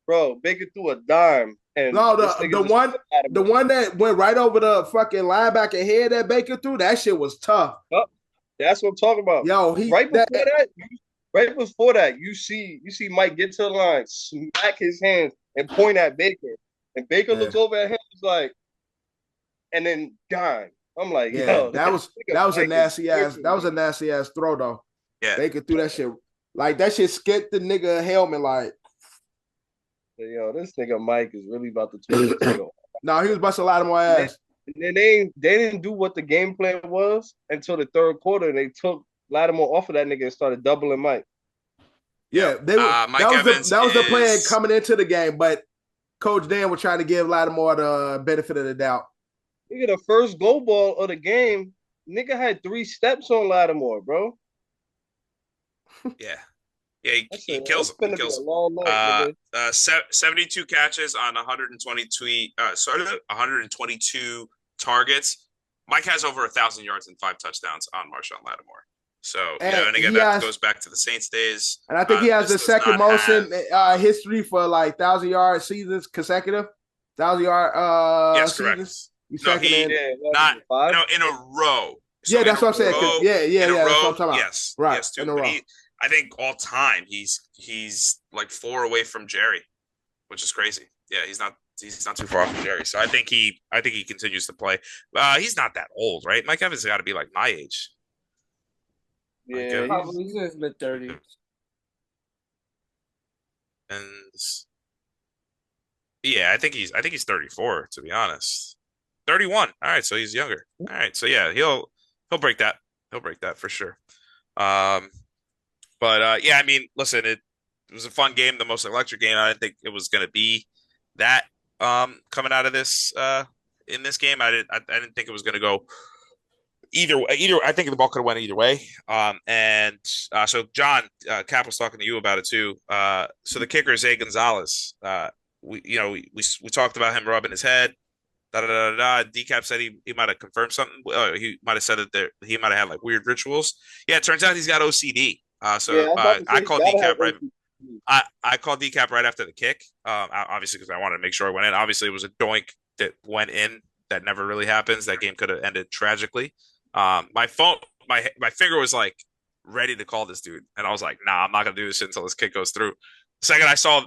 bro. Baker threw a dime, and the one that went right over the fucking linebacker head that Baker threw. That shit was tough. That's what I'm talking about. Yo, right before that, you see Mike get to the line, smack his hands, and point at Baker. And Baker looks over at him, he's like, and then gone. I'm like, yo, that was a nasty ass throw though. Yeah, Baker threw that shit like that shit skipped the nigga helmet like. Yo, this nigga Mike is really about to turn this nigga. No, he was busting a lot of more ass. And they didn't do what the game plan was until the third quarter, and they took Lattimore off of that nigga and started doubling Mike. Yeah, that was the plan coming into the game, but Coach Dan was trying to give Lattimore the benefit of the doubt. Nigga, the first goal ball of the game, nigga had 3 steps on Lattimore, bro. Yeah, he kills him. He kills him. 72 catches on 122 targets. Mike has over 1,000 yards and 5 touchdowns on Marshawn Lattimore. So, and again, that goes back to the Saints days. And I think he has the second most in history for like 1,000-yard seasons consecutive. 1,000-yard yes, seasons. Correct. In a row. So that's what I'm saying. That's what I'm talking about. Yes, right. Yes, in a row. I think all time he's like 4 away from Jerry, which is crazy. Yeah, he's not too far from Jerry. So I think he continues to play. He's not that old, right? Mike Evans has got to be like my age. Yeah, probably he's in his mid-30s. And yeah, I think he's 34 to be honest. 31. All right, so he's younger. All right, so yeah, he'll break that. He'll break that for sure. But yeah, I mean, listen, it was a fun game, the most electric game. I didn't think it was going to be that coming out of this in this game. I didn't think it was going to go either. I think the ball could have went either way. So John, Cap was talking to you about it too. So the kicker is Zay Gonzalez. We talked about him rubbing his head. Decap said he might have confirmed something. He might have said that he might have had like weird rituals. Yeah, it turns out he's got OCD. I called Decap right. I called Decap right after the kick. Obviously because I wanted to make sure it went in. Obviously it was a doink that went in that never really happens. That game could have ended tragically. My finger was like ready to call this dude, and I was like, nah, I'm not gonna do this shit until this kick goes through. The second I saw,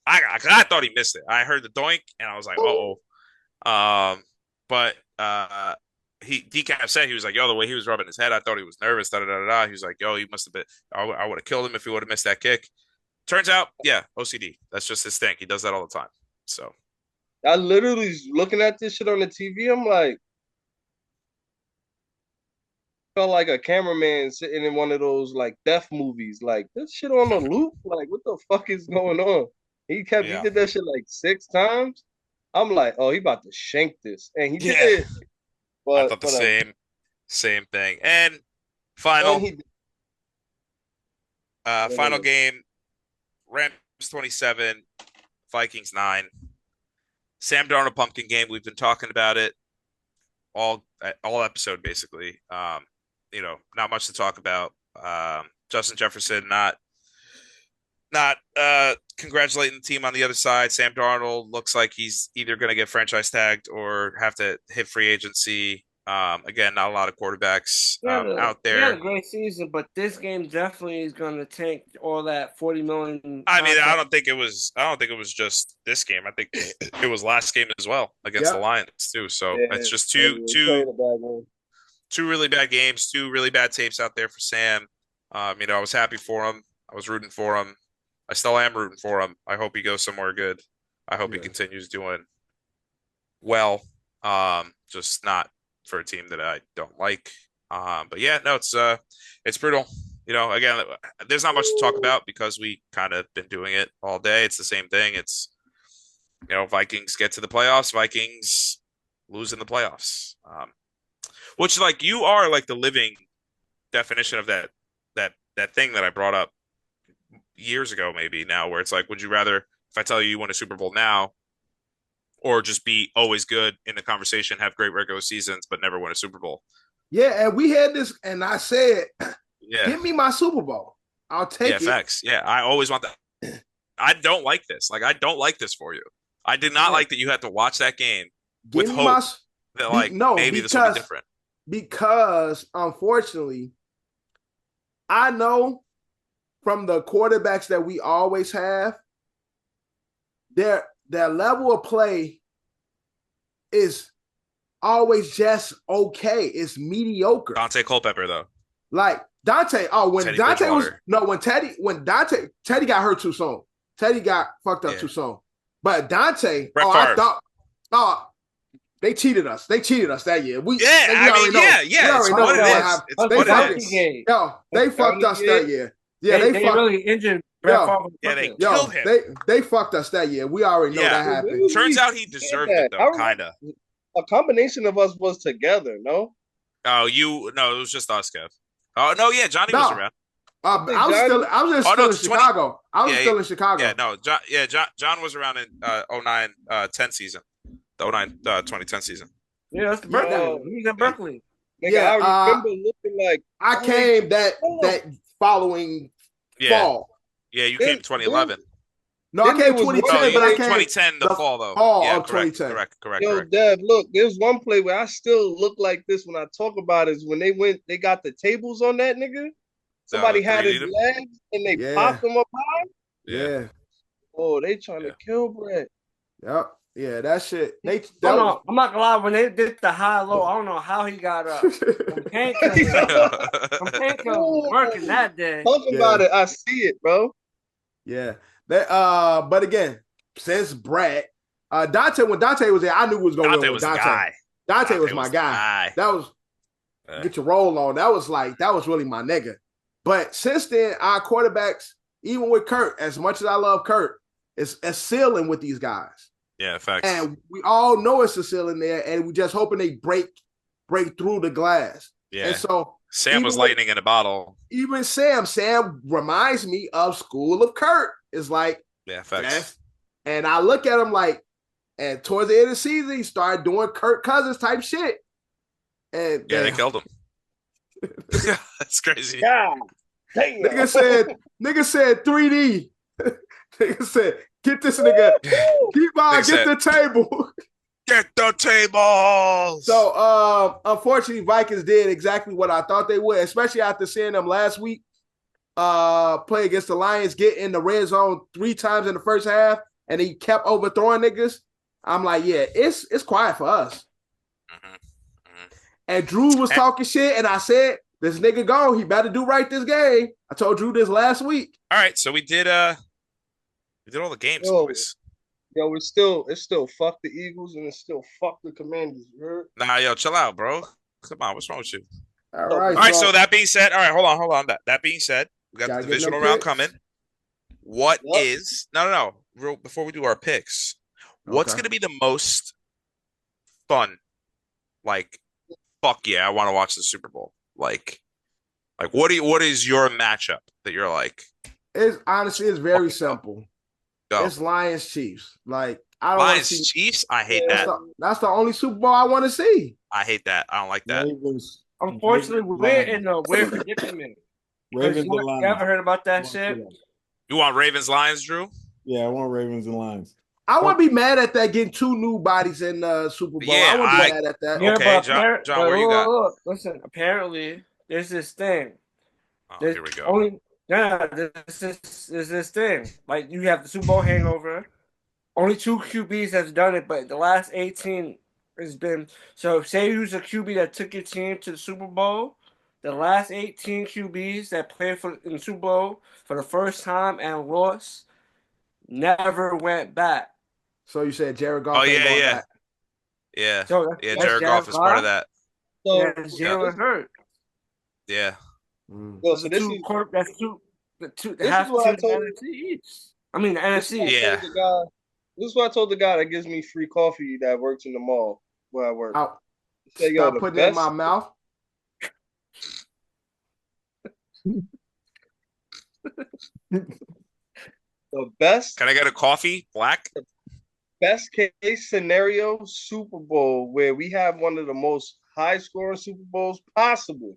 I thought he missed it. I heard the doink, and I was like, but Decap said he was like, yo, the way he was rubbing his head, I thought he was nervous. He was like, yo, he must have been. I would have killed him if he would have missed that kick. Turns out, yeah, OCD. That's just his thing. He does that all the time. So I literally was looking at this shit on the TV. I'm like, felt like a cameraman sitting in one of those like death movies. Like this shit on a loop. Like what the fuck is going on? He did that shit like 6 times. I'm like, oh, he about to shank this, and he did. But I thought the same thing. And final game, Rams 27, Vikings 9. Sam Darnold pumpkin game. We've been talking about it all episode basically. Not much to talk about. Justin Jefferson not congratulating the team on the other side. Sam Darnold looks like he's either going to get franchise tagged or have to hit free agency. Again, not a lot of quarterbacks out there. He had a great season, but this game definitely is going to tank all that $40 million. I mean, I don't think it was just this game. I think it was last game as well against the Lions too. So it's just two really bad games, two really bad tapes out there for Sam. I was happy for him. I was rooting for him. I still am rooting for him. I hope he goes somewhere good. I hope he continues doing well. Just not for a team that I don't like. But yeah, no, it's brutal. Again, there's not much to talk about because we kind of been doing it all day. It's the same thing. It's Vikings get to the playoffs, Vikings lose in the playoffs. Which like you are like the living definition of that thing that I brought up years ago, maybe now, where it's like, would you rather, if I tell you win a Super Bowl now, or just be always good in the conversation, have great regular seasons, but never win a Super Bowl? Yeah, and we had this, and I said, give me my Super Bowl. I'll take it. Facts. Yeah, I always want that. I don't like this. Like, I don't like this for you. I did not like that you had to watch that game with hope that maybe this will be different. Because, unfortunately, I know from the quarterbacks that we always have, their level of play is always just okay. It's mediocre. Dante Culpepper, though. Like Dante. Oh, when Teddy Dante was Teddy got hurt too soon. Teddy got fucked up too soon. But Dante, I thought they cheated us. They cheated us that year. We already know. They fucked us that year. Yeah, they really injured. They killed him. They fucked us that year. We already know that happened. Turns out he deserved it though, kind of. A combination of us was together, no? Oh, it was just us, Kev. Oh no, yeah, Johnny was around. I was still in Chicago. I was still in Chicago. Yeah, no, John was around in 09-10 season. The 2010 season. Yeah, that's the birthday. He was in Berkeley. Nigga, I remember looking like I came that following fall. Yeah, you came 2011. No, I came 2010, but I came 2010 the fall though. Fall yeah, of 2010. Correct. Yo, Dev, look, there's one play where I still look like this when I talk about it. Is when they got the tables on that nigga. Somebody had his legs and they popped him up high. Yeah. Oh, they trying to kill Brett. Yep. Yeah, that shit. I'm not gonna lie. When they did the high low, I don't know how he got up. Painkillers working that day. Talk about it. I see it, bro. Yeah. But again, since Brett, Dante, when Dante was there, I knew it was gonna win with Dante. Dante was my guy. That was get your roll on. That was really my nigga. But since then, our quarterbacks, even with Kurt, as much as I love Kurt, it's a ceiling with these guys. Yeah, facts. And we all know it's a ceiling there, and we just hoping they break through the glass. Yeah. And so Sam was lightning in a bottle. Even Sam reminds me of School of Kurt. It's like, facts. And I look at him like, and towards the end of the season, he started doing Kirk Cousins type shit. And they killed him. That's crazy. God damn. Nigga said 3D. Nigga said, get this nigga. Get the table. Get the table. So unfortunately, Vikings did exactly what I thought they would, especially after seeing them last week play against the Lions, get in the red zone 3 times in the first half, and he kept overthrowing niggas. I'm like, yeah, it's quiet for us. And Drew was talking shit, and I said, this nigga go. He better do right this game. I told Drew this last week. All right, so we did all the games, boys. Yo, it's still fuck the Eagles and it's still fuck the Commanders. You heard? Nah, yo, chill out, bro. Come on, what's wrong with you? All right. All right, so that being said, all right, hold on. That being said, we got the divisional round coming. What is no, before we do our picks, what's gonna be the most fun? Like, fuck yeah, I want to watch the Super Bowl. Like what is your matchup that you're like? It's honestly, it's very simple. Go. It's Lions Chiefs. Like, I don't want to Lions see Chiefs. I hate that. That's the only Super Bowl I want to see. I hate that. I don't like that. Ravens. Unfortunately, Ravens, we're Lions. in a weird predicament. Ravens and You Lions. ever heard about that shit? You want Ravens Lions, Drew? Yeah, I want Ravens and Lions. I wouldn't be mad at that getting 2 new bodies in the Super Bowl. Yeah, I wouldn't be mad at that. Yeah, Okay, but John, where you got? Look, listen, apparently there's this thing. Oh, here we go. There's this thing. Like you have the Super Bowl hangover. Only 2 QBs has done it, but the last 18 has been. So say you was a QB that took your team to the Super Bowl. The last 18 QBs that played in the Super Bowl for the first time and lost never went back. So you said Jared Goff ain't going back. Yeah. So Jared Goff is part of that. So Jalen hurt. Yeah. So this is the NFC. I mean the NFC. Yeah. This is what I told the guy that gives me free coffee that works in the mall where I work. Say, stop putting it in my mouth. The best. Can I get a coffee? Black? Best case scenario Super Bowl where we have one of the most high scoring Super Bowls possible.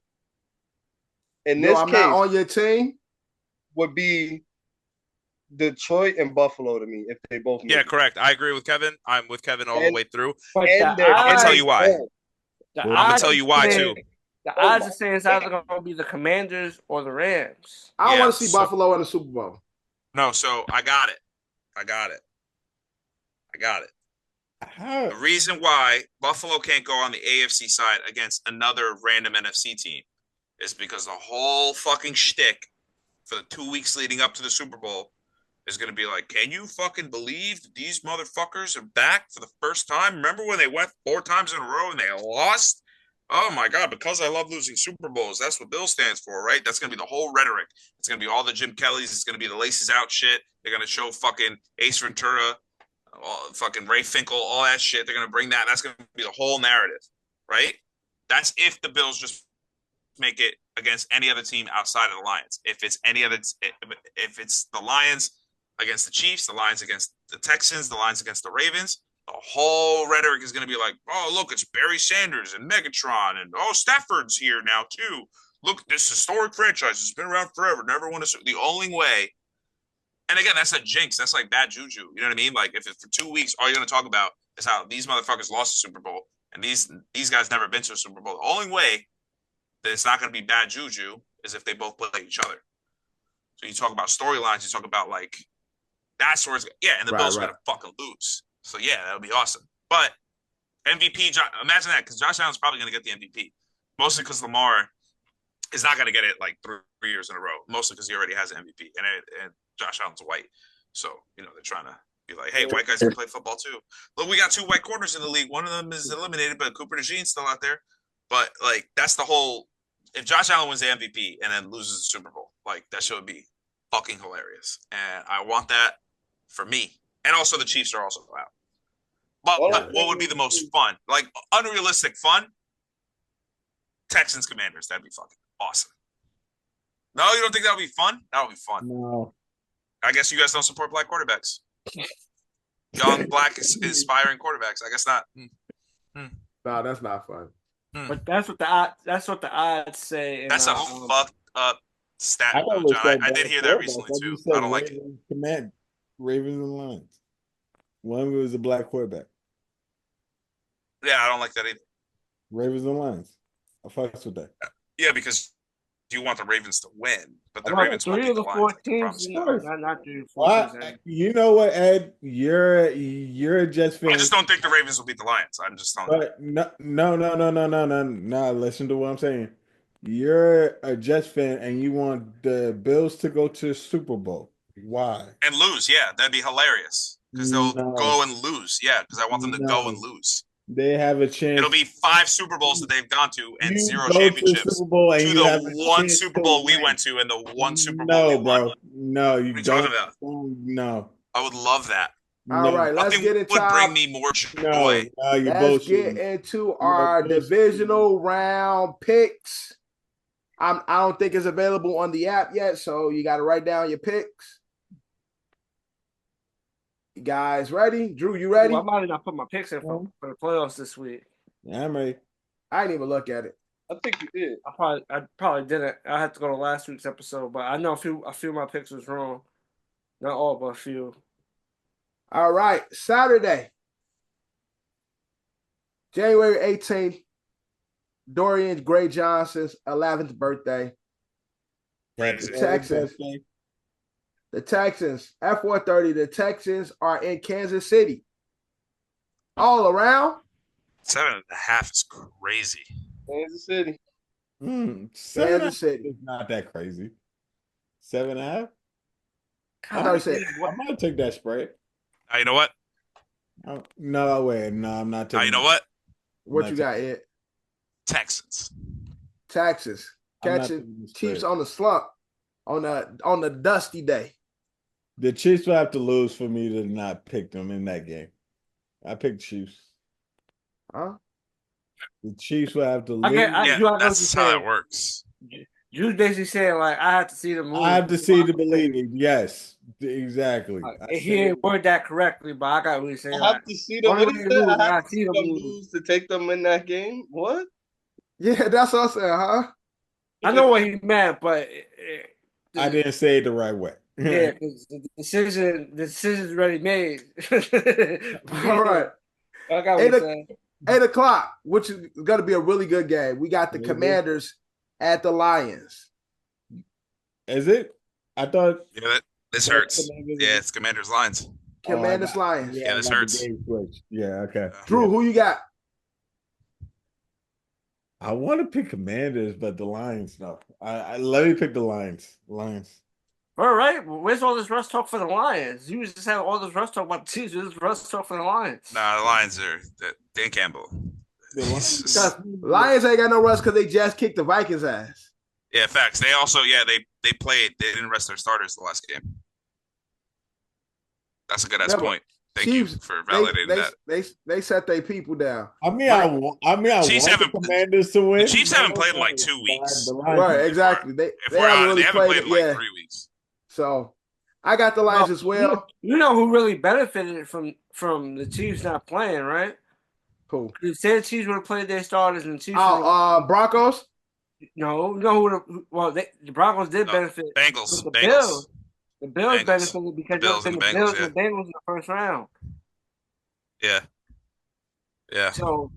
In this I'm case, not on your team. Would be Detroit and Buffalo to me if they both. Yeah, correct. I agree with Kevin. I'm with Kevin all the way through. But I'm gonna tell you why. I'm gonna tell you why too. The odds are saying it's either going to be the Commanders or the Rams. I want to see Buffalo in the Super Bowl. No, so I got it. The reason why Buffalo can't go on the AFC side against another random NFC team is because the whole fucking shtick for the 2 weeks leading up to the Super Bowl is going to be like, can you fucking believe these motherfuckers are back for the first time? Remember when they went 4 times in a row and they lost? Oh my God, because I love losing Super Bowls. That's what Bill stands for, right? That's going to be the whole rhetoric. It's going to be all the Jim Kellys. It's going to be the laces out shit. They're going to show fucking Ace Ventura, fucking Ray Finkel, all that shit. They're going to bring that. That's going to be the whole narrative, right? That's if the Bills just make it against any other team outside of the Lions. If it's the Lions against the Chiefs, the Lions against the Texans, the Lions against the Ravens, the whole rhetoric is going to be like, oh, look, it's Barry Sanders and Megatron, and oh, Stafford's here now too. Look, this historic franchise has been around forever. Never won the only way. And again, that's a jinx. That's like bad juju. You know what I mean? Like if it's for 2 weeks, all you're going to talk about is how these motherfuckers lost the Super Bowl, and these guys never been to a Super Bowl. The only way that it's not going to be bad juju is if they both play each other. So you talk about storylines. You talk about like that's where it's and the Bills are going to fucking lose. So yeah, that would be awesome. But MVP, imagine that, because Josh Allen's probably going to get the MVP, mostly because Lamar is not going to get it like 3 years in a row, mostly because he already has an MVP, and Josh Allen's white. So they're trying to be like, hey, white guys can play football too. Look, we got 2 white corners in the league. One of them is eliminated, but Cooper DeJean's still out there. But like that's the whole. If Josh Allen wins the MVP and then loses the Super Bowl, like that shit would be fucking hilarious, and I want that for me. And also the Chiefs are also out. But what would be the most fun? Like unrealistic fun? Texans Commanders. That'd be fucking awesome. No, you don't think that would be fun? That would be fun. No. I guess you guys don't support black quarterbacks. Young, black, inspiring quarterbacks. I guess not. No, that's not fun. But that's what the odds say. That's a fucked up stat, though, John. I did hear that recently too. I don't like it. Ravens and Lions. One of them was a black quarterback. Yeah, I don't like that either. Ravens and Lions. I fucks with that. Yeah, because you want the Ravens to win, but the Ravens won't beat the Lions. Not 3 or 4 teams. You know what, Ed? You're a Jets fan. I just don't think the Ravens will beat the Lions. I'm just telling you. No. Listen to what I'm saying. You're a Jets fan, and you want the Bills to go to the Super Bowl. Why? And lose, yeah, that'd be hilarious. Because they'll go and lose, yeah. Because I want them to go and lose. They have a chance. It'll be 5 Super Bowls that they've gone to and 0 championships. To the one Super Bowl we went to and the one Super No, Bowl bro. No, you what don't. Talking about? No. I would love that. All right, let's get into would bring me more joy. Let's get into our divisional round picks. I don't think it's available on the app yet, so you got to write down your picks. You guys ready? Drew, you ready? Well, I might not put my picks in for the playoffs this week. Yeah, I'm ready. I didn't even look at it. I think you did. I probably didn't. I had to go to last week's episode, but I know a few of my picks was wrong. Not all, but a few. All right, Saturday, January 18th, Dorian Gray Johnson's 11th birthday. Crazy. The Texans, at 4:30, the Texans are in Kansas City. All around. 7.5 is crazy. Kansas City. Kansas City. It's not that crazy. 7.5? I might take that spread. You know what? No, wait. No, I'm not taking You know what? What you got, Ed? Texans. Texans. Catching Chiefs on the slump on the dusty day. The Chiefs will have to lose for me to not pick them in that game. I picked Chiefs. Huh? The Chiefs will have to lose. That's how it works. You was basically saying, like, I have to see the movie. I have to see to believe it. Yes, exactly. He didn't word that correctly, but I got what he's saying. I have to see them. What is that? I have to see them lose to take them in that game. What? Yeah, that's what I said, huh? I know what he meant, but I didn't say it the right way. Yeah, because the decision's already made. All right. I got what you're saying. 8 o'clock, which is going to be a really good game. We got the Commanders at the Lions. Is it? I thought. Yeah, this hurts. Yeah, it's Commanders Lions. Commanders Lions. Yeah, this hurts. Yeah, okay. Drew, who you got? I want to pick Commanders, but the Lions, no. I let me pick the Lions. Lions. All right. Well, where's all this Russ talk for the Lions? You just have all this Russ talk about the Chiefs. Where's Russ talk for the Lions? Nah, the Lions are Dan Campbell. Lions ain't got no rust because they just kicked the Vikings' ass. Yeah, facts. They also, they played. They didn't rest their starters the last game. That's a good ass point. Thank Chiefs, you for validating that. They set their people down. I want the Commanders to win. The Chiefs haven't played in like 2 weeks. Right, exactly. They haven't played in like 3 weeks. So I got the Lions as well. You know who really benefited from the Chiefs not playing, right? Who? You said the Chiefs would have played their starters and the Chiefs. Broncos? No, the Broncos did benefit. Bengals. The Bills. The Bills benefited because the Bills and the Bengals in the first round. Yeah. Yeah. So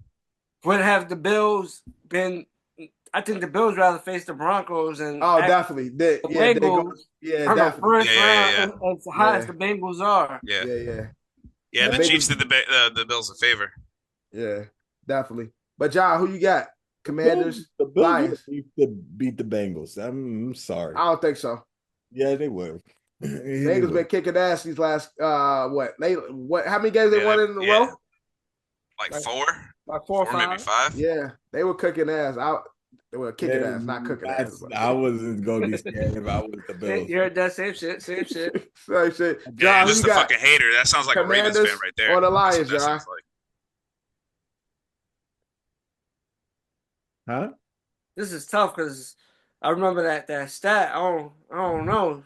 would have the Bills been? I think the Bills rather face the Broncos and definitely. The Bengals. Definitely. First round, as high as the Bengals are. Yeah. The Chiefs did the Bills a favor. Yeah, definitely. But John, who you got? Commanders, the Bills Lions. Beat the Bengals. I'm sorry. I don't think so. Yeah, they will. Bengals been kicking ass these last what? How many games they won in a row? Like 4? Like 4 or 5. Maybe 5. Yeah, they were kicking ass. They were kicking ass, not cooking ass. I wasn't going to be scared if I was the Bills. You heard that same shit. Same shit. John, John, just a fucking hater. That sounds like a Ravens fan right there. Or the Lions, John. Huh? This is tough because I remember that stat. I don't know.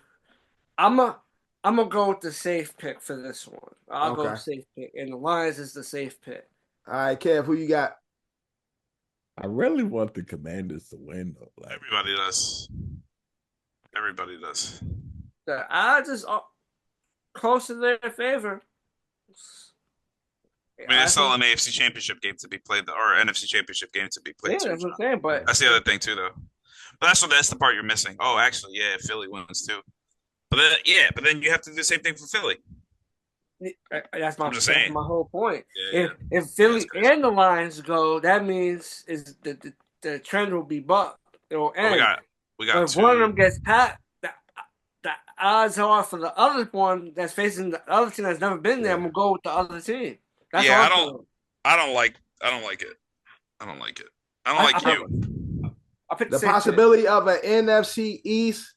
I'm gonna go with the safe pick for this one. I'll go safe pick, and the Lions is the safe pick. All right, Kev, who you got? I really want the Commanders to win, though. Everybody does. Everybody does. The odds is close to their favor. I mean, it's still an AFC Championship game to be played, or NFC Championship game to be played. Yeah, that's what I'm saying. But that's the other thing too, though. But that's the part you're missing. Oh, actually, yeah, Philly wins too. But then you have to do the same thing for Philly. That's my whole point. Yeah, if Philly and the Lions go, that means is the trend will be bucked. It will end. We got. If one of them gets pat, the odds are for the other one that's facing the other team that's never been there. I'm gonna go with the other team. That's I don't like it. I don't like you. The possibility of an NFC East,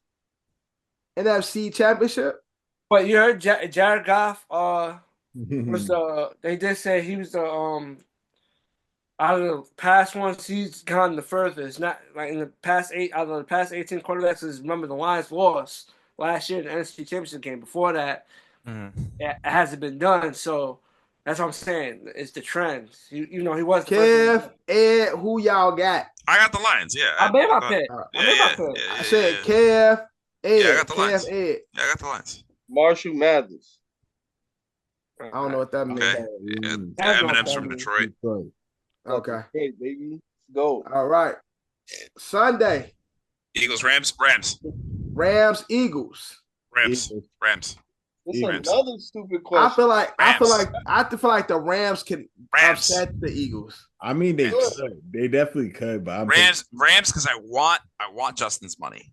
NFC Championship. But you heard Jared Goff was they did say he was the out of the past ones he's gone the furthest. Not like in the past 8 out of the past 18 quarterbacks. Remember the Lions lost last year in the NFC Championship game. Before that, It hasn't been done. So that's what I'm saying. It's the trends. You know, he was Kev, Ed, who y'all got? I got the Lions. Yeah, I made my pick. I said Kev, Ed. Yeah, I got the Kev, Lions. Ed. Yeah, I got the Lions. Marshall Mathers. I don't know what that means. Okay. Yeah, Eminem's from Detroit. Okay. Hey, baby. Let's go. All right. Sunday. Eagles, Rams, Eagles. This is another stupid question. I feel like the Rams can upset the Eagles. I mean, they could. They definitely could, but Rams, because I want Justin's money.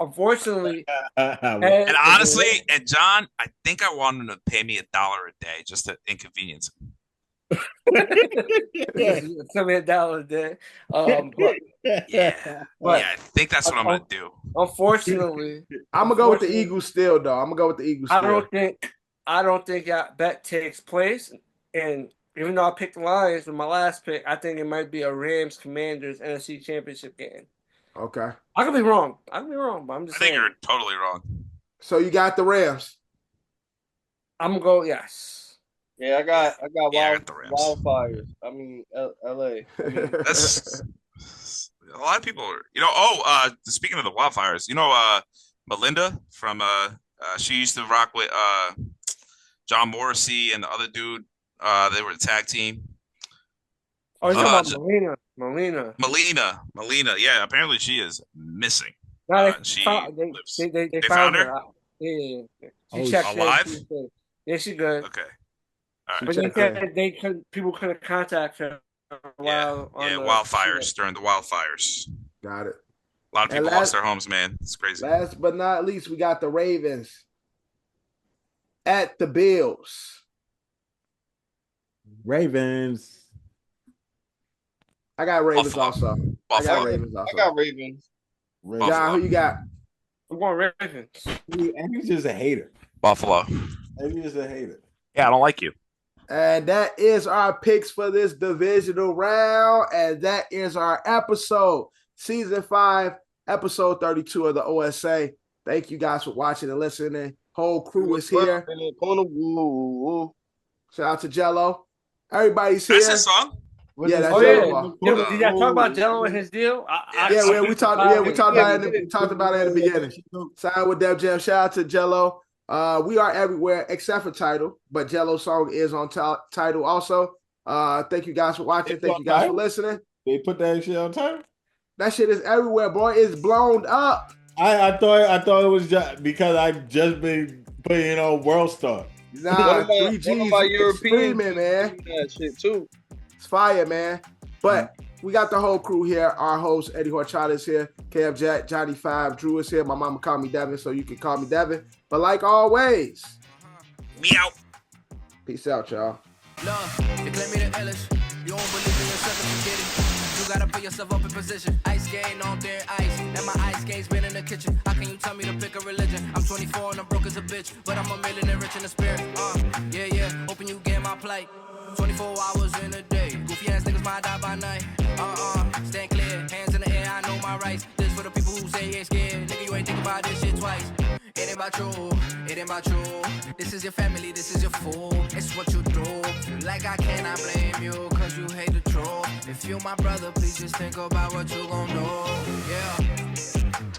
Unfortunately, and honestly, and John, I think I want him to pay me $1 a day just to inconvenience him. Tell me $1 a day. But I think that's what I'm gonna do. Unfortunately, I'm gonna go with the Eagles still, though. I don't think that bet takes place. And even though I picked the Lions with my last pick, I think it might be a Rams Commanders NFC Championship game. Okay. I could be wrong. But I'm just saying. I think you're totally wrong. So you got the Rams. I'm gonna go yes. Yeah, I got the Rams. Wildfires. I mean, LA. That's a lot of people are, speaking of the Wildfires, Melinda from she used to rock with John Morrissey and the other dude. They were the tag team. Oh, you're talking about Melina. Yeah, apparently she is missing. No, they found her. Yeah. She checked alive. Yeah, she's good. Okay. All right. But they said people couldn't contact her. Wildfires during the wildfires. Got it. A lot of people lost their homes, man. It's crazy. Last but not least, we got the Ravens at the Bills. Ravens. I got Ravens also. I got Ravens. John, who you got? I'm going Ravens. And he's just a hater. Buffalo. And he's just a hater. Yeah, I don't like you. And that is our picks for this divisional round. And that is our episode. Season 5, episode 32 of the OSA. Thank you guys for watching and listening. Whole crew is here. Shout out to Jello. Everybody's here. That's his song? Yeah, that's Jello. Did y'all talk about Jello and his deal? We talked about it in the beginning. Signed with Def Jam. Shout out to Jello. We are everywhere except for Tidal, but Jello's song is on Tidal also. Thank you guys for watching. Thank you guys for listening. They put that shit on Tidal? That shit is everywhere, boy. It's blown up. I thought it was just because I just been putting on World Star. Nah, 3G's European man. That shit too. It's fire, man. But we got the whole crew here. Our host, Eddie Horchata, is here. KF Jack, Johnny 5, Drew is here. My mama called me Devin, so you can call me Devin. But like always, meow. Peace out, y'all. Love, you claim me the illest. You don't believe in yourself if you get it. You gotta put yourself up in position. Ice skating on thin ice. And my ice skate's been in the kitchen. How can you tell me to pick a religion? I'm 24 and I'm broke as a bitch. But I'm a millionaire rich in the spirit. Yeah. Hoping you get my plight. 24 hours in a day. Goofy ass niggas might die by night. Stand clear. Hands in the air, I know my rights. This for the people who say you ain't scared. Nigga, you ain't think about this shit twice. It ain't about you, it ain't about you. This is your family, this is your fool. It's what you do. Like I cannot blame you, cause you hate the truth. If you my brother, please just think about what you gon' do. Yeah.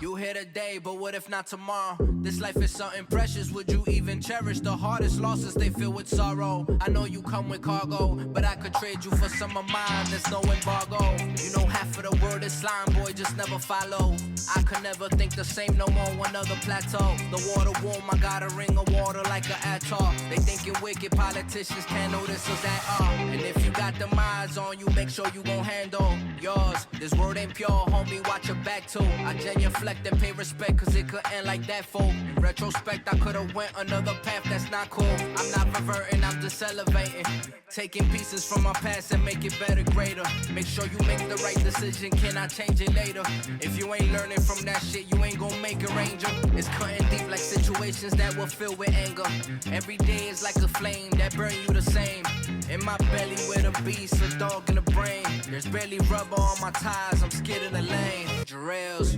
You here today, but what if not tomorrow? This life is something precious, would you even cherish? The hardest losses, they fill with sorrow. I know you come with cargo, but I could trade you for some of mine, there's no embargo. You know half of the world is slime, boy, just never follow. I could never think the same no more, one other plateau. The water warm, I got a ring of water like an atoll. They thinking wicked politicians can't notice us at all. And if you got them eyes on you, make sure you gon' handle yours. This word ain't pure, homie, watch your back too. I genuflect and pay respect, cause it could end like that, fool. In retrospect, I could've went another path that's not cool. I'm not reverting, I'm just elevating. Taking pieces from my past and make it better, greater. Make sure you make the right decision, can I change it later? If you ain't learning from that shit, you ain't gon' make a ranger. It's cutting deep like situations that will fill with anger. Every day is like a flame that burn you the same. In my belly with a beast, a dog in the brain. There's barely rubber on my tires, I'm scared in the lane. Jerellz.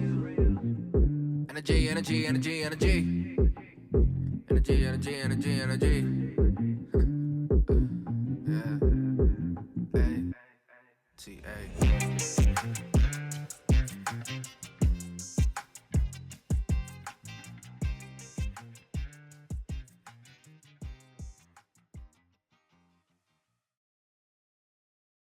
Energy. energy. Yeah. Hey. T-A.